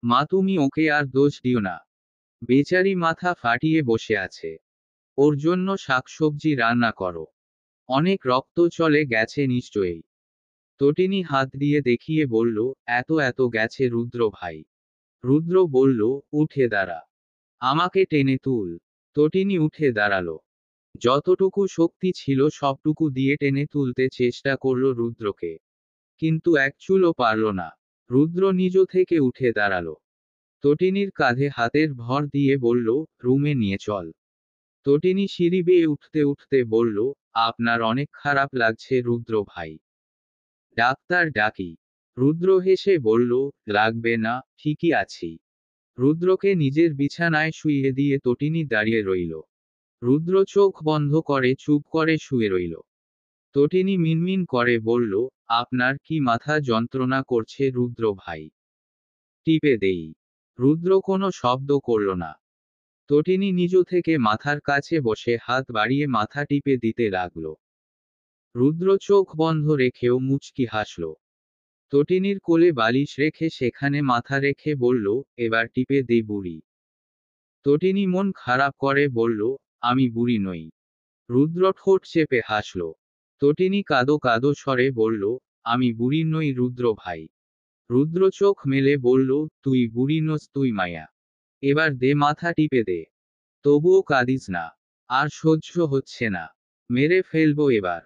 মা তুমি ওকে আর দোষ দিও না। বেচারি মাথা ফাটিয়ে বসে আছে। ওর জন্য শাকসবজি রান্না করো। অনেক রক্ত চলে গেছে নিশ্চয়ই। তটিনী হাত দিয়ে দেখিয়ে বলল, এত গেছে রুদ্র ভাই। রুদ্র বলল, উঠে দাঁড়া, আমাকে টেনে তুল। তটিনী উঠে দাঁড়ালো। যতটুকু শক্তি ছিল সবটুকু দিয়ে টেনে তুলতে চেষ্টা করল রুদ্রকে, কিন্তু এক চুলও পারল না। রুদ্র নিজ থেকে উঠে দাঁড়ালো। তটিনীর কাঁধে হাতের ভর দিয়ে বলল, রুমে নিয়ে চল। তটিনী সিঁড়ি বেয়ে উঠতে উঠতে বলল, আপনার অনেক খারাপ লাগছে রুদ্র ভাই। ডাক্তার ডাকি? রুদ্র হেসে বলল, লাগবে না, ঠিকই আছি। রুদ্রকে নিজের বিছানায় শুইয়ে দিয়ে তটিনী দাঁড়িয়ে রইল। রুদ্র চোখ বন্ধ করে চুপ করে শুয়ে রইল। তটিনী মিনমিন করে বলল, আপনার কি মাথা যন্ত্রণা করছে রুদ্র ভাই? টিপে দেই। রুদ্র কোনো শব্দ করল না। তটিনী নিজ থেকে মাথার কাছে বসে হাত বাড়িয়ে মাথা টিপে দিতে লাগল। রুদ্র চোখ বন্ধ রেখেও মুচকি হাসল। তটিনীর কোলে বালিশ রেখে সেখানে মাথা রেখে বলল, এবার টিপে দেই বুড়ি। তটিনী মন খারাপ করে বলল, আমি বুড়ি নই। রুদ্র ঠোঁট চেপে হাসল। তটিনী কাঁদো কাঁদো স্বরে বলল, আমি বুড়ি নই রুদ্র ভাই। রুদ্র চোখ মেলে বলল, তুই বুড়ি নস, তুই মায়া। এবার দে মাথা টিপে দে। তবুও কাঁদিস না। আর সহ্য হচ্ছে না। মেরে ফেলবো এবার।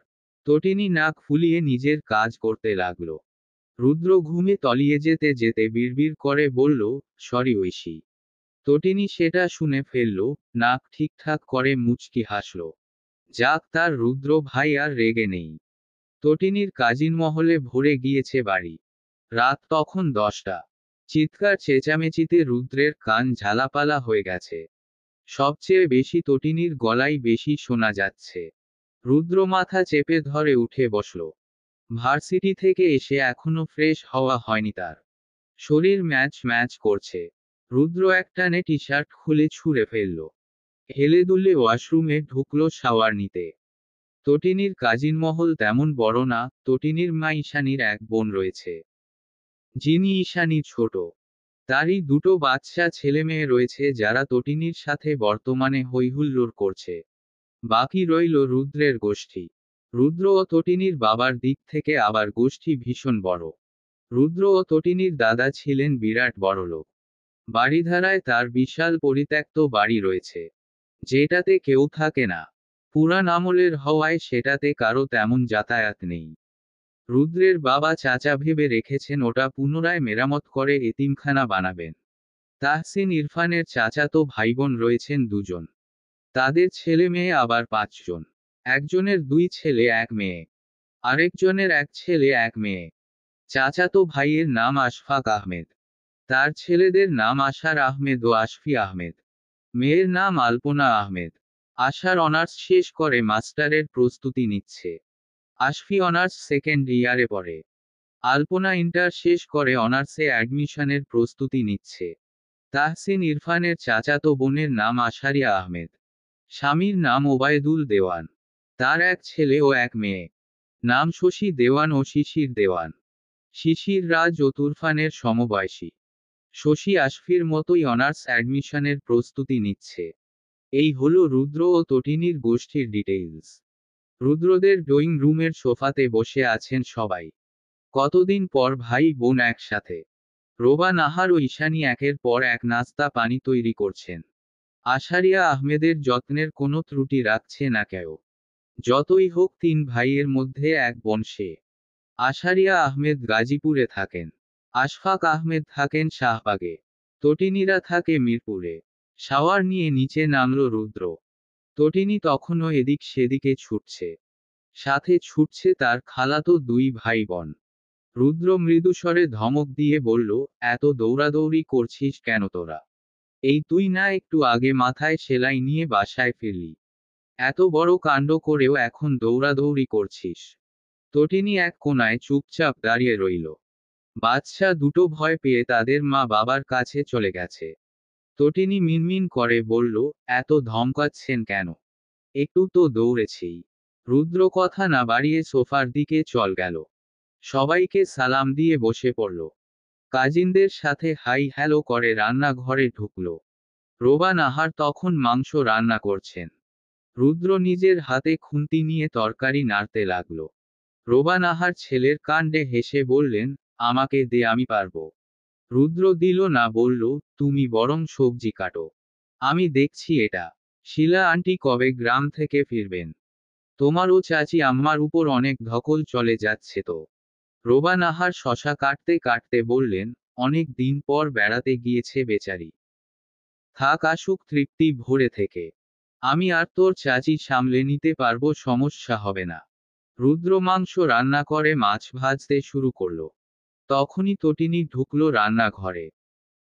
তটিনী নাক ফুলিয়ে নিজের কাজ করতে লাগল। রুদ্র ঘুমে তলিয়ে যেতে যেতে বিড়বিড় করে বলল, সরি ঐশী। তটিনী সেটা শুনে ফেলল, নাক ঠিকঠাক করে মুচকি হাসল। যাক, তার রুদ্র ভাই আর রেগে নেই। তটিনীর কাজিন মহলে ভরে গিয়েছে বাড়ি। রাত তখন 10টা। চিৎকার চেঁচামেচিতে রুদ্রের কান ঝালাপালা হয়ে গেছে। সবচেয়ে বেশি তটিনীর গলায় বেশি শোনা যাচ্ছে। রুদ্র মাথা চেপে ধরে উঠে বসল। ভার্সিটি থেকে এসে এখনো ফ্রেশ হওয়া হয়নি তার। শরীর ম্যাচ ম্যাচ করছে। রুদ্র একটানে টি শার্ট খুলে ছুঁড়ে ফেলল। হেলে দুলে ওয়াশরুমে ঢুকল শাওয়ার নিতে। তটিনীর কাজিন মহল তেমন বড় না। তটিনীর মা ঈশানীর এক বোন রয়েছে, যিনি ঈশানীর ছোট। তারই দুটো বাচ্চা ছেলেমেয়ে রয়েছে যারা তটিনীর সাথে বর্তমানে হৈহুল্লোড় করছে। বাকি রইল রুদ্রের গোষ্ঠী। রুদ্র ও তটিনীর বাবার দিক থেকে আবার গোষ্ঠী ভীষণ বড়। রুদ্র ও তটিনীর দাদা ছিলেন বিরাট বড়লোক। বাড়িধারায় তার বিশাল পরিত্যক্ত বাড়ি রয়েছে, যেটাতে কেউ থাকে না। পুরান আমলের হওয়ায় সেটাতে কারো তেমন যাতায়াত নেই। রুদ্রের বাবা চাচা ভেবে রেখেছেন ওটা পুনরায় মেরামত করে এতিমখানা বানাবেন। তাহসিন ইরফানের চাচাতো ভাইবোন রয়েছেন দুজন। তাদের ছেলে মেয়ে আবার 5 জন। একজনের 2 ছেলে 1 মেয়ে। আরেকজনের 1 ছেলে 1 মেয়ে। চাচাতো ভাইয়ের নাম আশফাক আহমেদ। তার ছেলেদের নাম আশার আহমেদ ও আশফি আহমেদ। মেয়ের নাম আলপনা আহমেদ। আশার অনার্স শেষ করে মাস্টারের প্রস্তুতি নিচ্ছে। আশফি অনার্স সেকেন্ড ইয়ারে পড়ে। আলপনা ইন্টার শেষ করে অনার্সে অ্যাডমিশনের প্রস্তুতি নিচ্ছে। তাহসিন ইরফানের চাচাতো বোনের নাম আশারিয়া আহমেদ। স্বামীর নাম ওবায়দুল দেওয়ান। তার 1 ছেলে ও 1 মেয়ে। নাম শশী দেওয়ান ও শিশির দেওয়ান। শিশির রাজ ও তুরফানের সমবয়সী। শশী আশফির মতোই অনার্স অ্যাডমিশনের প্রস্তুতি নিচ্ছে। এই হলো রুদ্র ও তটিনীর গোষ্ঠীর ডিটেইলস। রুদ্রদের ড্রয়িং রুমের সোফাতে বসে আছেন সবাই। কতদিন পর ভাই বোন একসাথে। রোবা নাহার ও ঈশানী একের পর এক নাস্তা পানি তৈরি করছেন। আশারিয়া আহমেদের যত্নের কোনো ত্রুটি রাখছে না কেউ। যতই হোক 3 ভাইয়ের মধ্যে এক বোন সে। আশারিয়া আহমেদ গাজীপুরে থাকেন। আশফাক আহমেদ থাকেন শাহবাগে। তটিনীরা থাকে মিরপুরে। শাওয়ার নিয়ে নিচে নামল রুদ্র। তটিনী তখনও এদিক সেদিকে ছুটছে। সাথে ছুটছে তার খালাতো 2 ভাই বোন। রুদ্র মৃদুস্বরে ধমক দিয়ে বলল, এত দৌড়াদৌড়ি করছিস কেন তোরা? এই তুই না একটু আগে মাথায় সেলাই নিয়ে বাসায় ফিরলি? এত বড় কাণ্ড করেও এখন দৌড়াদৌড়ি করছিস? তটিনী এক কোণায় চুপচাপ দাঁড়িয়ে রইল। বাচ্চা দুটো ভয় পেয়ে তাদের মা বাবার কাছে চলে গেছে। তটিনী মিনমিন করে বলল, এত ধমকাচ্ছেন কেন? একটু তো দৌড়েছি। রুদ্র কথা না বাড়িয়ে সোফার দিকে চল গেল। সবাইকে সালাম দিয়ে বসে পড়ল। কাজিনদের সাথে হাই হ্যালো করে রান্নাঘরে ঢুকল। রোবা নাহার তখন মাংস রান্না করছেন। রুদ্র নিজের হাতে খুন্তি নিয়ে তরকারি নাড়তে লাগল। রোবা নাহার ছেলের কাণ্ডে হেসে বললেন, আমাকে দে, আমি পারবো। রুদ্র দিল না, বলল, তুমি বরং সবজি কাটো, আমি দেখছি এটা। শিলা আন্টি কবে গ্রাম থেকে ফিরবেন? তোমারও চাচি আম্মার উপর অনেক ধকল চলে যাচ্ছে তো। রোবা নাহার শশা কাটতে কাটতে বললেন, অনেক দিন পর বেড়াতে গিয়েছে বেচারি। থাক, আসুক তৃপ্তি ভরে থেকে। আমি আর তোর চাচি সামলে নিতে পারবো, সমস্যা হবে না। রুদ্র মাংস রান্না করে মাছ ভাজতে শুরু করলো। তখনই তটিনী ঢুকলো রান্নাঘরে।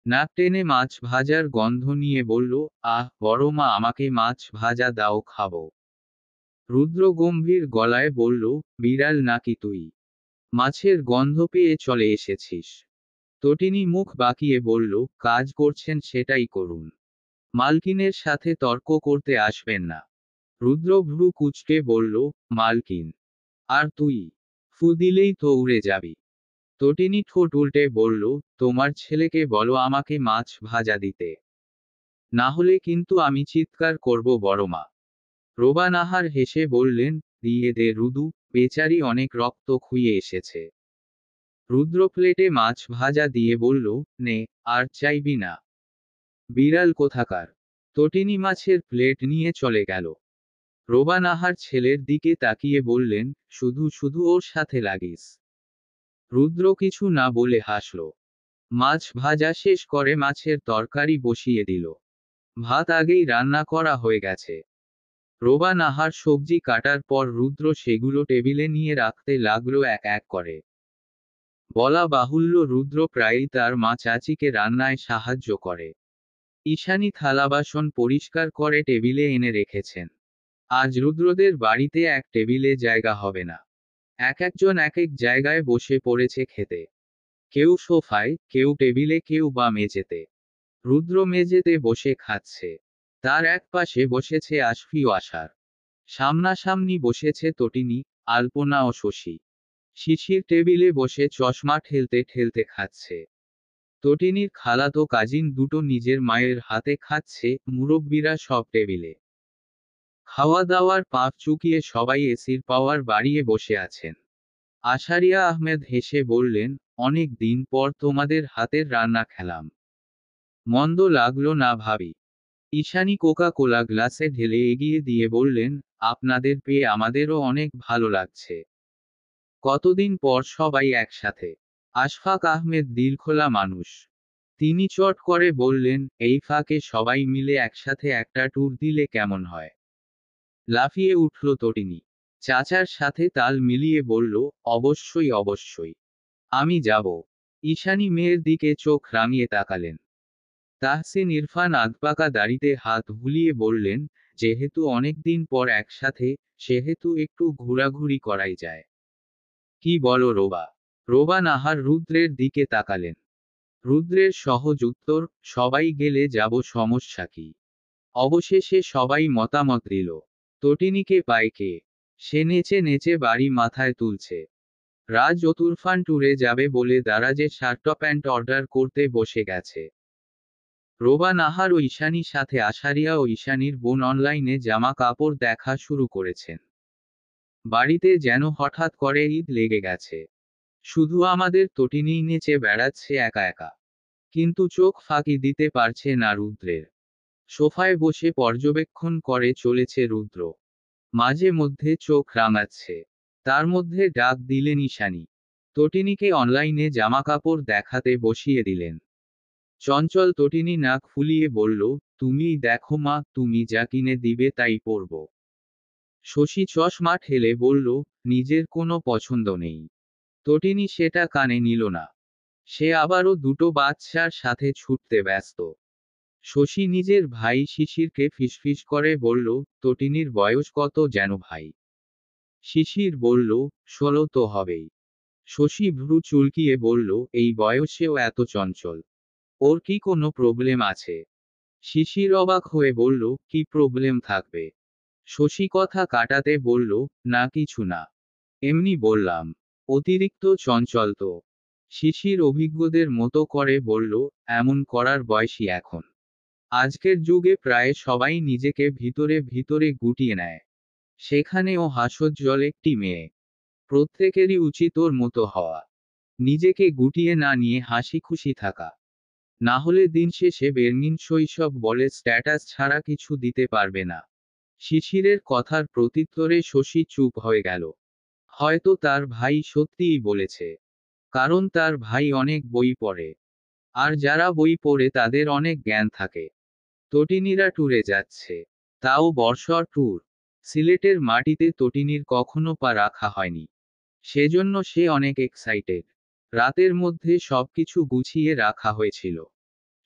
নাক টেনে মাছ ভাজার গন্ধ নিয়ে বলল, আহ বড় মা, আমাকে মাছ ভাজা দাও, খাবো। রুদ্র গম্ভীর গলায় বলল, বিড়াল নাকি তুই? মাছের গন্ধ পেয়ে চলে এসেছিস? তটিনী মুখ বাঁকিয়ে বলল, কাজ করছেন সেটাই করুন, মালকিনের সাথে তর্ক করতে আসবেন না। রুদ্র ভ্রু কুঁচকে বলল, মালকিন? আর তুই ফু দিলেই তো উড়ে যাবি। তটিনী ঠোঁট উল্টে বলল, তোমার ছেলেকে বলো আমাকে মাছ ভাজা দিতে, না হলে কিন্তু আমি চিৎকার করব বড়মা। রোবা নাহার হেসে বললেন, দিয়ে দে রুদু, বেচারি অনেক রক্ত খুইয়ে এসেছে। রুদ্র প্লেটে মাছ ভাজা দিয়ে বলল, নে, আর চাইবি না, বিড়াল কোথাকার। তটিনী মাছের প্লেট নিয়ে চলে গেল। রোবা নাহার ছেলের দিকে তাকিয়ে বললেন, শুধু শুধু ওর সাথে লাগিস। রুদ্র কিছু না বলে হাসল। মাছ ভাজা শেষ করে মাছের তরকারি বসিয়ে দিল। ভাত আগেই রান্না করা হয়ে গেছে। রোবা নাহার সবজি কাটার পর রুদ্র সেগুলো টেবিলে নিয়ে রাখতে লাগলো এক এক করে। বলা বাহুল্য, রুদ্র প্রায়ই তার মা চাচিকে রান্নায় সাহায্য করে। ঈশানী থালাবাসন পরিষ্কার করে টেবিলে এনে রেখেছেন। আজ রুদ্রদের বাড়িতে এক টেবিলে জায়গা হবে না। এক একজন এক এক জায়গায় বসে পড়েছে খেতে। কেউ সোফায়, কেউ টেবিলে, কেউ বা মেঝেতে। রুদ্র মেঝেতে বসে খাচ্ছে। তার এক পাশে বসেছে আশফি ও আশার। সামনাসামনি বসেছে তটিনী, আলপনা ও শশী। শিশির টেবিলে বসে চশমা ঠেলতে ঠেলতে খাচ্ছে। তটিনীর খালাতো কাজিন দুটো নিজের মায়ের হাতে খাচ্ছে। মুরব্বীরা সব টেবিলে খাওয়া দাওয়ার পাঁক চুকিয়ে সবাই এসির পাওয়ার বাড়িয়ে বসে আছেন। আশারিয়া আহমেদ হেসে বললেন, অনেক দিন পর তোমাদের হাতের রান্না খেলাম, মন্দ লাগলো না ভাবি। ঈশানী কোকা কোলা গ্লাসে ঢেলে এগিয়ে দিয়ে বললেন, আপনাদের পেয়ে আমাদেরও অনেক ভালো লাগছে। কতদিন পর সবাই একসাথে। আশফাক আহমেদ দিলখোলা মানুষ। তিনি চট করে বললেন, এই ফাঁকে সবাই মিলে একসাথে একটা ট্যুর দিলে কেমন হয়? লাফিয়ে উঠল তটিনী। চাচার সাথে তাল মিলিয়ে বলল, অবশ্যই অবশ্যই, আমি যাব। ঈশানী মেয়ের দিকে চোখ রাঙিয়ে তাকালেন। তাহসিন ইরফান আধপাকা দাড়িতে হাত বুলিয়ে বললেন, যেহেতু অনেকদিন পর একসাথে, সেহেতু একটু ঘোরাঘুরি করাই যায়। কি বলো রোবা? রোবা নাহার রুদ্রের দিকে তাকালেন। রুদ্রের সহজ উত্তর, সবাই গেলে যাব, সমস্যা কি? অবশেষে সবাই মতামত দিল। তটিনীকে পায় কে? সে নেচে নেচে বাড়ি মাথায় তুলছে। রাজ ও তুরফান ট্যুরে যাবে বলে দারাজে শার্ট প্যান্ট অর্ডার করতে বসে গেছে। রোবা নাহার ও ঈশানীর সাথে আশারিয়া ও ঈশানীর বোন অনলাইনে জামা কাপড় দেখা শুরু করেছেন। বাড়িতে যেন হঠাৎ করে ঈদ লেগে গেছে। শুধু আমাদের তটিনীই নেচে বেড়াচ্ছে একা একা। কিন্তু চোখ ফাঁকি দিতে পারছে না রুদ্রের। সোফায় বসে পর্যবেক্ষণ করে চলেছে রুদ্র। মাঝে মধ্যে চোখ রাঙাচ্ছে। তার মধ্যে ডাক দিলেন ঈশানী। তটিনীকে অনলাইনে জামাকাপড় দেখাতে বসিয়ে দিলেন। চঞ্চল তটিনী নাক ফুলিয়ে বলল, তুমিই দেখো মা, তুমি যা কিনে দিবে তাই পরব। শশী চশমা ঠেলে বলল, নিজের কোনো পছন্দ নেই। তটিনী সেটা কানে নিল না। সে আবারও দুটো বাচ্চার সাথে ছুটতে ব্যস্ত। শশী নিজের ভাই শিশিরকে ফিসফিস করে বলল, তটিনীর বয়স কত যেন ভাই? শিশির বলল, 16 তো হবেই। শশী ভ্রু চুলকিয়ে বলল, এই বয়সেও এত চঞ্চল? ওর কি কোনো প্রবলেম আছে? শিশির অবাক হয়ে বলল, কি প্রবলেম থাকবে? শশী কথা কাটাতে বলল, না কিছু না, এমনি বললাম, অতিরিক্ত চঞ্চল তো। শিশির অভিজ্ঞদের মতো করে বলল, এমন করার বয়সই এখন। আজকের যুগে প্রায় সবাই নিজেকে ভিতরে ভিতরে গুটিয়ে নেয়। সেখানেও হাস্যোজ্জ্বল একটি মেয়ে। প্রত্যেকেরই উচিত ওর মতো হওয়া। নিজেকে গুটিয়ে না নিয়ে হাসি খুশি থাকা। না হলে দিন শেষে বেরঙিন শৈশব বলে স্ট্যাটাস ছাড়া কিছু দিতে পারবে না। শিশিরের কথার প্রত্যুত্তরে শশী চুপ হয়ে গেল। হয়তো তার ভাই সত্যিই বলেছে। কারণ তার ভাই অনেক বই পড়ে। আর যারা বই পড়ে তাদের অনেক জ্ঞান থাকে। তটিনীরা ট্যুরে যাচ্ছে। তাও বর্ষর ট্যুর। সিলেটের মাটিতে তটিনীর কখনো পা রাখা হয়নি। সেজন্য সে অনেক এক্সাইটেড। রাতের মধ্যে সবকিছু গুছিয়ে রাখা হয়েছিল।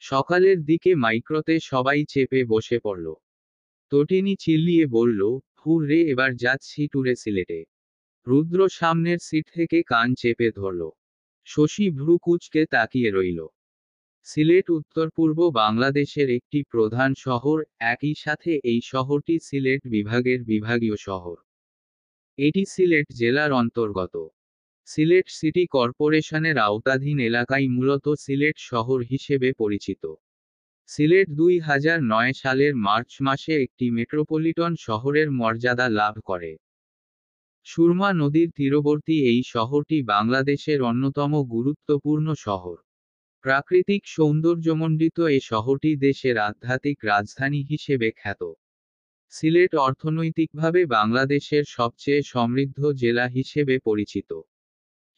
সকালের দিকে মাইক্রোতে সবাই চেপে বসে পড়ল। তটিনী চিল্লিয়ে বলল, হুররে, এবার যাচ্ছি ট্যুরে সিলেটে। রুদ্র সামনের সিট থেকে কান চেপে ধরল। শশী ভ্রু কুঁচকে তাকিয়ে রইল। সিলেট উত্তর পূর্ব বাংলাদেশের একটি প্রধান শহর, একই সাথে এই শহরটি সিলেট বিভাগের বিভাগীয় শহর। এটি সিলেট জেলার অন্তর্গত। সিলেট সিটি কর্পোরেশনের আওতাধীন এলাকাই মূলত সিলেট শহর হিসেবে পরিচিত। সিলেট 2009 সালের মার্চ মাসে একটি মেট্রোপলিটন শহরের মর্যাদা লাভ করে। সুরমা নদীর তীরবর্তী এই শহরটি বাংলাদেশের অন্যতম গুরুত্বপূর্ণ শহর। প্রাকৃতিক সৌন্দর্যমণ্ডিত এ শহরটি দেশের আধ্যাত্মিক রাজধানী হিসেবে খ্যাত। সিলেট অর্থনৈতিকভাবে বাংলাদেশের সবচেয়ে সমৃদ্ধ জেলা হিসেবে পরিচিত।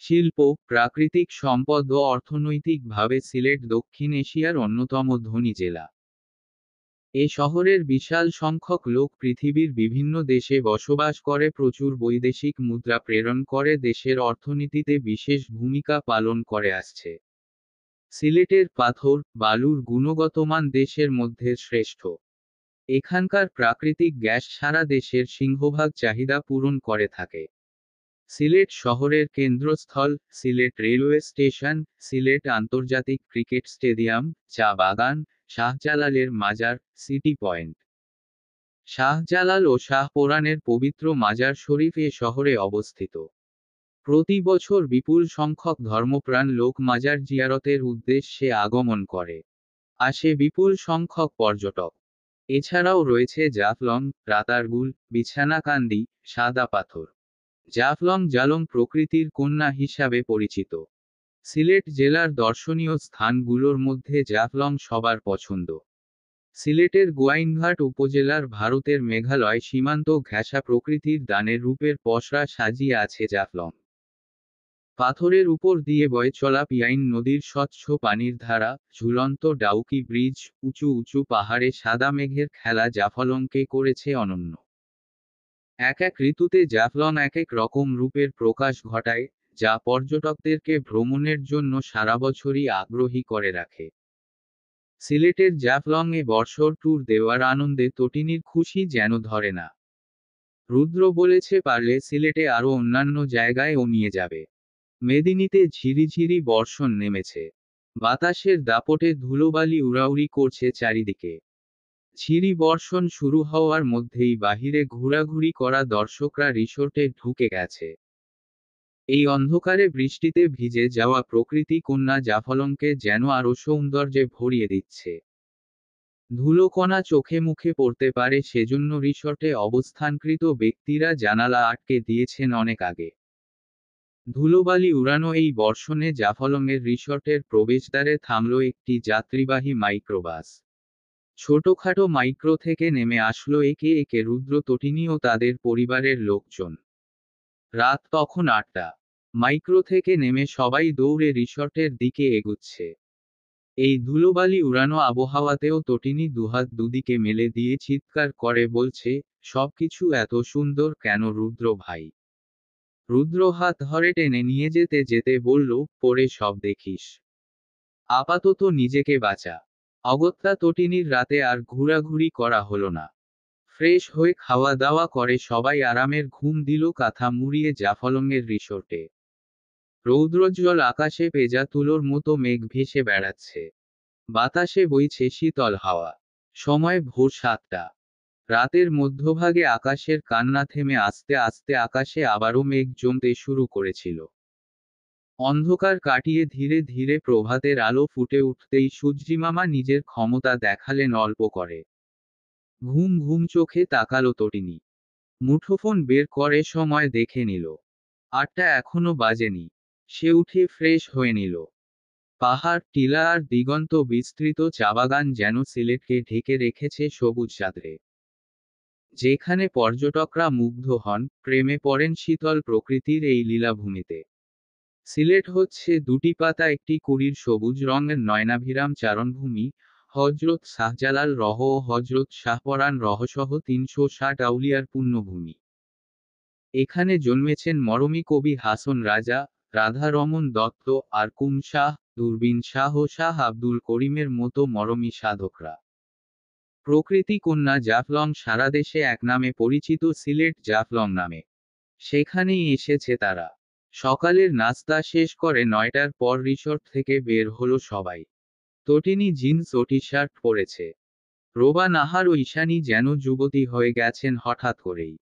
শিল্প, প্রাকৃতিক সম্পদ ও অর্থনৈতিকভাবে সিলেট দক্ষিণ এশিয়ার অন্যতম ধনী জেলা। এ শহরের বিশাল সংখ্যক লোক পৃথিবীর বিভিন্ন দেশে বসবাস করে, প্রচুর বৈদেশিক মুদ্রা প্রেরণ করে, দেশের অর্থনীতিতে বিশেষ ভূমিকা পালন করে আসছে। সিলেটের পাথর, বালুর গুণগত মান দেশের মধ্যে শ্রেষ্ঠ। এখানকার প্রাকৃতিক গ্যাস সারা দেশের সিংহভাগ চাহিদা পূরণ করে থাকে। সিলেট শহরের কেন্দ্রস্থল, সিলেট রেলওয়ে স্টেশন, সিলেট আন্তর্জাতিক ক্রিকেট স্টেডিয়াম, চা বাগান, শাহজালালের মাজার, সিটি পয়েন্ট। শাহজালাল ও শাহপরানের পবিত্র মাজার শরীফ এ শহরে অবস্থিত। প্রতি বছর বিপুল সংখ্যক ধর্মপ্রাণ লোক মাজার জিয়ারতের উদ্দেশ্যে আগমন করে। আসে বিপুল সংখ্যক পর্যটক। এছাড়াও রয়েছে জাফলং, রাতারগুল, বিছানাকান্দি, সাদা পাথর। জাফলং জালং প্রকৃতির কন্যা হিসাবে পরিচিত। সিলেট জেলার দর্শনীয় স্থানগুলোর মধ্যে জাফলং সবার পছন্দ। সিলেটের গোয়াইনঘাট উপজেলার ভারতের মেঘালয় সীমান্ত ঘেঁষা প্রকৃতির দানের রূপের পসরা সাজিয়ে আছে জাফলং। পাথরের উপর দিয়ে বয়ে চলা পিয়াইন নদীর স্বচ্ছ পানির ধারা, ঝুলন্ত ডাউকি ব্রিজ, উঁচু উঁচু পাহাড়ে সাদা মেঘের খেলা জাফলংকে করেছে অনন্য। এক এক ঋতুতে জাফলং এক এক রকম রূপের প্রকাশ ঘটায়, যা পর্যটকদেরকে ভ্রমণের জন্য সারা বছরই আগ্রহী করে রাখে। সিলেটের জাফলং এ বর্ষর ট্যুর দেওয়ার আনন্দে তটিনীর খুশি যেন ধরে না। রুদ্র বলেছে পারলে সিলেটে আরও অন্যান্য জায়গায়ও নিয়ে যাবে। মেদিনীতে ঝিরিঝিরি বর্ষণ নেমেছে। বাতাসের দাপটে ধুলোবালি উড়াউড়ি করছে চারিদিকে। ঝিরি বর্ষণ শুরু হওয়ার মধ্যেই বাহিরে ঘোরাঘুরি করা দর্শকরা রিসোর্টে ঢুকে গেছে। এই অন্ধকারে বৃষ্টিতে ভিজে যাওয়া প্রকৃতি কন্যা জাফলংকে যেন আরও সৌন্দর্যে ভরিয়ে দিচ্ছে। ধুলোকণা চোখে মুখে পড়তে পারে সেজন্য রিসর্টে অবস্থানকৃত ব্যক্তিরা জানালা আটকে দিয়েছেন অনেক আগে। ধুলোবালি উড়ানো এই বর্ষণে জাফলংয়ের রিসর্টের প্রবেশদ্বারে থামল একটি যাত্রীবাহী মাইক্রোবাস। ছোটখাটো মাইক্রো থেকে নেমে আসলো একে একে রুদ্র, তটিনী ও তাদের পরিবারের লোকজন। রাত তখন 8টা। মাইক্রো থেকে নেমে সবাই দৌড়ে রিসর্টের দিকে এগুচ্ছে। এই ধুলোবালি উড়ানো আবহাওয়াতেও তটিনী দুহাত দুদিকে মেলে দিয়ে চিৎকার করে বলছে, সবকিছু এত সুন্দর কেন রুদ্র ভাই। রুদ্র হাত ধরে টেনে নিয়ে যেতে যেতে বলল, পরে সব দেখিস। আপাতত নিজেকে বাঁচা। অগত্যা তটিনীর রাতে আর ঘোরাঘুরি করা হলো না। ফ্রেশ হয়ে খাওয়া দাওয়া করে সবাই আরামের ঘুম দিল কাঁথা মুড়িয়ে জাফলংয়ের রিসোর্টে। রৌদ্রোজ্জ্বল আকাশে পেঁজা তুলোর মতো মেঘ ভেসে বেড়াচ্ছে। বাতাসে বইছে শীতল হাওয়া। সময় ভোর 7টা। রাতের মধ্যভাগে আকাশের কান্না থেমে আস্তে আস্তে আকাশে আবারও মেঘ জমতে শুরু করেছিল। অন্ধকার কাটিয়ে ধীরে ধীরে প্রভাতের আলো ফুটে উঠতেই সূর্যিমামা নিজের ক্ষমতা দেখালেন অল্প করে। ঘুম ঘুম চোখে তাকালো তটিনী। মুঠোফোন বের করে সময় দেখে নিল। ৮টা এখনো বাজেনি। সে উঠে ফ্রেশ হয়ে নিল। পাহাড়, টিলা আর দিগন্ত বিস্তৃত চাবাগান যেন সিলেটকে ঢেকে রেখেছে সবুজ চাদরে। যেখানে পর্যটকরা মুগ্ধ হন, প্রেমে পড়েন শীতল প্রকৃতির এই লীলাভূমিতে। সিলেট হচ্ছে দুটি পাতা একটি কুড়ির সবুজ রঙের নয়নাভিরাম চারণভূমি। হজরত শাহজালাল রহ ও হজরত শাহপরাণ রহসহ ৩৬০ আউলিয়ার পুণ্যভূমি। এখানে জন্মেছেন মরমী কবি হাসন রাজা, রাধারমণ দত্ত, আরকুম শাহ, দূরবীন শাহ ও শাহ আব্দুল করিমের মতো মরমী সাধকরা। প্রকৃতি কন্যা জাফলং সারা দেশে এক নামে পরিচিত, সিলেট জাফলং নামে। সেখানেই এসেছে তারা। সকালের নাস্তা শেষ করে ৯টার পর রিসর্ট থেকে বের হলো সবাই। তটিনী জিন্স ও টি শার্ট পরেছে। রোবা নাহার ও ঈশানী যেন যুবতী হয়ে গেছেন হঠাৎ করেই।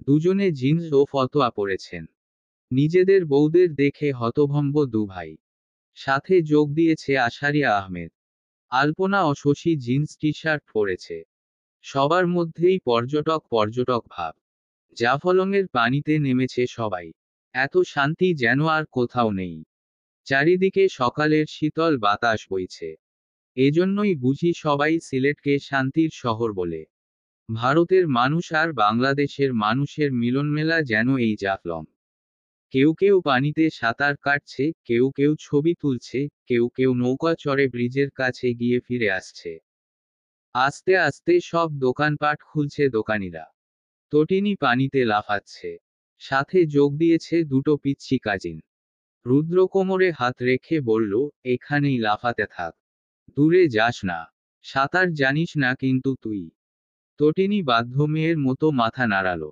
দুজনে জিন্স ও ফতোয়া পরেছেন। নিজেদের বউদের দেখে হতভম্ব দুভাই। সাথে যোগ দিয়েছে আশারিয়া আহমেদ। আলপনা ও শশী জিন্স টি শার্ট পরেছে। সবার মধ্যেই পর্যটক পর্যটক ভাব। জাফলংয়ের পানিতে নেমেছে সবাই। এত শান্তি যেন আর কোথাও নেই। চারিদিকে সকালের শীতল বাতাস বইছে। এজন্যই বুঝি সবাই সিলেটকে শান্তির শহর বলে। ভারতের মানুষ আর বাংলাদেশের মানুষের মিলনমেলা যেন এই জাফলং। কেউ কেউ পানিতে সাঁতার কাটছে, কেউ কেউ ছবি তুলছে, কেউ কেউ নৌকা চড়ে ব্রিজের কাছে গিয়ে ফিরে আসছে। আস্তে আস্তে সব দোকানপাট খুলছে দোকানিরা। তটিনী পানিতে লাফাচ্ছে। সাথে যোগ দিয়েছে দুটো পিচ্ছি কাজিন। রুদ্র কোমরে হাত রেখে বলল, এখানেই লাফাতে থাক। দূরে যাস না। সাঁতার জানিস না কিন্তু তুই। তটিনী বাধ্য মেয়ের মতো মাথা নাড়ালো।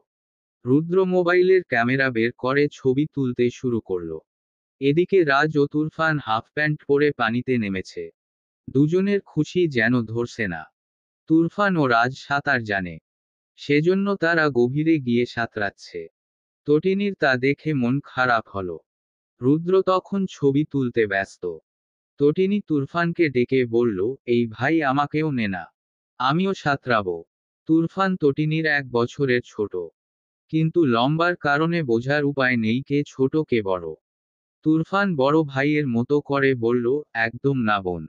রুদ্র মোবাইলের ক্যামেরা বের করে ছবি তুলতে শুরু করল। এদিকে রাজ ও তুরফান হাফ প্যান্ট পরে পানিতে নেমেছে। দুজনের খুশি যেন ধরছে না। তুরফান ও রাজ সাঁতার জানে। সেজন্য তারা গভীরে গিয়ে সাঁতরাচ্ছে। তটিনীর তা দেখে মন খারাপ হলো। রুদ্র তখন ছবি তুলতে ব্যস্ত। তটিনী তুরফানকে ডেকে বলল, এই ভাই আমাকেও নে না। আমিও সাঁতরাবো। তুরফান তটিনীর ১ বছরের ছোট। কিন্তু লম্বার কারণে বোঝার উপায় নেই কে ছোট কে বড়। তুরফান বড় ভাইয়ের মতো করে বলল, একদম না বোন।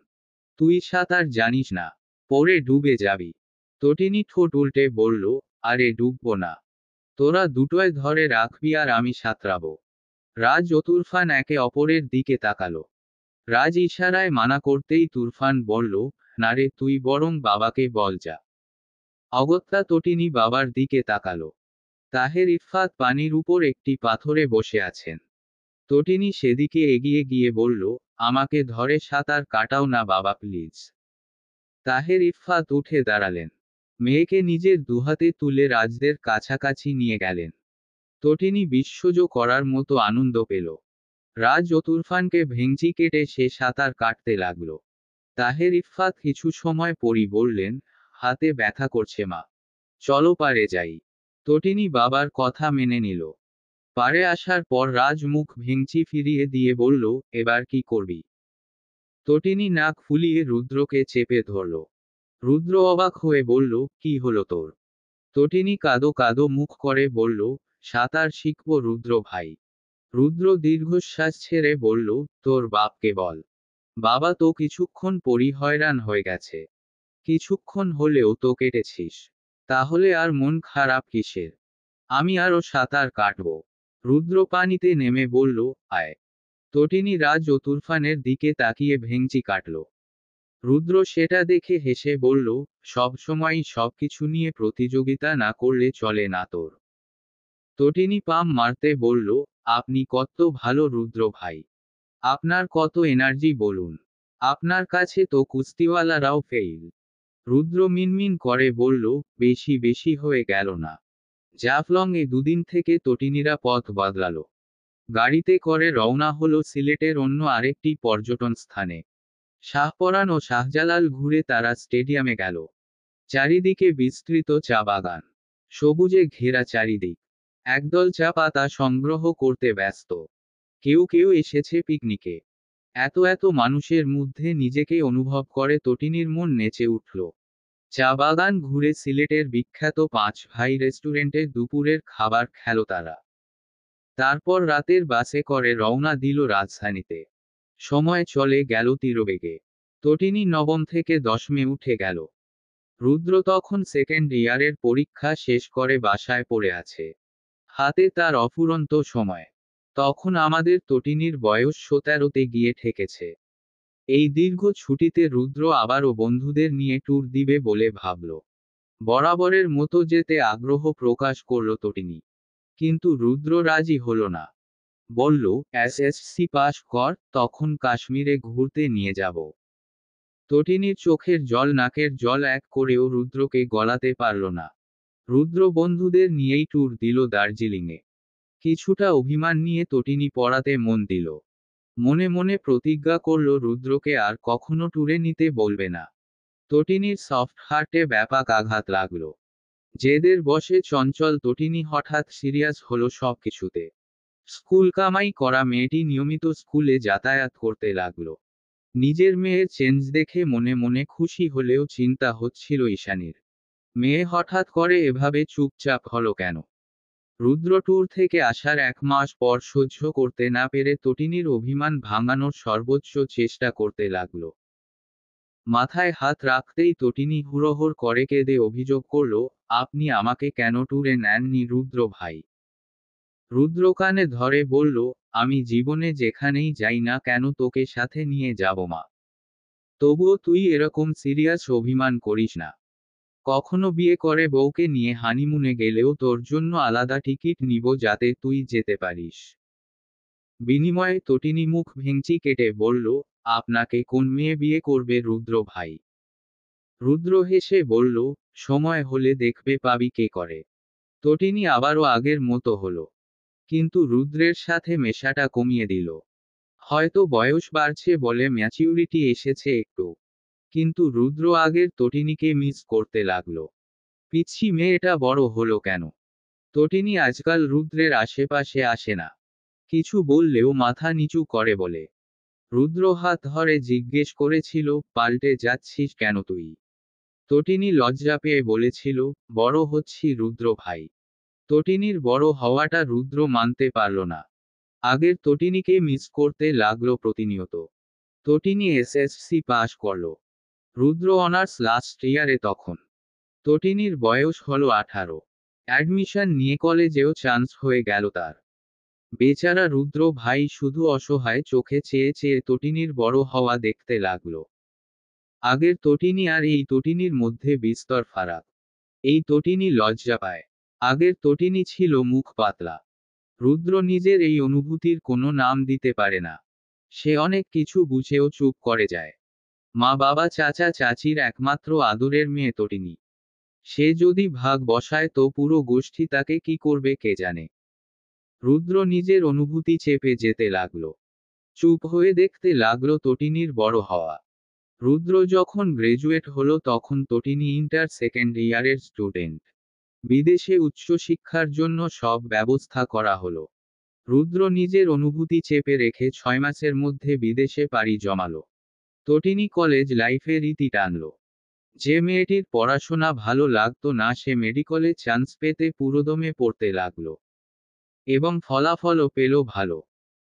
তুই সাঁতার জানিস না। পরে ডুবে যাবি। তটিনী ঠোঁট উল্টে বলল, আরে ডুববো না। তোরা দুটোয় ধরে রাখবি আর আমি সাঁতরাবো। রাজ ও তুরফান একে অপরের দিকে তাকালো। রাজ ইশারায় মানা করতেই তুরফান বলল, না রে, তুই বরং বাবাকে বল যা। অগত্যা তটিনী বাবার দিকে তাকালো। তাহের ইফফাত পানির উপর একটি পাথরে বসে আছেন। তটিনী সেদিকে এগিয়ে গিয়ে বলল, আমাকে ধরে সাঁতার কাটাও না বাবা প্লিজ। তাহের ইফফাত উঠে দাঁড়ালেন। মেয়েকে নিজের দুহাতে তুলে রাজদের কাছাকাছি নিয়ে গেলেন। তটিনী বিস্ময় করার মতো আনন্দ পেল। রাজ ও তুরফানকে ভেঙচি কেটে সে সাঁতার কাটতে লাগল। তাহের ইফফাত কিছু সময় পরই বললেন, হাতে ব্যথা করছে মা। চলো পারে যাই। তটিনী বাবার কথা মেনে নিল। পারে আসার পর রাজ মুখ ভেঙচি ফিরিয়ে দিয়ে বলল, এবার কি করবি? তটিনী নাক ফুলিয়ে রুদ্রকে চেপে ধরল। রুদ্র অবাক হয়ে বলল, কি হলো তোর? তটিনী কাদো কাদো মুখ করে বলল, সাঁতার শিখব রুদ্র ভাই। রুদ্র দীর্ঘশ্বাস ছেড়ে বলল, তোর বাপকে বল। বাবা তো কিছুক্ষণ পরই হয়রান হয়ে গেছে। কিছুক্ষণ হলেও তো কেটেছিস। তাহলে আর মন খারাপ কিসের? আমি আরও সাঁতার কাটব। রুদ্র পানিতে নেমে বলল, আয়। তটিনী রাজ ও তুরফানের দিকে তাকিয়ে ভেঙচি কাটল। রুদ্র সেটা দেখে হেসে বলল, সব সময়ই সবকিছু নিয়ে প্রতিযোগিতা না করলে চলে না তোর। তটিনী পাম মারতে বলল, আপনি কত ভালো রুদ্র ভাই। আপনার কত এনার্জি বলুন। আপনার কাছে তো কুস্তিওয়ালারাও ফেইল। রুদ্র মিনমিন করে বলল, বেশি বেশি হয়ে গেল না? জাফলং এ দুদিন থেকে তটিনীরা পথ বদলালো। গাড়িতে করে রওনা হলো সিলেটের অন্য আরেকটি পর্যটন স্থানে। শাহপরাণ ও শাহজালাল ঘুরে তারা স্টেডিয়ামে গেল। চারিদিকে বিস্তৃত চা বাগান। সবুজে ঘেরা চারিদিক। একদল চা পাতা সংগ্রহ করতে ব্যস্ত। কেউ কেউ এসেছে পিকনিকে। এত এত মানুষের মধ্যে নিজেকে অনুভব করে তটিনীর মন নেচে উঠল। চা বাগান ঘুরে সিলেটের বিখ্যাত ৫ ভাই রেস্টুরেন্টে দুপুরের খাবার খেল তারা। তারপর রাতের বাসে করে রওনা দিল রাজধানীতে। সময় চলে গেল তীরবেগে। তটিনী নবম থেকে দশমে উঠে গেল। রুদ্র তখন সেকেন্ড ইয়ারের পরীক্ষা শেষ করে বাসায় পড়ে আছে। হাতে তার অফুরন্ত সময়। তখন আমাদের তটিনীর বয়স ১৭তে গিয়ে ঠেকেছে। এই দীর্ঘ ছুটিতে রুদ্র আবারও বন্ধুদের নিয়ে ট্যুর দিবে বলে ভাবল। বরাবরের মতো যেতে আগ্রহ প্রকাশ করল তটিনী। কিন্তু রুদ্র রাজি হল না। বলল, এসএসসি পাশ কর, তখন কাশ্মীরে ঘুরতে নিয়ে যাব। তটিনীর চোখের জল নাকের জল এক করেও রুদ্রকে গলাতে পারল না। রুদ্র বন্ধুদের নিয়েই ট্যুর দিল দার্জিলিংয়ে। কিছুটা অভিমান নিয়ে তটিনী পড়াতে মন দিল। মনে মনে প্রতিজ্ঞা করল রুদ্রকে আর কখনো ট্যুরে নিতে বলবে না। তটিনীর সফট হার্টে ব্যাপক আঘাত লাগল। জেদের বশে চঞ্চল তটিনী হঠাৎ সিরিয়াস হলো সবকিছুতে। স্কুল কামাই করা মেয়েটি নিয়মিত স্কুলে যাতায়াত করতে লাগলো। নিজের মেয়ের চেঞ্জ দেখে মনে মনে খুশি হলেও চিন্তা হচ্ছিল ঈশানীর। মেয়ে হঠাৎ করে এভাবে চুপচাপ হলো কেন? রুদ্র ট্যুর থেকে আসার ১ মাস পর সহ্য করতে না পেরে তটিনীর অভিমান ভাঙানোর সর্বোচ্চ চেষ্টা করতে লাগলো। মাথায় হাত রাখতেই তটিনী হুড়োহুড় করে কেঁদে অভিযোগ করল, আপনি আমাকে কেন ট্যুরে নেননি রুদ্র ভাই? রুদ্র কানে ধরে বলল, আমি জীবনে যেখানেই যাই না কেন তোকে সাথে নিয়ে যাব মা। তবুও তুই এরকম সিরিয়াস অভিমান করিস না। কখনো বিয়ে করে বউকে নিয়ে হানিমুনে গেলেও তোর জন্য আলাদা টিকিট নিব যাতে তুই যেতে পারিস। বিনিময়ে তটিনী মুখ ভেঙচি কেটে বলল, আপনাকে কোন মেয়ে বিয়ে করবে রুদ্র ভাই? রুদ্র হেসে বলল, সময় হলে দেখবে পাবি কে করে। তটিনী আবারও আগের মতো হলো। কিন্তু রুদ্রের সাথে মেশাটা কমিয়ে দিল। হয়তো বয়স বাড়ছে বলে ম্যাচিউরিটি এসেছে একটু। কিন্তু রুদ্র আগের তটিনীকে মিস করতে লাগলো। পিচ্ছি মেয়েটা বড় হলো কেন? তটিনী আজকাল রুদ্রের আশেপাশে আসে না। কিছু বললেও মাথা নিচু করে বলে। রুদ্র হাত ধরে জিজ্ঞেস করেছিল, পাল্টে যাচ্ছিস কেন তুই? তটিনী লজ্জা পেয়ে বলেছিল, বড় হচ্ছি রুদ্র ভাই। তটিনীর বড় হওয়াটা রুদ্র মানতে পারল না। আগের তটিনীকে মিস করতে লাগলো প্রতিনিয়ত। তটিনী এসএসসি পাশ করল। রুদ্র অনার্স লাস্ট ইয়ারে তখন। তটিনীর বয়স হলো 18। অ্যাডমিশন নিয়ে কলেজেও চান্স হয়ে গেল তার। বেচারা রুদ্র ভাই শুধু অসহায় চোখে চেয়ে চেয়ে তটিনীর বড় হওয়া দেখতে লাগলো। আগের তটিনী আর এই তটিনীর মধ্যে বিস্তর ফারাক। এই তটিনী লজ্জা পায়। আগের তটিনী ছিল মুখ পাতলা। রুদ্র নিজের এই অনুভূতির কোনো নাম দিতে পারে না। সে অনেক কিছু বুঝেও চুপ করে যায়। মা বাবা চাচা চাচির একমাত্র আদরের মেয়ে তটিনী। সে যদি ভাগ বসায় তো পুরো গোষ্ঠী তাকে কি করবে কে জানে। রুদ্র নিজের অনুভূতি চেপে যেতে লাগলো। চুপ হয়ে দেখতে লাগলো তটিনীর বড় হওয়া। রুদ্র যখন গ্রাজুয়েট হলো তখন তটিনী ইন্টার সেকেন্ড ইয়ারের স্টুডেন্ট। বিদেশে উচ্চশিক্ষার জন্য সব ব্যবস্থা করা হলো। রুদ্র নিজের অনুভূতি চেপে রেখে ৬ মাসের মধ্যে বিদেশে পাড়ি জমালো। তটিনী কলেজ লাইফের ইতি টানল। যে মেয়েটির পড়াশোনা ভালো লাগতো না সে মেডিকলে চান্স পেতে পুরোদমে পড়তে লাগলো। এবং ফলাফলও পেল ভালো।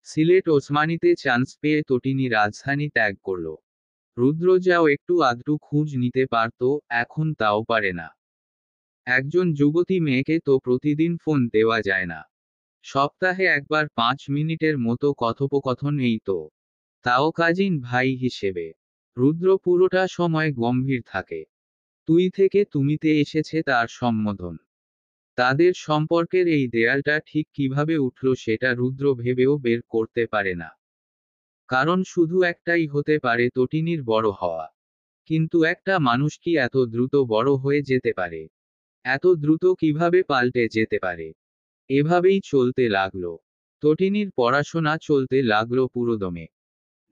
সিলেট ওসমানীতে চান্স পেয়ে তটিনী রাজধানী ত্যাগ করল। রুদ্র যাও একটু আধটু খোঁজ নিতে পারত, এখন তাও পারে না। একজন যুবতী মেয়েকে তো প্রতিদিন ফোন দেওয়া যায় না। সপ্তাহে একবার ৫ মিনিটের মতো কথোপকথন এই তো। তাও কাজিন ভাই হিসেবে। রুদ্র পুরোটা সময় গম্ভীর থাকে। তুই থেকে তুমিতে এসেছে তার সম্বোধন। তাদের সম্পর্কের এই দেয়ালটা ঠিক কিভাবে উঠল সেটা রুদ্র ভেবেও বের করতে পারে না। কারণ শুধু একটাই হতে পারে তটিনীর বড় হওয়া। কিন্তু একটা মানুষ কি এত দ্রুত বড় হয়ে যেতে পারে? এত দ্রুত কিভাবে পাল্টে যেতে পারে? এভাবেই চলতে লাগলো। তটিনীর পড়াশোনা চলতে লাগলো পুরোদমে।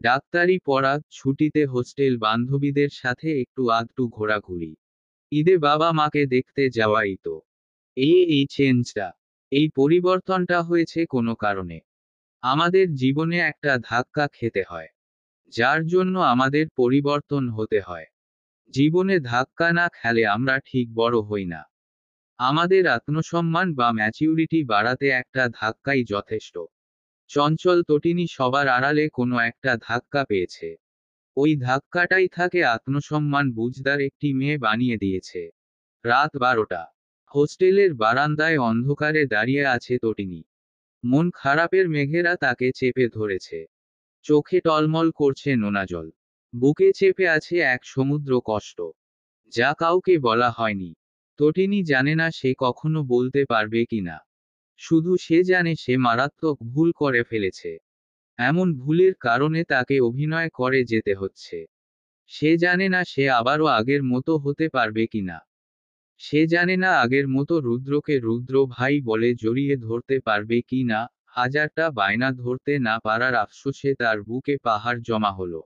ডাক্তারি পড়া, ছুটিতে হোস্টেল বান্ধবীদের সাথে একটু আধটু ঘোরাঘুরি। ঈদে বাবা মাকে দেখতে যাওয়াই তো। এই চেঞ্জটা, এই পরিবর্তনটা হয়েছে কোনো কারণে। আমাদের জীবনে একটা ধাক্কা খেতে হয়, যার জন্য আমাদের পরিবর্তন হতে হয়। জীবনে ধাক্কা না খেলে আমরা ঠিক বড় হই না। আমাদের আত্মসম্মান বা ম্যাচিউরিটি বাড়াতে একটা ধাক্কাই যথেষ্ট। চঞ্চল তটিনী সবার আড়ালে কোনো একটা ধাক্কা পেয়েছে। ওই ধাক্কাটাই তাকে আত্মসম্মান বুঝদার একটি মেয়ে বানিয়ে দিয়েছে। রাত 12টা। হোস্টেলের বারান্দায় অন্ধকারে দাঁড়িয়ে আছে তটিনী। মন খারাপের মেঘেরা তাকে চেপে ধরেছে। চোখে টলমল করছে নোনা জল। বুকে চেপে আছে এক সমুদ্র কষ্ট, যা কাউকে বলা হয়নি। তটিনী জানে না সে কখনো বলতে পারবে কিনা। শুধু সে জানে সে মারাত্মক ভুল করে ফেলেছে। এমন ভুলের কারণে তাকে অভিনয় করে যেতে হচ্ছে। সে জানে না সে আবারও আগের মতো হতে পারবে কিনা। সে জানে না আগের মতো রুদ্রকে রুদ্র ভাই বলে জড়িয়ে ধরতে পারবে কি না। হাজারটা বায়না ধরতে না পারার আফসোসে তার বুকে পাহাড় জমা হলো।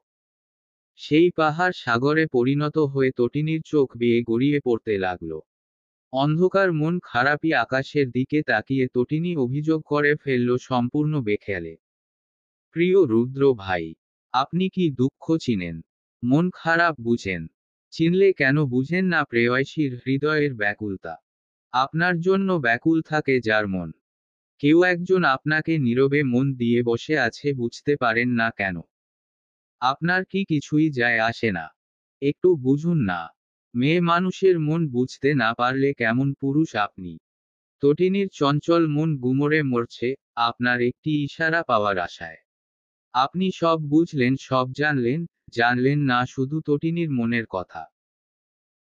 সেই পাহাড় সাগরে পরিণত হয়ে তটিনীর চোখ বেয়ে গড়িয়ে পড়তে লাগলো। অন্ধকার মন খারাপি আকাশের দিকে তাকিয়ে তটিনী অভিযোগ করে ফেলল সম্পূর্ণ বেখেয়ালে। প্রিয় রুদ্র ভাই, আপনি কি দুঃখ চিনেন? মন খারাপ বুঝেন? চিনলে কেন বুঝেন না প্রেয়সীর হৃদয়ের ব্যাকুলতা? আপনার জন্য ব্যাকুল থাকে যার মন। কেউ একজন আপনাকে নীরবে মন দিয়ে বসে আছে, বুঝতে পারেন না কেন? আপনার কি কিছুই যায় আসে না? একটু বুঝুন না। মেয়ে মানুষের মন বুঝতে না পারলে কেমন পুরুষ আপনি? তটিনীর চঞ্চল মন গুমরে মরছে, আপনার একটি ইশারা পাওয়ার আশায়। আপনি সব বুঝলেন, সব জানলেন, জানলেন না শুধু তটিনীর মনের কথা।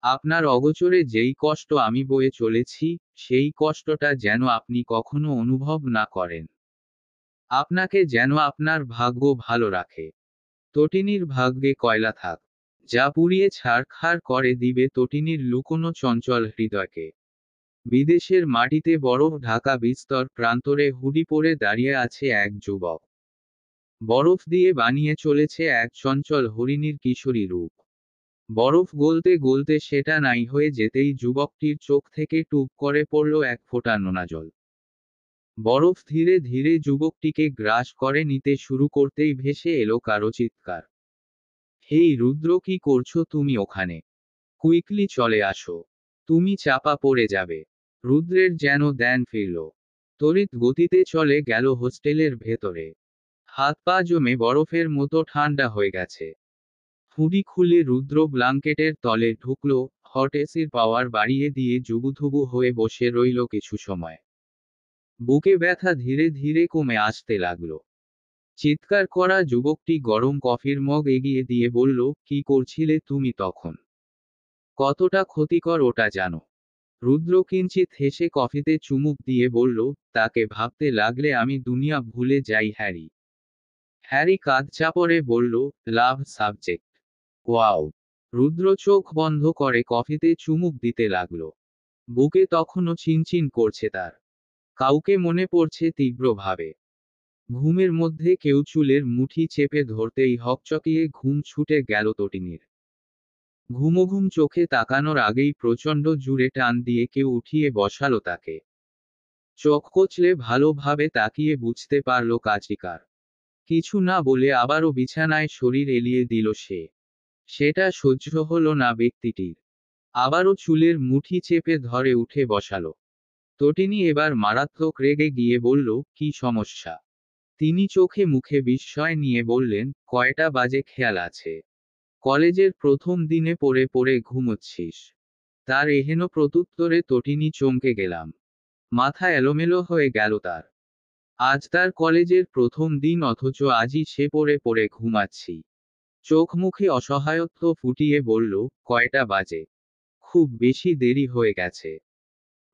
আপনার অগোচরে যেই কষ্ট আমি বয়ে চলেছি, সেই কষ্টটা যেন আপনি কখনো অনুভব না করেন। আপনাকে যেন আপনার ভাগ্য ভালো রাখে। তটিনীর ভাগ্যে কয়লা থাক, যা পুড়িয়ে ছারখার করে দিবে তটিনীর লুকোনো চঞ্চল হৃদয়কে। বিদেশের মাটিতে বরফ ঢাকা বিস্তর প্রান্তরে হুডি পরে দাঁড়িয়ে আছে এক যুবক। বরফ দিয়ে বানিয়ে চলেছে এক চঞ্চল হরিণীর কিশোরী রূপ। বরফ গলতে গলতে সেটা নাই হয়ে যেতেই যুবকটির চোখ থেকে টুপ করে পড়ল এক ফোঁটা নোনা জল। বরফ ধীরে ধীরে যুবকটিকে গ্রাস করে নিতে শুরু করতেই ভেসে এলো কারো চিৎকার। হেই রুদ্র, কি করছো তুমি ওখানে? কুইকলি চলে আসো। তুমি চাপা পড়ে যাবে। রুদ্রের যেন ধ্যান ফিরল। তড়িৎ গতিতে চলে গেল হোস্টেলের ভেতরে। হাত পা জমে বরফের মতো ঠান্ডা হয়ে গেছে। হুডি খুলে রুদ্র ব্ল্যাঙ্কেটের তলে ঢুকল। হট এসির পাওয়ার বাড়িয়ে দিয়ে জুবুথুবু হয়ে বসে রইল কিছু সময়। বুকে ব্যথা ধীরে ধীরে কমে আসতে লাগলো। চিৎকার করা যুবকটি গরম কফির মগ এগিয়ে দিয়ে বলল, কি করছিলে তুমি তখন? কতটা ক্ষতিকর ওটা জানো? রুদ্র কিঞ্চিত হেসে কফিতে চুমুক দিয়ে বলল, তাকে ভাবতে লাগলে আমি দুনিয়া ভুলে যাই হ্যারি। হ্যারি কাঁধ চাপড়ে বলল, লাভ সাবজেক্ট। ওয়াও! রুদ্র চোখ বন্ধ করে কফিতে চুমুক দিতে লাগলো। বুকে তখনও চিনচিন করছে তার। কাউকে মনে পড়ছে তীব্রভাবে। ঘুমের মধ্যে কেউ চুলের মুঠি চেপে ধরতেই হকচকিয়ে ঘুম ছুটে গেল তটিনীর। ঘুমোঘুম চোখে তাকানোর আগেই প্রচণ্ড জুড়ে টান দিয়ে কেউ উঠিয়ে বসালো তাকে। চোখ কচলে ভালোভাবে তাকিয়ে বুঝতে পারল কাচিকার। কিছু না বলে আবারও বিছানায় শরীর এলিয়ে দিল সে। সেটা সহ্য হলো না ব্যক্তিটির। আবারও চুলের মুঠি চেপে ধরে উঠে বসালো। তটিনী এবার মারাত্মক রেগে গিয়ে বলল, কি সমস্যা? তিনি চোখে মুখে বিস্ময় নিয়ে বললেন, কয়টা বাজে খেয়াল আছে? কলেজের প্রথম দিনে পড়ে পড়ে ঘুমোচ্ছিস? তার এহেন প্রত্যুত্তরে তটিনী চমকে গেলাম। মাথা এলোমেলো হয়ে গেল তার। আজ তার কলেজের প্রথম দিন, অথচ আজই সে পড়ে পড়ে ঘুমাচ্ছি। চোখ মুখে অসহায়ত্ব ফুটিয়ে বলল, কয়টা বাজে? খুব বেশি দেরি হয়ে গেছে।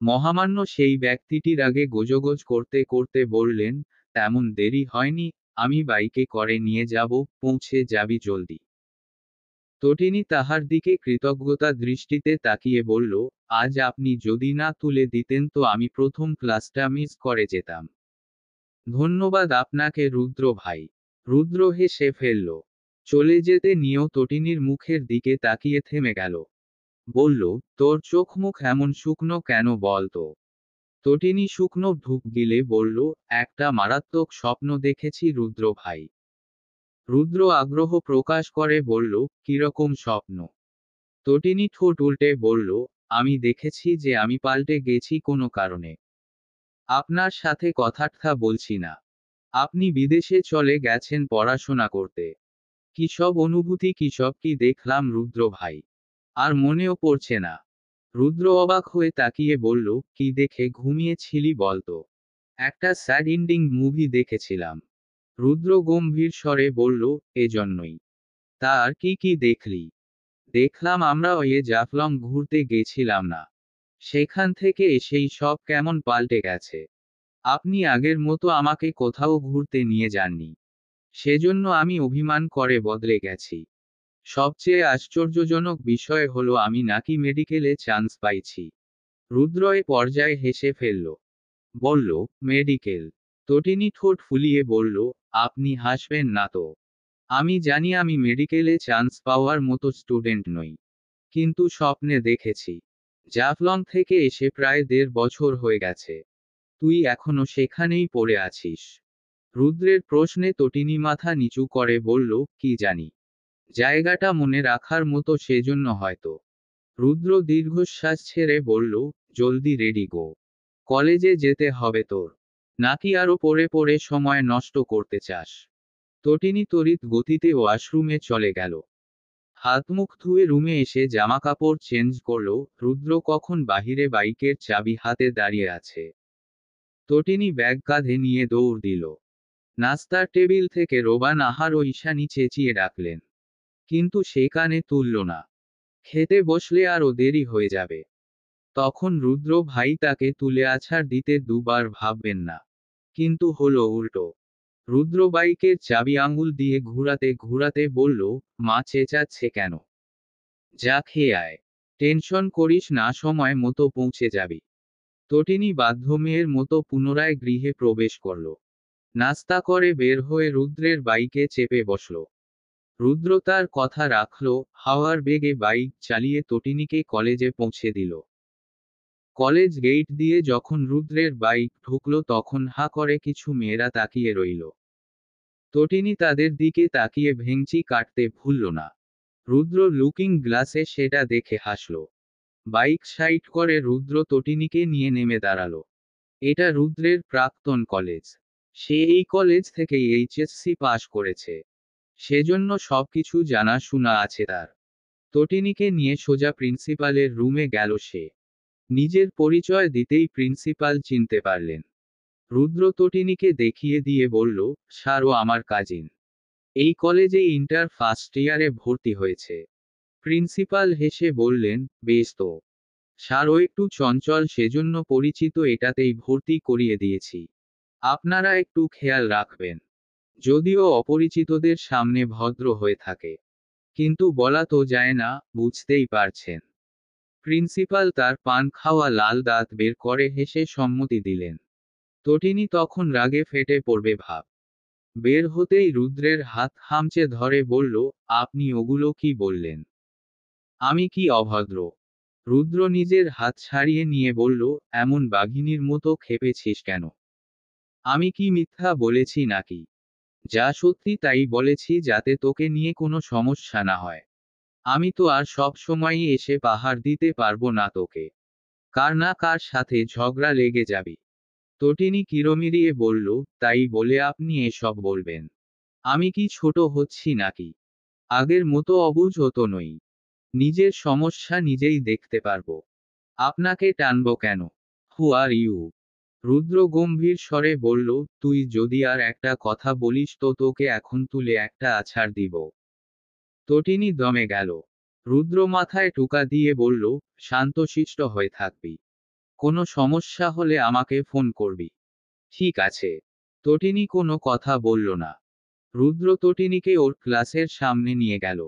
মহামান্য সেই ব্যক্তিটির আগে গোজগোজ করতে করতে বললেন, তেমন দেরি হয়নি, আমি বাইকে করে নিয়ে যাব, পৌঁছে যাবি জলদি। তটিনী তাহার দিকে কৃতজ্ঞতা দৃষ্টিতে তাকিয়ে বলল, আজ আপনি যদি না তুলে দিতেন তো আমি প্রথম ক্লাসটা মিস করে যেতাম। ধন্যবাদ আপনাকে রুদ্র ভাই। রুদ্র হেসে ফেলল। চলে যেতে নিয়েও তটিনীর মুখের দিকে তাকিয়ে থেমে গেল। বলল, তোর চোখ মুখ এমন শুকনো কেন বল তো? তটিনী শুকনো ঢুক গিলে বলল, একটা মারাত্মক স্বপ্ন দেখেছি রুদ্র ভাই। রুদ্র আগ্রহ প্রকাশ করে বলল, কিরকম স্বপ্ন? তটিনী ঠোঁট উল্টে বলল, আমি দেখেছি যে আমি পাল্টে গেছি কোনো কারণে। আপনার সাথে কথাটা বলছি না। আপনি বিদেশে চলে গেছেন পড়াশোনা করতে। কি সব অনুভূতি, কি সব কি দেখলাম রুদ্র ভাই। আর মনেও পড়ছে না। রুদ্র অবাক হয়ে তাকিয়ে বলল, কি দেখে ঘুমিয়েছিলি বলতো? একটা স্যাড এন্ডিং মুভি দেখেছিলাম। রুদ্র গম্ভীর স্বরে বলল, এজন্যই। তা আর কি কি দেখলি? দেখলাম আমরা ওই জাফলং ঘুরতে গেছিলাম না, সেখান থেকে এসেই সব কেমন পাল্টে গেছে। আপনি আগের মতো আমাকে কোথাও ঘুরতে নিয়ে যাননি, সেজন্য আমি অভিমান করে বদলে গেছি। সবচেয়ে আশ্চর্যজনক বিষয় হলো আমি নাকি মেডিকেলে চান্স পাইছি। রুদ্র এ পর্যায়ে হেসে ফেলল। বলল, মেডিকেল? তটিনী ঠোঁট ফুলিয়ে বলল, আপনি হাসবেন না তো। আমি জানি আমি মেডিকেলে চান্স পাওয়ার মতো স্টুডেন্ট নই, কিন্তু স্বপ্নে দেখেছি। জাফলং থেকে এসে প্রায় 1.5 বছর হয়ে গেছে। তুই এখনো সেখানেই পড়ে আছিস। রুদ্রের প্রশ্নে তটিনী মাথা নিচু করে বলল, কি জানি। জায়গাটা মনে রাখার মতো, সেজন্য হয়তো। রুদ্র দীর্ঘশ্বাস ছেড়ে বলল, জলদি রেডি গো। কলেজে যেতে হবে তোর। নাকি আরো পড়ে পড়ে সময় নষ্ট করতে চাস? তটিনী তড়িৎ গতিতে ওয়াশরুমে চলে গেল। হাত মুখ ধুয়ে রুমে এসে জামাকাপড় চেঞ্জ করল। রুদ্র কখন বাহিরে বাইকের চাবি হাতে দাঁড়িয়ে আছে। তটিনী ব্যাগ কাঁধে নিয়ে দৌড় দিল। নাস্তার টেবিল থেকে রোবান আহার ও ঈশানী চেঁচিয়ে ডাকলেন, কিন্তু সে কানে তুলল না। খেতে বসলে আরও দেরি হয়ে যাবে। তখন রুদ্র ভাই তাকে তুলে আছাড় দিতে দুবার ভাববেন না। কিন্তু হলো উল্টো। রুদ্র বাইকের চাবি আঙুল দিয়ে ঘুরাতে ঘুরাতে বলল, মা চেঁচাচ্ছে কেন? যা খেয়ে আয়। টেনশন করিস না, সময় মতো পৌঁছে যাবি। তটিনী বাধ্য মেয়ের মতো পুনরায় গৃহে প্রবেশ করল। নাস্তা করে বের হয়ে রুদ্রের বাইকে চেপে বসল। রুদ্র তার কথা রাখল, হাওয়ার বেগে বাইক চালিয়ে তটিনীকে কলেজে পৌঁছে দিল। কলেজ গেট দিয়ে যখন রুদ্রের বাইক ঢুকল তখন হা করে কিছু মেয়েরা তাকিয়ে রইল। তটিনী তাদের দিকে তাকিয়ে ভেংচি কাটতে ভুলল না। রুদ্র লুকিং গ্লাসে সেটা দেখে হাসল। বাইক সাইড করে রুদ্র তটিনীকে নিয়ে নেমে দাঁড়াল। এটা রুদ্রের প্রাক্তন কলেজ। সে এই কলেজ থেকেই এইচএসসি পাশ করেছে, সেজন্য সবকিছু জানা শোনা আছে তার। তটিনীকে নিয়ে সোজা প্রিন্সিপালের রুমে গেল সে। নিজের পরিচয় দিতেই প্রিন্সিপাল চিনতে পারলেন। রুদ্র তটিনীকে দেখিয়ে দিয়ে বলল, স্যার ও আমার কাজিন। এই কলেজে ইন্টার ফার্স্ট ইয়ারে ভর্তি হয়েছে। প্রিন্সিপাল হেসে বললেন, বেশ তো। স্যার ও একটু চঞ্চল, সেজন্য পরিচিত এটাতেই ভর্তি করিয়ে দিয়েছি। আপনারা একটু খেয়াল রাখবেন। যদিও অপরিচিতদের সামনে ভদ্র হয়ে থাকে, কিন্তু বলা তো যায় না, বুঝতেই পারছেন। প্রিন্সিপাল তার পান খাওয়া লাল দাঁত বের করে হেসে সম্মতি দিলেন। তটিনী তখন রাগে ফেটে পড়বে ভাব। বের হতেই রুদ্রের হাত খামচে ধরে বলল, আপনি ওগুলো কি বললেন? আমি কি অভদ্র? রুদ্র নিজের হাত ছাড়িয়ে নিয়ে বলল, এমন বাঘিনীর মতো খেপেছিস কেন? আমি কি মিথ্যা বলেছি নাকি? যা সত্যি তাই বলেছি, যাতে তোকে নিয়ে কোনো সমস্যা না হয়। আমি তো আর সব সময়ই এসে পাহাড় দিতে পারবো না তোকে। কার না কার সাথে ঝগড়া লেগে যাবি। তটিনী কিরমিরিয়ে বলল, তাই বলে আপনি এসব বলবেন? আমি কি ছোট হচ্ছি নাকি? আগের মতো অবুঝ তো নই। নিজের সমস্যা নিজেই দেখতে পারবো। আপনাকে টানবো কেন? হু আর ইউ? রুদ্র গম্ভীর স্বরে বলল, তুই যদি আর একটা কথা বলিস তো তোকে এখন তুলে একটা আছাড় দিব। তটিনী দমে গেল। রুদ্র মাথায় টোকা দিয়ে বলল, শান্তশিষ্ট হয়ে থাকবি। কোনো সমস্যা হলে আমাকে ফোন করবি। ঠিক আছে। তটিনী কোনো কথা বলল না। রুদ্র তটিনীকে ওর ক্লাসের সামনে নিয়ে গেল।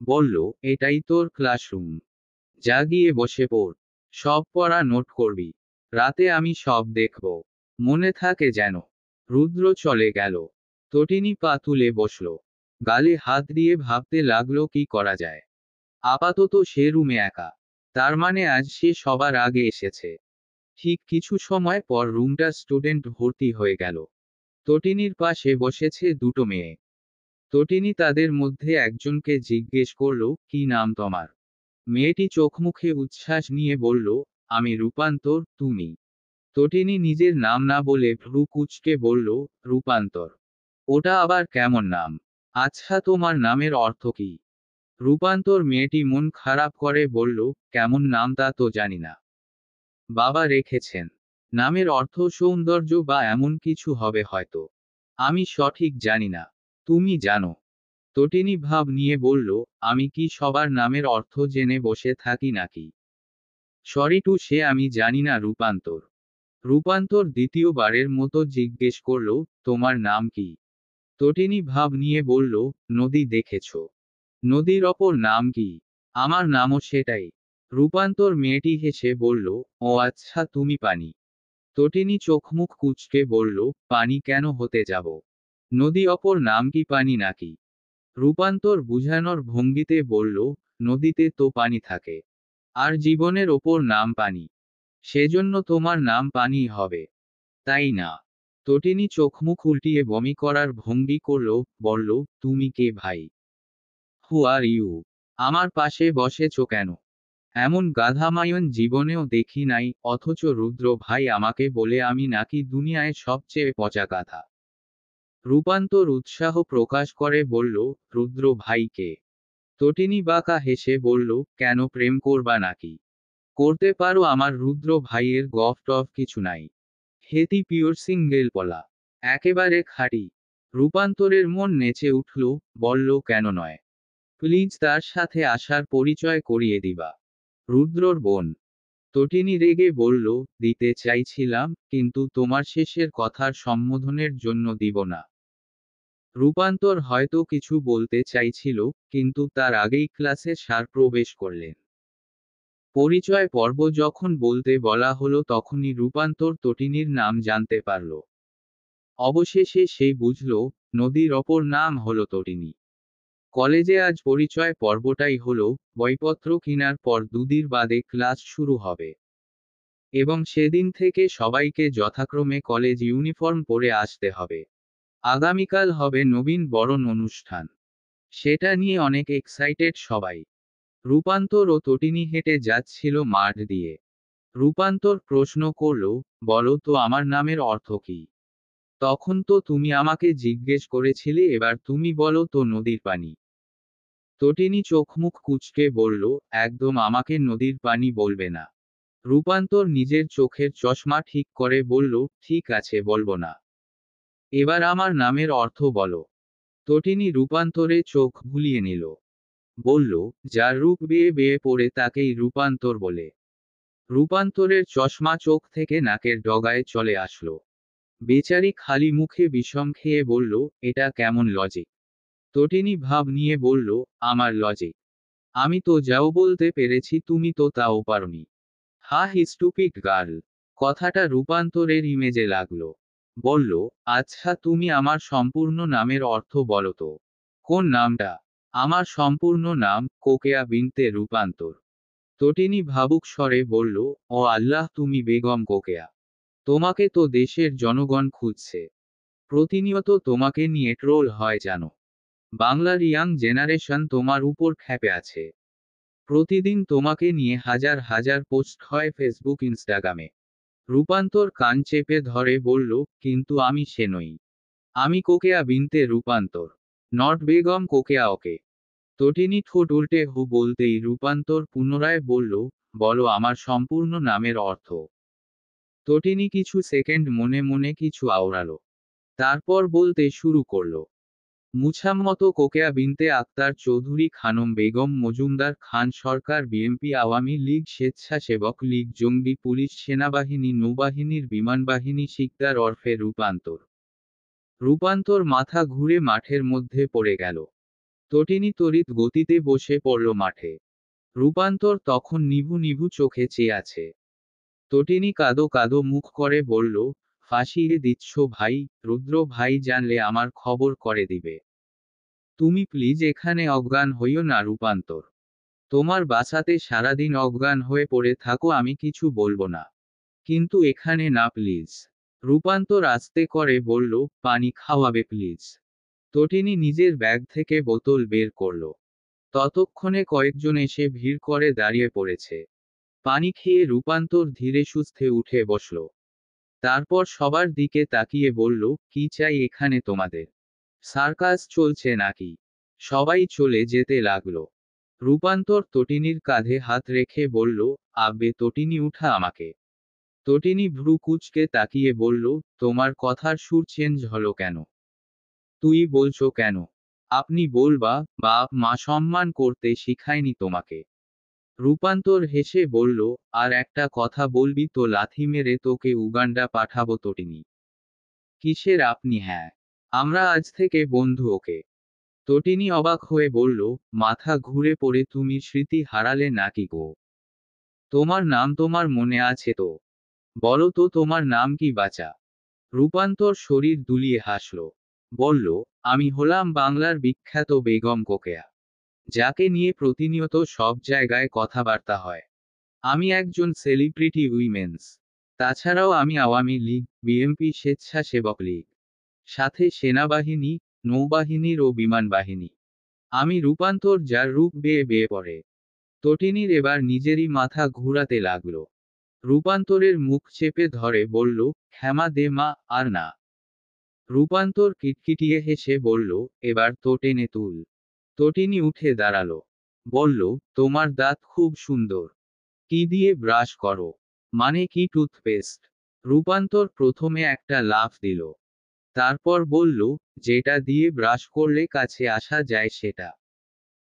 বলল, এটাই তোর ক্লাসরুম। যা গিয়ে বসে পড়। সব পড়া নোট করবি। রাতে আমি সব দেখব। মনে থাকে যেন। রুদ্র চলে গেল। তটিনী পা তুলে বসল। গালে হাত দিয়ে ভাবতে লাগলো কি করা যায়। আপাতত সে রুমে একা। তার মানে আজ সে সবার আগে এসেছে। ঠিক কিছু সময় পর রুমটা স্টুডেন্ট ভর্তি হয়ে গেল। তটিনীর পাশে বসেছে দুটো মেয়ে। তটিনী তাদের মধ্যে একজনকে জিজ্ঞেস করল, কি নাম তোমার? মেয়েটি চোখমুখে উচ্ছ্বাস নিয়ে বলল, আমি রূপান্তর, তুমি? তটিনী নিজের নাম না বলে ভ্রু কুঁচকে বলল, রূপান্তর? ওটা আবার কেমন নাম? আচ্ছা, তোমার নামের অর্থ কি? রূপান্তর মেয়েটি মন খারাপ করে বলল, কেমন নাম তা তো জানি না। বাবা রেখেছেন। নামের অর্থ সৌন্দর্য বা এমন কিছু হবে হয়তো। আমি সঠিক জানি না। তুমি জানো? তটিনী ভাব নিয়ে বলল, আমি কি সবার নামের অর্থ জেনে বসে থাকি নাকি? সরি টু সে আমি জানি না রূপান্তর। রূপান্তর দ্বিতীয়বারের মতো জিজ্ঞেস করল, তোমার নাম কি? তটিনী ভাব নিয়ে বলল, নদী দেখেছ? নদীর অপর নাম কি? আমার নামও সেটাই। রূপান্তর মেয়েটি হেসে বলল, ও আচ্ছা, তুমি পানি। তটিনী চোখমুখ কুঁচকে বলল, পানি কেন হতে যাব? নদী অপর নাম কি পানি নাকি? রূপান্তর বুঝানোর ভঙ্গিতে বলল, নদীতে তো পানি থাকে। আর জীবনের ওপর নাম পানি। সেজন্য তোমার নাম পানি হবে, তাই না? তটিনী চোখমুখ উল্টিয়ে বমি করার ভঙ্গি করল, বলল, তুমি কে ভাই? হু আর ইউ? আমার পাশে বসেছ কেন? এমন গাধামায়ন জীবনেও দেখি নাই, অথচ রুদ্র ভাই আমাকে বলে আমি নাকি দুনিয়ায় সবচেয়ে পচা গাধা। রূপান্তর উৎসাহ প্রকাশ করে বলল, রুদ্র ভাইকে? তটিনী বাঁকা হেসে বলল, কেন, প্রেম করবা নাকি? করতে পারো, আমার রুদ্র ভাইয়ের গফ টফ কিছু নাই। হেতি পিওর সিঙ্গেল পলা। একেবারে খাঁটি। রূপান্তরের মন নেচে উঠল, বলল, কেন নয়? প্লিজ তার সাথে আসার পরিচয় করিয়ে দিবা। রুদ্রর বোন। তটিনী রেগে বলল, দিতে চাইছিলাম, কিন্তু তোমার শেষের কথার সম্বোধনের জন্য দিব না। রূপান্তর হয়তো কিছু বলতে চাইছিল, কিন্তু তার আগেই ক্লাসে স্যার প্রবেশ করলেন। পরিচয় পর্ব যখন বলতে বলা হলো তখনই রূপান্তর তটিনীর নাম জানতে পারল। অবশেষে সেই বুঝল, নদীর অপর নাম হলো তটিনী। কলেজে আজ পরিচয় পর্বটাই হলো, বইপত্র কেনার পর দুদিন বাদে ক্লাস শুরু হবে। এবং সেদিন থেকে সবাইকে যথাক্রমে কলেজ ইউনিফর্ম পরে আসতে হবে। আগামীকাল হবে নবীন বরণ অনুষ্ঠান। সেটা নিয়ে অনেক এক্সাইটেড সবাই। রূপান্তর ও তটিনী হেঁটে যাচ্ছিল মাঠ দিয়ে। রূপান্তর প্রশ্ন করল, বলো তো আমার নামের অর্থ কি? তখন তো তুমি আমাকে জিজ্ঞেস করেছিলে, এবার তুমি বলো তো নদীর পানি। তটিনী চোখমুখ কুঁচকে বলল, একদম আমাকে নদীর পানি বলবে না। রূপান্তর নিজের চোখের চশমা ঠিক করে বলল, ঠিক আছে, বলবো না। এবার আমার নামের অর্থ বলো। তটিনী রূপান্তরে চোখ ভুলিয়ে নিল। বলল, যার রূপ বেয়ে বেয়ে পড়ে তাকেই রূপান্তর বলে। রূপান্তরের চশমা চোখ থেকে নাকের ডগায় চলে আসলো। বেচারি খালি মুখে বিষম খেয়ে বলল, এটা কেমন লজিক? তটিনী ভাব নিয়ে বলল, আমার লজিক? আমি তো যাও বলতে পেরেছি, তুমি তো তাও পারোনি। হা স্টুপিড গার্ল। কথাটা রূপান্তরের ইমেজে লাগলো। বলল, আচ্ছা, তুমি আমার সম্পূর্ণ নামের অর্থ বলো তো। কোন নামটা? আমার সম্পূর্ণ নাম কোকেয়া বিনতে রূপান্তর। তটিনী ভাবুক স্বরে বলল, ও আল্লাহ, তুমি বেগম কোকেয়া। তোমাকে তো দেশের জনগণ খুঁজছে। প্রতিনিয়ত তোমাকে নিয়ে ট্রোল হয় জানো। বাংলার ইয়াং জেনারেশন তোমার উপর ক্ষেপে আছে। প্রতিদিন তোমাকে নিয়ে হাজার হাজার পোস্ট হয় ফেসবুক, ইনস্টাগ্রামে। রূপান্তর কান চেপে ধরে বলল, কিন্তু আমি সে নই। আমি কোকেয়া বিনতে রূপান্তর। নট বেগম কোকেয়া। ওকে। তটিনী ঠোঁট উল্টে হু বলতেই রূপান্তর পুনরায় বলল, বলো আমার সম্পূর্ণ নামের অর্থ। তটিনী কিছু সেকেন্ড মনে মনে কিছু আওড়ালো। তারপর বলতে শুরু করল, মুছাম্মত কোকেয়া বিনতে আক্তার চৌধুরী খানম বেগম মজুমদার খান সরকার বিএনপি আওয়ামী লীগ স্বেচ্ছাসেবক লীগ জঙ্গি পুলিশ সেনাবাহিনী নৌবাহিনীর বিমানবাহিনী শিকদার ওরফে রূপান্তর। রূপান্তর মাথা ঘুরে মাঠের মধ্যে পড়ে গেল। তটিনী তড়িৎ গতিতে বসে পড়ল মাঠে। রূপান্তর তখন নিভু নিভু চোখে চেয়ে আছে। তটিনী কাদো কাদো মুখ করে বলল, ফাঁসিয়ে দিচ্ছ ভাই? রুদ্র ভাই জানলে আমার খবর করে দিবে। তুমি প্লিজ এখানে অজ্ঞান হইও না রূপান্তর। তোমার বাসাতে সারাদিন অজ্ঞান হয়ে পড়ে থাকো, আমি কিছু বলবো না। কিন্তু এখানে না প্লিজ। রূপান্তর আস্তে করে বলল, পানি খাওয়াবে প্লিজ। তটিনী নিজের ব্যাগ থেকে বোতল বের করল। ততক্ষণে কয়েকজন এসে ভিড় করে দাঁড়িয়ে পড়েছে। পানি খেয়ে রূপান্তর ধীরে সুস্থে উঠে বসল। তারপর সবার দিকে তাকিয়ে বলল, কি চাই এখানে তোমাদের? সার্কাস চলছে নাকি? সবাই চলে যেতে লাগলো। রূপান্তর তটিনীর কাঁধে হাত রেখে বলল, আব্বে তটিনী উঠা আমাকে। তটিনী ভ্রু কুঁচকে তাকিয়ে বলল, তোমার কথার সুর চেঞ্জ হলো কেন? তুই বলছো কেন? আপনি বলবা, বাপ মা সম্মান করতে শিখায়নি তোমাকে। রূপান্তর হেসে বলল, আর একটা কথা বলবি তো লাথি মেরে তোকে উগান্ডা পাঠাবো তটিনী। কিসের আপনি? হ্যাঁ, আমরা আজ থেকে বন্ধু ওকে। তটিনী অবাক হয়ে বলল, মাথা ঘুরে পড়ে তুমি স্মৃতি হারালে নাকি গো? তোমার নাম তোমার মনে আছে তো? বলো তো তোমার নাম কি বাচা? রূপান্তর শরীর দুলিয়ে হাসল। বলল, আমি হলাম বাংলার বিখ্যাত বেগম কোকেয়া, যাকে নিয়ে প্রতিনিয়ত সব জায়গায় কথাবার্তা হয়। আমি একজন সেলিব্রিটি উইমেন্স। তাছাড়াও আমি আওয়ামী লীগ, বিএনপি, স্বেচ্ছাসেবক লীগ, সাথে সেনাবাহিনী, নৌবাহিনীর ও বিমান বাহিনী। আমি রূপান্তর, যার রূপ বেয়ে বেয়ে পড়ে। তটিনীর এবার নিজেরই মাথা ঘুরাতে লাগলো। রূপান্তরের মুখ চেপে ধরে বলল, ক্ষমা দে মা, আর না। রূপান্তর কিটকিটিয়ে হেসে বলল, এবার তো টেনে তুল। তটিনী উঠে দাঁড়ালো। বলল, তোমার দাঁত খুব সুন্দর। কি দিয়ে ব্রাশ করো? মানে কি টুথপেস্ট? রূপান্তর প্রথমে একটা লাফ দিল। তারপর বলল, যেটা দিয়ে ব্রাশ করলে কাছে আসা যায় সেটা।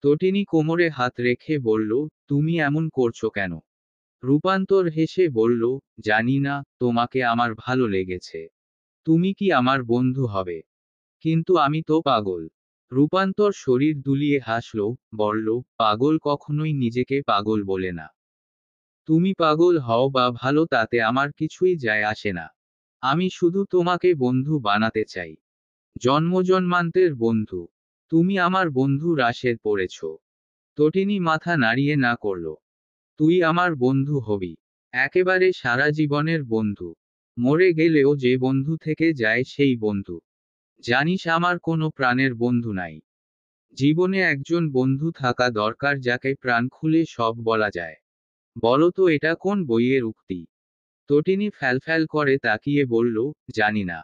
তটিনী কোমরে হাত রেখে বলল, তুমি এমন করছো কেন? রূপান্তর হেসে বলল, জানি না, তোমাকে আমার ভালো লেগেছে। তুমি কি আমার বন্ধু হবে? কিন্তু আমি তো পাগল। রূপান্তর শরীর দুলিয়ে হাসল, বলল, পাগল কখনোই নিজেকে পাগল বলে না। তুমি পাগল হও বা ভালো, তাতে আমার কিছুই যায় আসে না। আমি শুধু তোমাকে বন্ধু বানাতে চাই। জন্মজন্মান্তের বন্ধু। তুমি আমার বন্ধু রাশের পড়েছ। তটিনী মাথা নাড়িয়ে না করল। তুই আমার বন্ধু হবি। একেবারে সারা জীবনের বন্ধু। মরে গেলেও যে বন্ধু থেকে যায় সেই বন্ধু। জানিস আমার কোনো প্রাণের বন্ধু নাই। জীবনে একজন বন্ধু থাকা দরকার, যাকে প্রাণ খুলে সব বলা যায়। বলো তো এটা কোন বইয়ের উক্তি? তটিনী ফ্যালফ্যাল করে তাকিয়ে বলল, জানি না।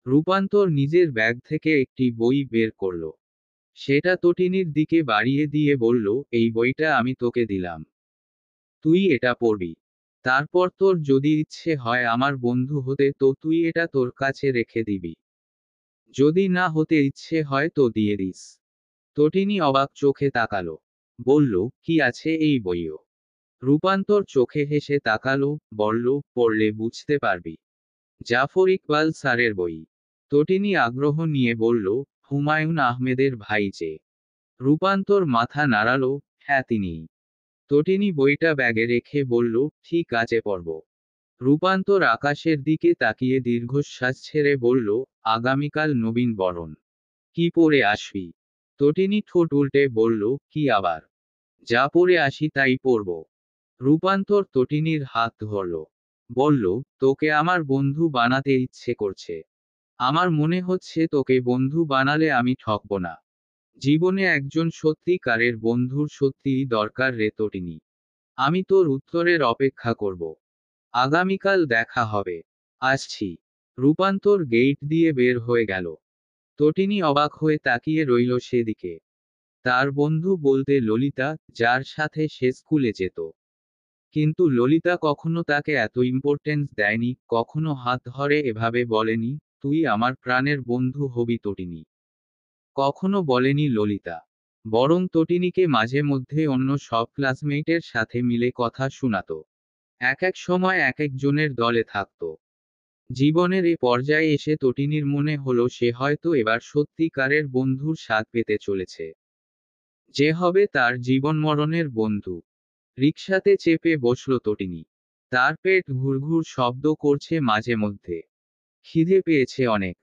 রূপান্তর নিজের ব্যাগ থেকে একটি বই বের করল। সেটা তটিনীর দিকে বাড়িয়ে দিয়ে বলল, এই বইটা আমি তোকে দিলাম। তুই এটা পড়বি। তারপর তোর যদি ইচ্ছে হয় আমার বন্ধু হতে, তো তুই এটা তোর কাছে রেখে দিবি। যদি না হতে ইচ্ছে হয় তো দিয়ে দিস। তটিনী অবাক চোখে তাকালো। বলল, কি আছে এই বইও? রূপান্তর চোখে হেসে তাকালো, বলল, পড়লে বুঝতে পারবি। জাফর ইকবাল স্যারের বই। তটিনী আগ্রহ নিয়ে বলল, হুমায়ুন আহমেদের ভাই যে? রূপান্তর মাথা নাড়ালো, হ্যাঁ তিনিই। তটিনী বইটা ব্যাগে রেখে বলল, ঠিক আছে পড়ব। রূপান্তর আকাশের দিকে তাকিয়ে দীর্ঘশ্বাস ছেড়ে বলল, আগামীকাল নবীন বরণ। কি পরে আসবি? তটিনী ঠোঁট উল্টে বলল, কি আবার? যা পরে আসি তাই পরব। রূপান্তর তটিনীর হাত ধরল। বলল, তোকে আমার বন্ধু বানাতে ইচ্ছে করছে। আমার মনে হচ্ছে তোকে বন্ধু বানালে আমি ঠকব না। জীবনে একজন সত্যিকারের বন্ধুর সত্যিই দরকার রে তটিনী। আমি তোর উত্তরের অপেক্ষা করব। আগামীকাল দেখা হবে। আসছি। রূপান্তর গেট দিয়ে বের হয়ে গেল। তটিনী অবাক হয়ে তাকিয়ে রইল সেদিকে। তার বন্ধু বলতে ললিতা, যার সাথে সে স্কুলে যেত। কিন্তু ললিতা কখনো তাকে এত ইম্পর্টেন্স দেয়নি, কখনো হাত ধরে এভাবে বলেনি, তুই আমার প্রাণের বন্ধু হবি তটিনী। কখনো বলেনি ললিতা। বরং তটিনীকে মাঝে মধ্যে অন্য সব ক্লাসমেটের সাথে মিলে কথা শোনাতো। এক এক সময় এক একজনের দলে থাকত। জীবনের এ পর্যায়ে এসে তটিনীর মনে হলো সে হয়তো এবার সত্যিকারের বন্ধুর স্বাদ পেতে চলেছে। যে হবে তার জীবন মরণের বন্ধু। রিকশাতে চেপে বসল তটিনী। তার পেট ঘুরঘুর শব্দ করছে মাঝে মধ্যে। খিদে পেয়েছে অনেক।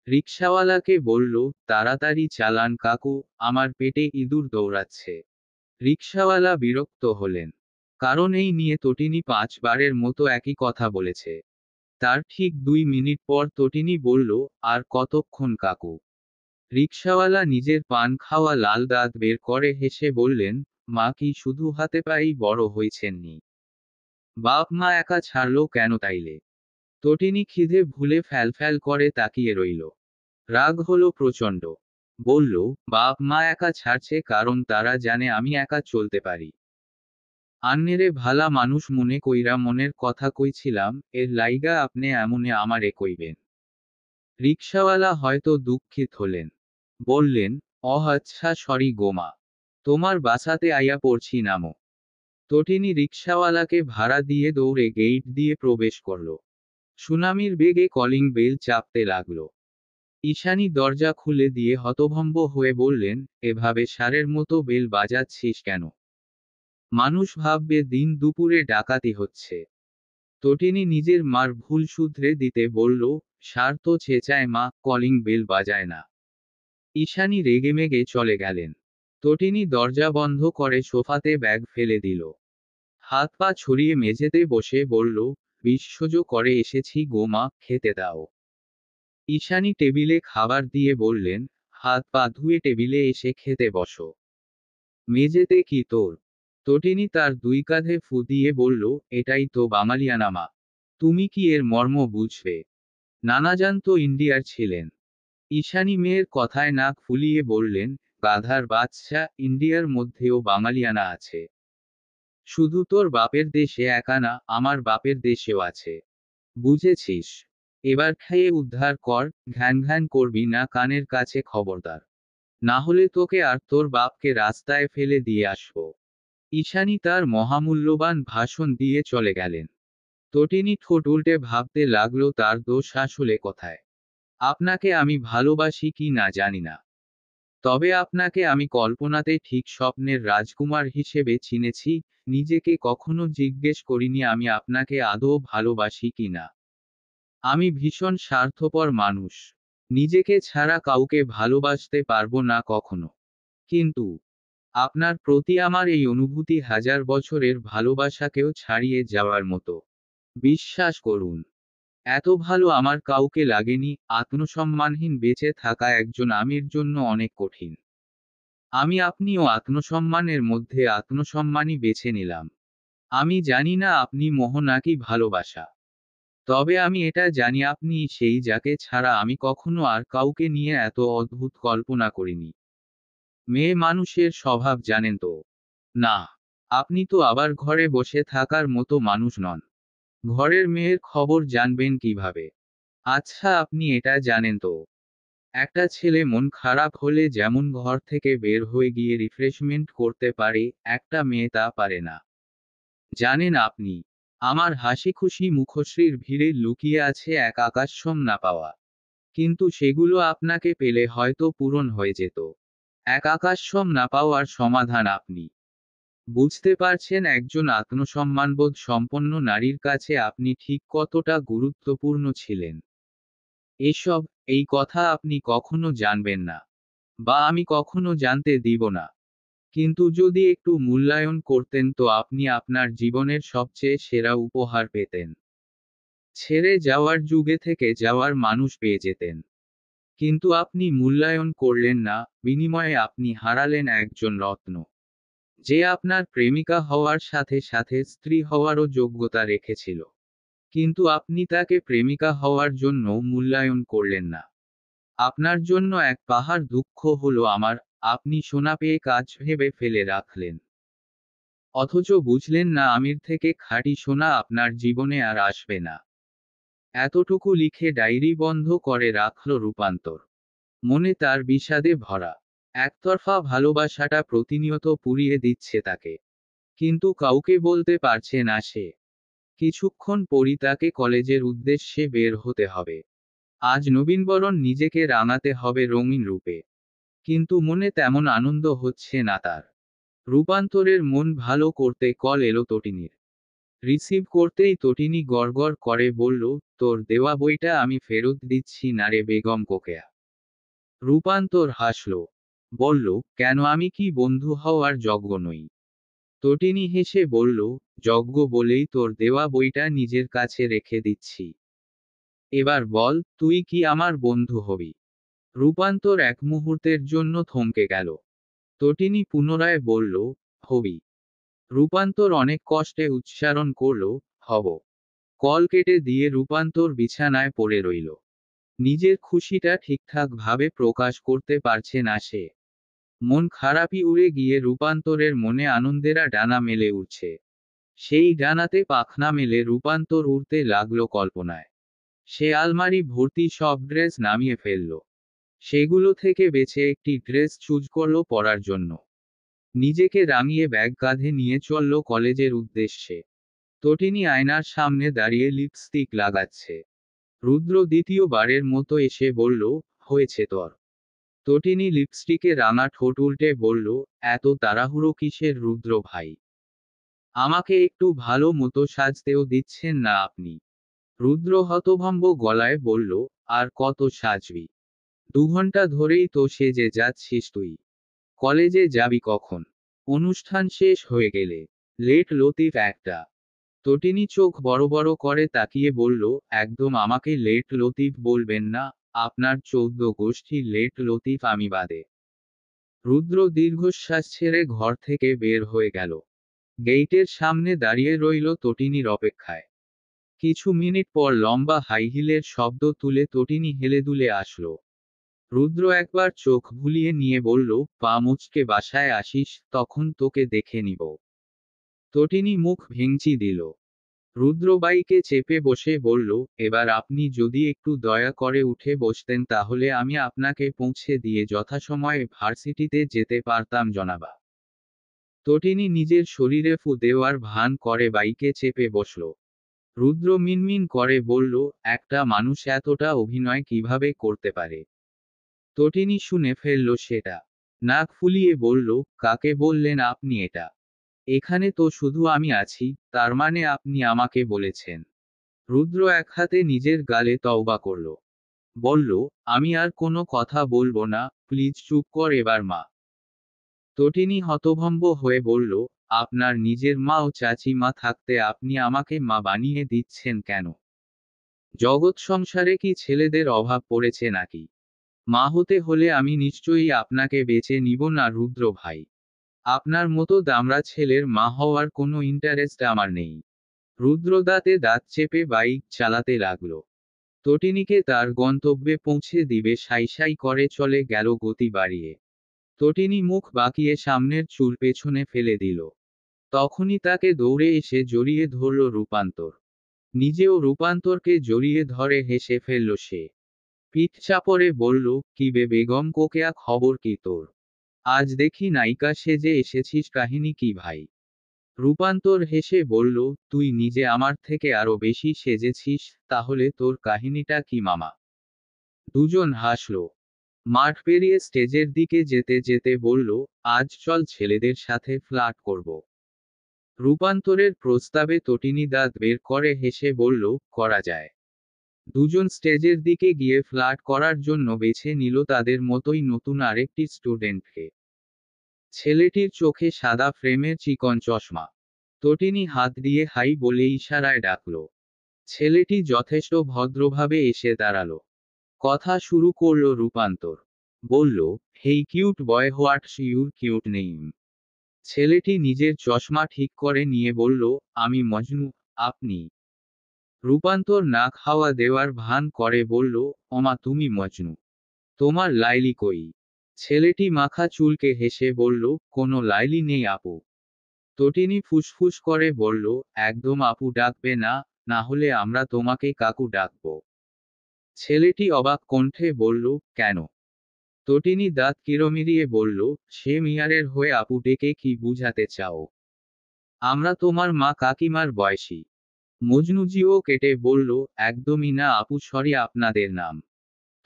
রিকশাওয়ালাকে বলল, তাড়াতাড়ি চালান কাকু, আমার পেটে ইঁদুর দৌড়াচ্ছে। রিকশাওয়ালা বিরক্ত হলেন। কারণ এই নিয়ে তটিনী 5 বারের মতো একই কথা বলেছে। তার ঠিক 2 মিনিট পর তটিনী বলল, আর কতক্ষণ কাকু? রিকশাওয়ালা নিজের পান খাওয়া লাল দাঁত বের করে হেসে বললেন, মা কি শুধু হাতে পায়েই বড় হয়েছেননি? বাপ মা একা ছাড়লো কেন তাইলে? তটিনী খিদে ভুলে ফ্যাল করে তাকিয়ে রইল। রাগ হলো প্রচণ্ড। বলল, বাপ মা একা ছাড়ছে কারণ তারা জানে আমি একা চলতে পারি। আন্নেরে ভালা মানুষ মনে কইরা মনের কথা কইছিলাম, এর লাইগা আপনি এমনে আমারে কইবেন। রিকশাওয়ালা হয়তো দুঃখিত হলেন। বললেন, আচ্ছা সরি গোমা। তোমার বাসাতে আইয়া পড়ছি নামো। তটিনী রিকশাওয়ালাকে ভাড়া দিয়ে দৌড়ে গেইট দিয়ে প্রবেশ করল। সুনামির বেগে কলিং বেল চাপতে লাগল। ঈশানী দরজা খুলে দিয়ে হতভম্ব হয়ে বললেন, এভাবে ষাঁড়ের মতো বেল বাজাচ্ছিস কেন? মানুষ ভাববে দিন দুপুরে ডাকাতি হচ্ছে। তটিনী নিজের মার ভুল শুধরে দিতে বলল, ষাঁড় তো চেঁচায় মা, কলিং বেল বাজায় না। ঈশানী রেগেমেগে চলে গেলেন। তটিনী দরজা বন্ধ করে সোফাতে ব্যাগ ফেলে দিল। হাত পা ছড়িয়ে মেঝেতে বসে বলল, বিশ্বজ করে এসেছি গো মা, খেতে দাও। ঈশানী টেবিলে খাবার দিয়ে বললেন, হাত পা ধুয়ে টেবিলে এসে খেতে বসো। মেঝেতে কি তোর? তটিনী তার 2 কাঁধে ফু দিয়ে বলল, এটাই তো বাঙালিয়ানা মা। তুমি কি এর মর্ম বুঝবে? নানাজান তো ইন্ডিয়ার ছিলেন। ঈশানী মেয়ের কথায় নাক ফুলিয়ে বললেন, গাধার বাচ্চা, ইন্ডিয়ার মধ্যেও বাঙালিয়ানা আছে। শুধু তোর বাপের দেশে একা না, আমার বাপের দেশেও আছে। বুঝেছিস? এবার খাইয়ে উদ্ধার কর, ঘ্যান ঘ্যান করবি না কানের কাছে খবরদার। না হলে তোকে আর তোর বাপকে রাস্তায় ফেলে দিয়ে আসবো। ঈশানী তার মহামূল্যবান ভাষণ দিয়ে চলে গেলেন। তটিনী ঠোঁট উল্টে ভাবতে লাগলো তার দোষ আসলে কোথায়। আপনাকে আমি ভালোবাসি কি না জানি না। তবে আপনাকে আমি কল্পনাতে ঠিক স্বপ্নের রাজকুমার হিসেবে চিনেছি, নিজেকে কখনো জিজ্ঞেস করিনি আমি আপনাকে আদৌ ভালোবাসি কি না। আমি ভীষণ স্বার্থপর মানুষ। নিজেকে ছাড়া কাউকে ভালোবাসতে পারবো না কখনো। কিন্তু আপনার প্রতি আমার এই অনুভূতি 1000 বছরের ভালোবাসাকেও ছাড়িয়ে যাওয়ার মতো। বিশ্বাস করুন, এত ভালো আমার কাউকে লাগেনি। আত্মসম্মানহীন বেঁচে থাকা একজন আমির জন্য অনেক কঠিন। আমি আপনিও আত্মসম্মানের মধ্যে আত্মসম্মানই বেছে নিলাম। আমি জানি না আপনি মোহ নাকি ভালোবাসা। তবে আমি এটা জানি আপনি সেই যাকে ছাড়া আমি কখনো আর কাউকে নিয়ে এত অদ্ভুত কল্পনা করিনি। মেয়ে মানুষের স্বভাব জানেন তো? না। আপনি তো আবার ঘরে বসে থাকার মতো মানুষ নন। ঘরের মেয়ের খবর জানবেন কিভাবে? আচ্ছা আপনি এটা জানেন তো? একটা ছেলে মন খারাপ হলে যেমন ঘর থেকে বের হয়ে গিয়ে রিফ্রেশমেন্ট করতে পারে, একটা মেয়ে তা পারে না। জানেন আপনি, আমার হাসিখুশি মুখশ্রীর ভিড়ে লুকিয়ে আছে এক আকাশছোঁয়া না পাওয়া। কিন্তু সেগুলো আপনাকে পেলে হয়তো পূরণ হয়ে যেত। এক আকাশছোঁয়া না পাওয়ার সমাধান আপনি। বুঝতে পারছেন একজন আত্মসম্মানবোধ সম্পন্ন নারীর কাছে আপনি ঠিক কতটা গুরুত্বপূর্ণ ছিলেন। এসব, এই কথা আপনি কখনো জানবেন না। বা আমি কখনো জানতে দিব না। কিন্তু যদি একটু মূল্যায়ন করতেন তো আপনি আপনার জীবনের সবচেয়ে সেরা উপহার পেতেন। ছেড়ে যাওয়ার যুগে থেকে যাওয়ার মানুষ পেয়ে যেতেন। কিন্তু আপনি মূল্যায়ন করলেন না, বিনিময়ে আপনি হারালেন একজন রত্ন। যে আপনার প্রেমিকা হওয়ার সাথে সাথে স্ত্রী হওয়ারও যোগ্যতা রেখেছিল। কিন্তু আপনি তাকে প্রেমিকা হওয়ার জন্য মূল্যায়ন করলেন না। আপনার জন্য এক পাহাড় দুঃখ হলো আমার, আপনি সোনা পেয়ে কাজ ভেবে ফেলে রাখলেন। অথচ বুঝলেন না আমির থেকে খাঁটি সোনা আপনার জীবনে আর আসবে না। এতটুকু লিখে ডায়েরি বন্ধ করে রাখল রূপান্তর। মনে তার বিষাদে ভরা। একতরফা ভালোবাসাটা প্রতিনিয়ত পুড়িয়ে দিচ্ছে তাকে। কিন্তু কাউকে বলতে পারছে না সে। কিছুক্ষণ পরই তাকে কলেজের উদ্দেশ্যে বের হতে হবে। আজ নবীনবরণ নিজেকে রাঙাতে হবে রঙিন রূপে। কিন্তু মনে তেমন আনন্দ হচ্ছে না তার। রূপান্তরের মন ভালো করতে কল এলো তটিনীর। রিসিভ করতেই তটিনী গড়গড় করে বলল, তোর দেওয়া বইটা আমি ফেরত দিচ্ছি না রে বেগম কোকেয়া। রূপান্তর হাসল। বলল, কেন আমি কি বন্ধু হওয়ার যোগ্য নই? তটিনী হেসে বলল, যজ্ঞ বলেই তোর দেওয়া বইটা নিজের কাছে রেখে দিচ্ছি। এবার বল, তুই কি আমার বন্ধু হবি? রূপান্তর এক মুহূর্তের জন্য থমকে গেল। তটিনী পুনরায় বলল, হবি। রূপান্তর অনেক কষ্টে উচ্চারণ করল, হব। কল কেটে দিয়ে রূপান্তর বিছানায় পড়ে রইল। নিজের খুশিটা ঠিকঠাক ভাবে প্রকাশ করতে পারছে না সে। মন খারাপই উড়ে গিয়ে রূপান্তরের মনে আনন্দেরা ডানা মেলে উঠছে। সেই ডানাতে পাখনা মেলে রূপান্তর উড়তে লাগলো কল্পনায়। সে আলমারি ভর্তি সব ড্রেস নামিয়ে ফেলল। সেগুলো থেকে বেছে একটি ড্রেস চুজ করলো পরার জন্য। নিজেকে রাঙিয়ে ব্যাগ কাঁধে নিয়ে চলল কলেজের উদ্দেশ্যে। তটিনী আয়নার সামনে দাঁড়িয়ে লিপস্টিক লাগাচ্ছে। রুদ্র দ্বিতীয়বারের মতো এসে বলল, হয়েছে তোর? তটিনী লিপস্টিকে রাঙা ঠোঁট উল্টে বলল, এত তাড়াহুড়ো কিসের রুদ্র ভাই? আমাকে একটু ভালো মতো সাজতেও দিচ্ছেন না আপনি। রুদ্র হতভম্ব গলায় বলল, আর কত সাজবি? 2 ঘন্টা ধরেই তো সেজে যাচ্ছিস তুই। কলেজে যাবি কখন? অনুষ্ঠান শেষ হয়ে গেলে। লেট লতিফ একটা। তটিনী চোখ বড় বড় করে তাকিয়ে বলল, একদম আমাকে লেট লতিফ বলবেন না, আপনার 14 গোষ্ঠীর লেট লতিফ আমি বাদে। রুদ্র দীর্ঘশ্বাস ছেড়ে ঘর থেকে বের হয়ে গেল। গেইটের সামনে দাঁড়িয়ে রইল তটিনীর অপেক্ষায়। কিছু মিনিট পর লম্বা হাই হিলের শব্দ তুলে তটিনী হেলে দুলে আসলো। রুদ্র একবার চোখ ভুলিয়ে নিয়ে বলল, পা মুচকে বাসায় আসিস, তখন তোকে দেখে নিব। তটিনী মুখ ভেঙচি দিল। রুদ্র বাইকে চেপে বসে বলল, এবার আপনি যদি একটু দয়া করে উঠে বসতেন তাহলে আমি আপনাকে পৌঁছে দিয়ে যথাসময়ে ভার্সিটিতে যেতে পারতাম জনাবা। তটিনী নিজের শরীরে ফু দেওয়ার ভান করে বাইকে চেপে বসল। রুদ্র মিনমিন করে বলল, একটা মানুষ এতটা অভিনয় কিভাবে করতে পারে? তটিনী শুনে ফেলল সেটা। নাক ফুলিয়ে বলল, কাকে বললেন আপনি এটা? এখানে তো শুধু আমি আছি, তার মানে আপনি আমাকে বলেছেন? রুদ্র এক হাতে নিজের গালে তওবা করল। বলল, আমি আর কোনো কথা বলবো না, প্লিজ চুপ কর এবার মা। তটিনী হতভম্ব হয়ে বলল, আপনার নিজের মা ও চাচিমা থাকতে আপনি আমাকে মা বানিয়ে দিচ্ছেন কেন? জগৎ সংসারে কি ছেলেদের অভাব পড়েছে নাকি? মা হতে হলে আমি নিশ্চয়ই আপনাকে বেছে নিব না রুদ্র ভাই। আপনার মতো দামড়া ছেলের মা হওয়ার কোনো ইন্টারেস্ট আমার নেই। রুদ্র দাঁতে দাঁত চেপে বাইক চালাতে লাগল। তটিনীকে তার গন্তব্যে পৌঁছে দিবে সাই সাই করে চলে গেল গতি বাড়িয়ে। তটিনী মুখ বাঁকিয়ে সামনের চুল পেছনে ফেলে দিল। তখনই তাকে দৌড়ে এসে জড়িয়ে ধরল রূপান্তর। নিজেও রূপান্তরকে জড়িয়ে ধরে হেসে ফেলল সে। পিঠ চাপড়ে বলল, কি বে বেগম কোকেয়া, খবর কি তোর? আজ দেখি নায়িকা সেজে এসেছিস, কাহিনী কি ভাই? রূপান্তর হেসে বলল, তুই নিজে আমার থেকে আরো বেশি সেজেছিস, তাহলে তোর কাহিনীটা কি মামা? দুজন হাসল। মাঠ পেরিয়ে স্টেজের দিকে যেতে যেতে বলল, আজ চল ছেলেদের সাথে ফ্লার্ট করব। রূপান্তরের প্রস্তাবে তটিনী দাঁত বের করে হেসে বলল, করা যায়। দুজন স্টেজের দিকে গিয়ে ফ্লার্ট করার জন্য বেছে নিল তাদের মতোই নতুন আরেকটি স্টুডেন্টকে। ছেলেটির চোখে সাদা ফ্রেমের চিকন চশমা। তটিনী হাত দিয়ে হাই বলে ইশারায় ডাকল। ছেলেটি যথেষ্ট ভদ্রভাবে এসে দাঁড়ালো। কথা শুরু করল রূপান্তর। বলল, hey cute boy, what's your cute name? ছেলেটি নিজের চশমা ঠিক করে নিয়ে বলল, আমি মজনু, আপনি? রূপান্তর নাক হাওয়া দেওয়ার ভান করে বলল, ওমা তুমি মজনু? তোমার লাইলি কই? ছেলেটি মাথা চুলকে হেসে বলল, কোনো লাইলি নেই আপু। তটিনী ফুসফুস করে বলল, একদম আপু ডাকবে না, না হলে আমরা তোমাকে কাকু ডাকব। ছেলেটি অবাক কণ্ঠে বলল, কেন? তটিনী দাঁত কিরমিরিয়ে বলল, সে মিয়ারের হয়ে আপু ডেকে কি বুঝাতে চাও? আমরা তোমার মা কাকিমার বয়সী। মজনুজিও কেটে বলল, একদমই না আপু, সরি, আপনাদের নাম?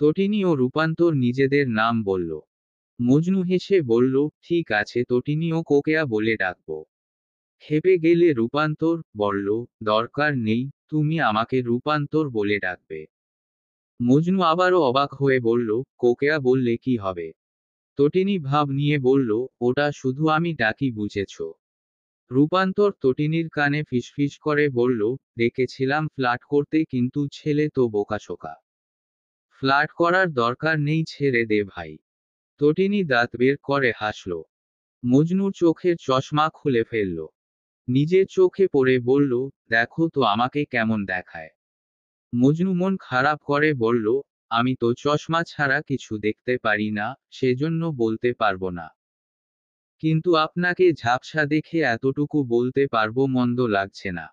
তটিনী ও রূপান্তর নিজেদের নাম বলল। মজনু হেসে বলল, ঠিক আছে তটিনী ও কোকেয়া বলে ডাকব। খেপে গেলে রূপান্তর বলল, দরকার নেই, তুমি আমাকে রূপান্তর বলে ডাকবে। মজনু আবারও অবাক হয়ে বলল, কোকেয়া বললে কি হবে? তটিনী ভাব নিয়ে বলল, ওটা শুধু আমি ডাকি বুঝেছ। রূপান্তর তটিনীর কানে ফিসফিস করে বলল, ডেকেছিলাম ফ্লার্ট করতে কিন্তু ছেলে তো বোকাশোকা। ফ্লার্ট করার দরকার নেই, ছেড়ে দে ভাই। তটিনী দাঁত বের করে হাসল। মজনুর চোখের চশমা খুলে ফেলল। নিজের চোখে পড়ে বলল, দেখো তো আমাকে কেমন দেখায়। মজনু মন খারাপ করে বলল, আমি তো চশমা ছাড়া কিছু দেখতে পারি না, সেজন্য বলতে পারবো না। কিন্তু আপনাকে ঝাপসা দেখে এতটুকু বলতে পারবো মন্দ লাগছে না।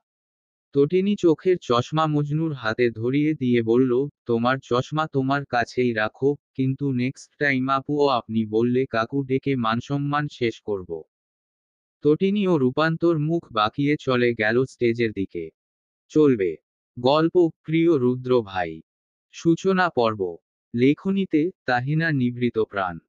তটিনী চোখের চশমা মজনুর হাতে ধরিয়ে দিয়ে বলল, তোমার চশমা তোমার কাছেই রাখো, কিন্তু নেক্সট টাইম আপু ও আপনি বললে কাকু ডেকে মানসম্মান শেষ করব। তটিনী ও রূপান্তর মুখ বাঁকিয়ে চলে গেল স্টেজের দিকে। চলবে গল্প প্রিয় রুদ্র ভাই। সূচনা পর্ব। লেখনীতে তাহিনা নিভৃত প্রাণ।